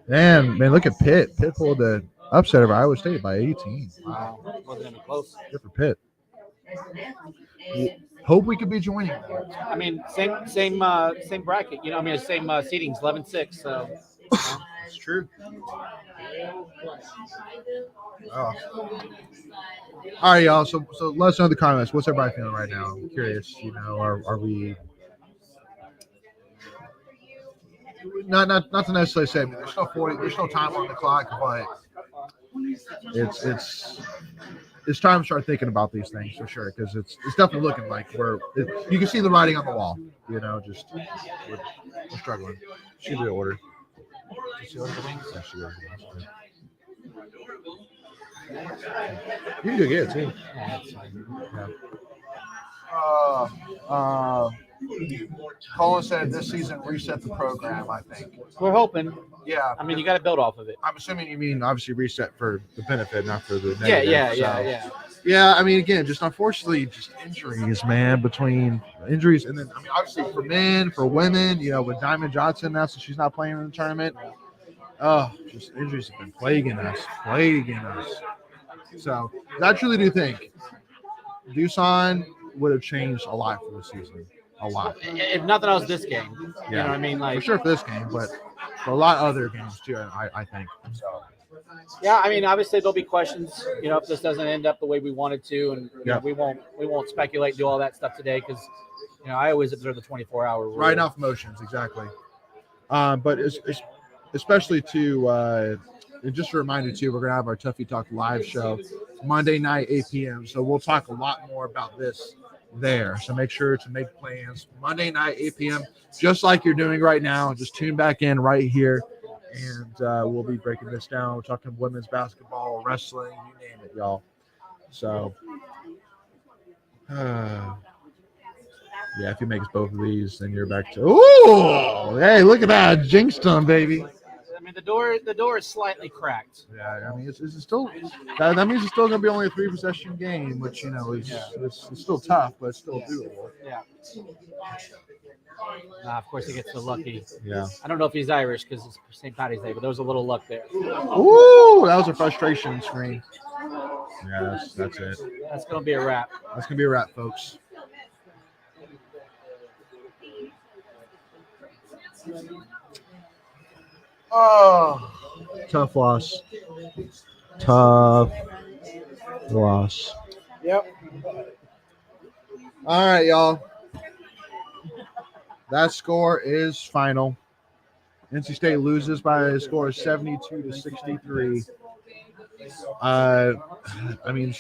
Damn, man, look at Pitt. Pitt pulled the upset over Iowa State by 18. wow, wasn't even close. Good for Pitt. Hope we could be joining them. I mean, same bracket. Same seedings, 11-6. So It's true. Oh. All right, y'all. So let us know in the comments. What's everybody feeling right now? I'm curious. Are we not to necessarily say? I mean, there's no time on the clock, but it's time to start thinking about these things for sure, because it's definitely looking like you can see the writing on the wall. Just we're struggling. She did order. You can do it too. Colin said this season reset the program. I think. we're hoping. Yeah. I mean, you got to build off of it. I'm assuming you mean obviously reset for the benefit, not for the Yeah, negative. yeah. Yeah, I mean, again, just unfortunately, just injuries, man. Between injuries and then, I mean, obviously for men, for women, with Diamond Johnson now, since she's not playing in the tournament. Oh, just injuries have been plaguing us. So I truly do think Doosan would have changed a lot for the season. A lot. If nothing else, this game. You know what I mean? for Like, sure for this game, but for a lot of other games too. I think. So yeah, I mean, obviously there'll be questions, if this doesn't end up the way we wanted to, and you know, we won't speculate, do all that stuff today because I always observe the 24-hour rule. right off motions, exactly. But it's especially to and just a reminder too, we're gonna have our Tuffy Talk live show Monday night 8 p.m. So we'll talk a lot more about this there. So make sure to make plans Monday night 8 p.m. just like you're doing right now. Just tune back in right here, and we'll be breaking this down. We're talking women's basketball, wrestling, you name it, y'all. So yeah, if he makes both of these, then you're back to hey, look at that, jinxed him, baby. I mean, the door is slightly cracked. Yeah, I mean, it's still that means it's still gonna be only a 3-possession game, which it's still tough, but it's still doable. Yeah. Of course, he gets so lucky. Yeah. I don't know if he's Irish because it's St. Patty's Day, but there was a little luck there. Ooh, that was a frustration screen. Yeah, that's it. That's gonna be a wrap. That's gonna be a wrap, folks. Oh, tough loss. Tough loss. Yep. All right, y'all. That score is final. NC State loses by a score of 72-63. I mean,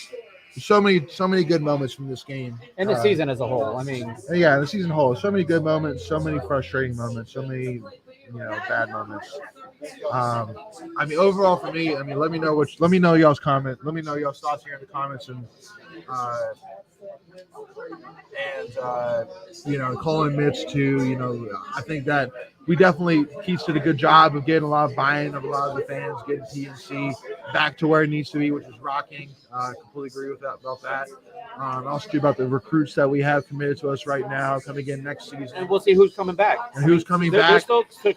so many good moments from this game. And the season as a whole. I mean, yeah, the season whole. So many good moments, so many frustrating moments, so many bad moments. I mean, overall for me, I mean, let me know y'all's comment. Let me know y'all's thoughts here in the comments, and Colin Mitch too. I think that we definitely Keats did a good job of getting a lot of buy-in of a lot of the fans, getting PNC back to where it needs to be, which is rocking. Completely agree with that about that. Also about the recruits that we have committed to us right now, coming in next season. And we'll see who's coming back. And who's coming back.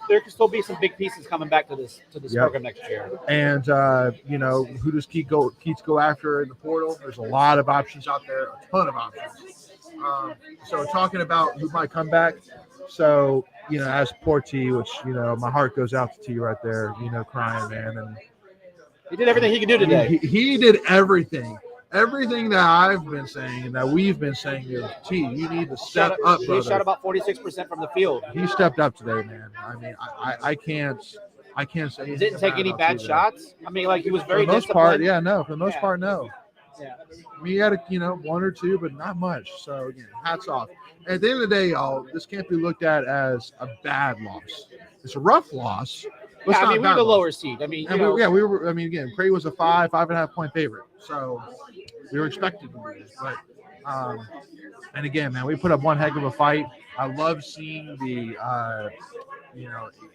There can still be some big pieces coming back to this program next year. And who does Keats go after in the portal? There's a lot of options out there, a ton of options. So talking about who might come back. So, as poor T, which, my heart goes out to T right there, crying, man. And he did everything he could do today. He did everything. Everything that I've been saying and that we've been saying is, T, you need to step up, brother. He shot about 46% from the field. He stepped up today, man. I mean, I can't say he didn't take any bad shots. I mean, like, he was very for the most disciplined. part, yeah, no. For the most part, no. Yeah. We had one or two, but not much. So again, hats off. At the end of the day, y'all, this can't be looked at as a bad loss. It's a rough loss. Yeah, I mean, we were the lower seed. I mean, we were. I mean, again, Creighton was a 5.5 point favorite, so we were expected to lose. But and again, man, we put up one heck of a fight. I love seeing the,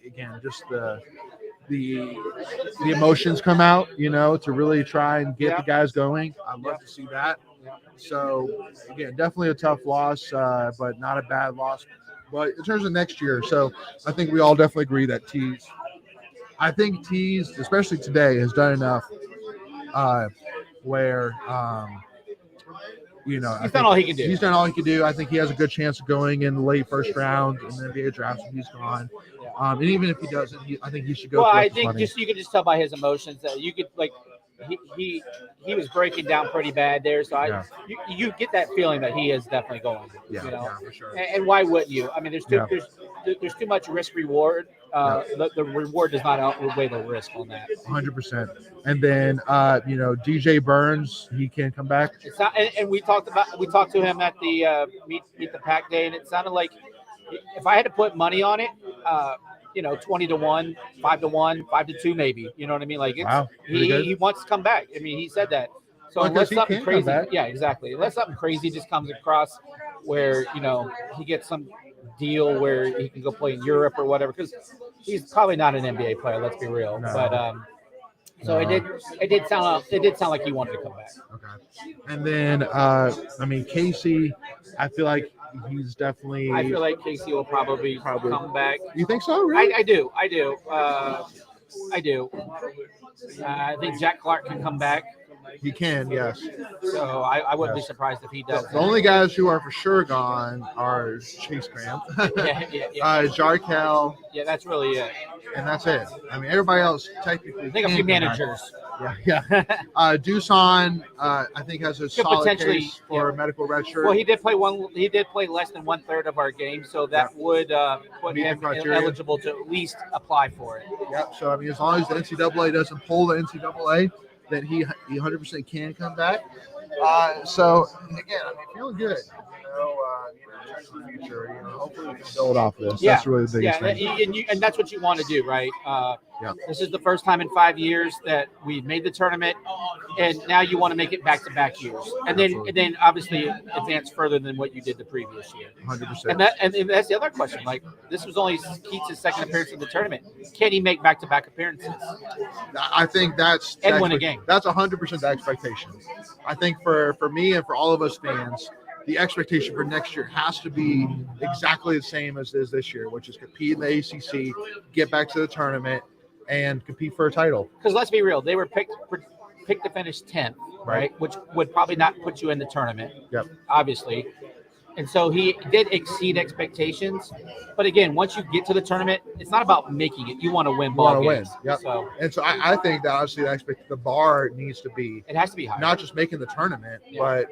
again, just the emotions come out, to really try and get the guys going. I love to see that. So again, definitely a tough loss, but not a bad loss. But in terms of next year, so I think we all definitely agree that Tees, especially today, has done enough where he's done all he can do. He's done all he can do. I think he has a good chance of going in the late first round and then NBA draft when he's gone. And even if he doesn't, I think he should go. Well, I think you can just tell by his emotions that you could he was breaking down pretty bad there. So you get that feeling that he is definitely going. Yeah, for sure. And why wouldn't you? I mean, there's too much risk reward. The reward does not outweigh the risk on that. 100%. And then DJ Burns, he can come back. It's not, and we talked to him at the meet the pack day, and it sounded like if I had to put money on it, 20-1, 5-1, 5-2, maybe. You know what I mean? Like, he wants to come back. I mean, he said that. So unless something crazy, exactly. Unless something crazy just comes across, where he gets some deal where he can go play in Europe or whatever, because he's probably not an NBA player. Let's be real. No. But so it did sound like he wanted to come back. Okay. And then Casey, I feel like he's definitely. I feel like Casey will probably come back. You think so? Really? I do. I think Jack Clark can come back. He can, yes. So I wouldn't be Yes. surprised if he does. The only guys who are for sure gone are Chase Graham, Jarkel, Yeah, that's really it. and that's it. I mean, everybody else technically. I think a few can come back. managers. Yeah. Dusan, I think has a solid potentially, case for a medical red shirt. Well, he did play less than 1/3 of our games, so that would put Meet the him criteria. eligible to at least apply for it. Yep. So I mean, as long as the NCAA doesn't pull the NCAA, then he 100% can come back. So again, I mean, feeling good. In the future, hopefully we can build off this. Yeah. That's really the biggest thing. And that's what you want to do, right? Yeah. This is the first time in 5 years that we've made the tournament, and now you want to make it back-to-back years, and then obviously advance further than what you did the previous year. 100%. And that's the other question. Like, this was only Keats' second appearance in the tournament. Can he make back-to-back appearances? I think that's And win a game. That's 100% the expectation. I think for me and for all of us fans, the expectation for next year has to be exactly the same as it is this year, which is compete in the ACC, get back to the tournament, and compete for a title. Because let's be real, they were picked to finish 10th, right? Which would probably not put you in the tournament. Yep. Obviously. And so he did exceed expectations. But again, once you get to the tournament, it's not about making it. You want to win ball games. Yep. So And so I think that obviously the bar needs to be it has to be high. not just making the tournament, but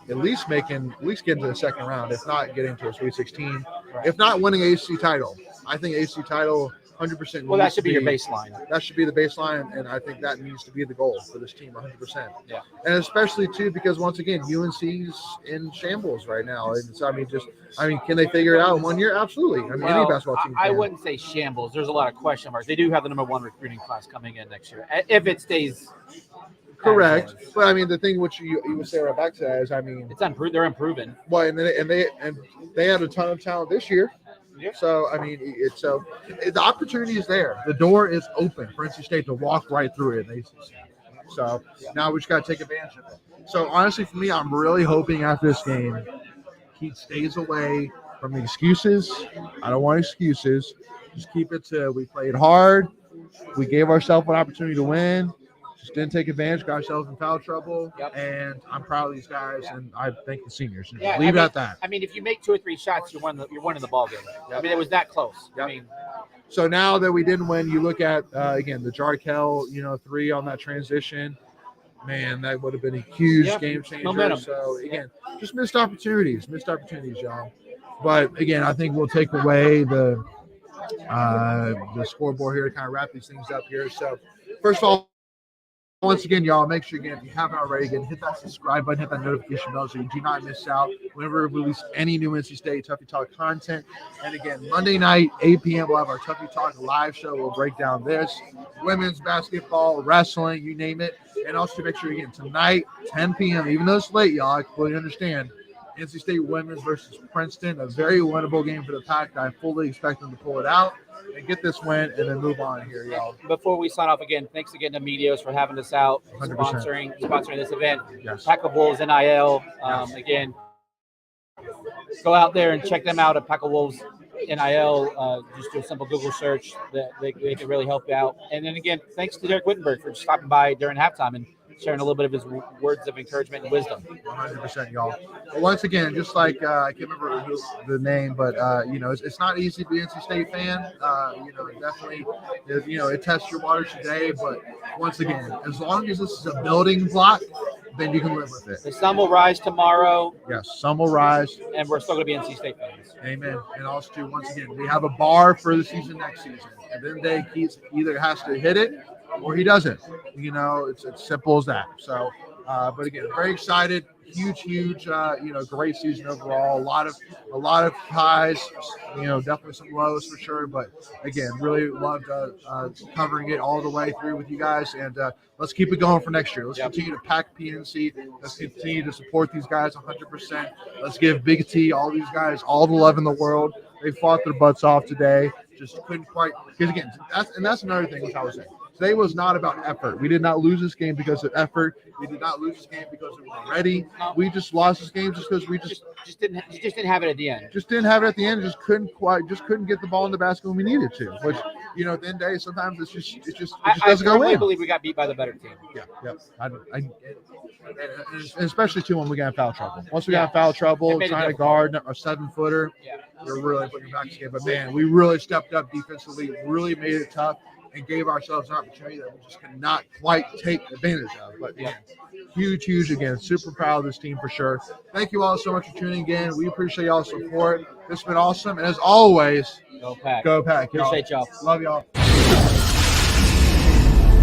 at least getting to the second round, if not getting to a Sweet 16, if not winning ACC title. I think ACC title 100%. Well, that should be your baseline. That should be the baseline, and I think that needs to be the goal for this team 100%. Yeah. And especially too because once again, UNC's in shambles right now, and so can they figure it out in 1 year? Absolutely. I mean, any basketball team. I can. wouldn't say shambles. There's a lot of question marks. They do have the #1 recruiting class coming in next year if it stays. Correct, but I mean the thing which you would say right back to that is, I mean, it's they're improving. Well, and they had a ton of talent this year. Yeah. So I mean, the opportunity is there. The door is open for NC State to walk right through it in the ACC. So now we just got to take advantage of it. So honestly, for me, I'm really hoping after this game, Keith stays away from the excuses. I don't want excuses. Just keep it to we played hard. We gave ourselves an opportunity to win. Just didn't take advantage, got ourselves in foul trouble, and I'm proud of these guys, and I thank the seniors. Leave it at that. I mean, if you make 2 or 3 shots, you're winning the ball game. Yep. I mean, it was that close. Yep. I mean, so now that we didn't win, you look at again the Jarkel, 3 on that transition. Man, that would have been a huge game changer. Momentum. So again, just missed opportunities, y'all. But again, I think we'll take away the scoreboard here to kind of wrap these things up here. So first of all, once again, y'all, make sure, again, if you haven't already, again, hit that subscribe button, hit that notification bell so you do not miss out whenever we release any new NC State Tuffy Talk content. And again, Monday night, 8 p.m., we'll have our Tuffy Talk live show. We'll break down this, women's basketball, wrestling, you name it. And also make sure, again, tonight, 10 p.m., even though it's late, y'all, I completely understand, NC State women's versus Princeton, a very winnable game for the Pack. I fully expect them to pull it out and get this win and then move on here, y'all. Before we sign off again, thanks again to AMEDEO'S for having us out, 100%. sponsoring this event. Yes. Pack of Wolves NIL. Again, go out there and check them out at Pack of Wolves NIL. Just do a simple Google search. They can really help you out. And then again, thanks to Derek Wittenberg for stopping by during halftime and sharing a little bit of his words of encouragement and wisdom. 100%, y'all. But once again, just like I can't remember the name, but it's not easy to be an NC State fan. Definitely, it tests your waters today. But once again, as long as this is a building block, then you can live with it. The sun will rise tomorrow. Yes, sun will rise, and we're still going to be NC State fans. Amen. And also, too, once again, we have a bar for the season next season, and then they either has to hit it or he doesn't. It's as simple as that. So, but again, very excited. Huge, great season overall. A lot of highs, definitely some lows for sure. But again, really loved covering it all the way through with you guys. And let's keep it going for next year. Let's continue to pack PNC. Let's continue to support these guys 100%. Let's give Big T, all these guys, all the love in the world. They fought their butts off today. Just couldn't quite. Because again, that's another thing which I was saying. Today was not about effort. We did not lose this game because of effort. We did not lose this game because we were ready. We just lost this game just because we just didn't have it at the end. Just didn't have it at the end. Just couldn't get the ball in the basket when we needed to. Which you know, at the end of the day, sometimes it just I doesn't go firmly in. believe we got beat by the better team. Yeah. And especially too when we got in foul trouble. Once we Yeah. got in foul It trouble, made it trying to difficult. guard a 7-footer, Yeah. you're really putting your backs against. But man, we really stepped up defensively, really made it tough, and gave ourselves an opportunity that we just could not quite take advantage of. But Yeah. huge again. Super proud of this team for sure. Thank you all so much for tuning in. We appreciate y'all's support. This has been awesome, and as always, Go Pack. go Pack. Y'all. Appreciate y'all. Love y'all.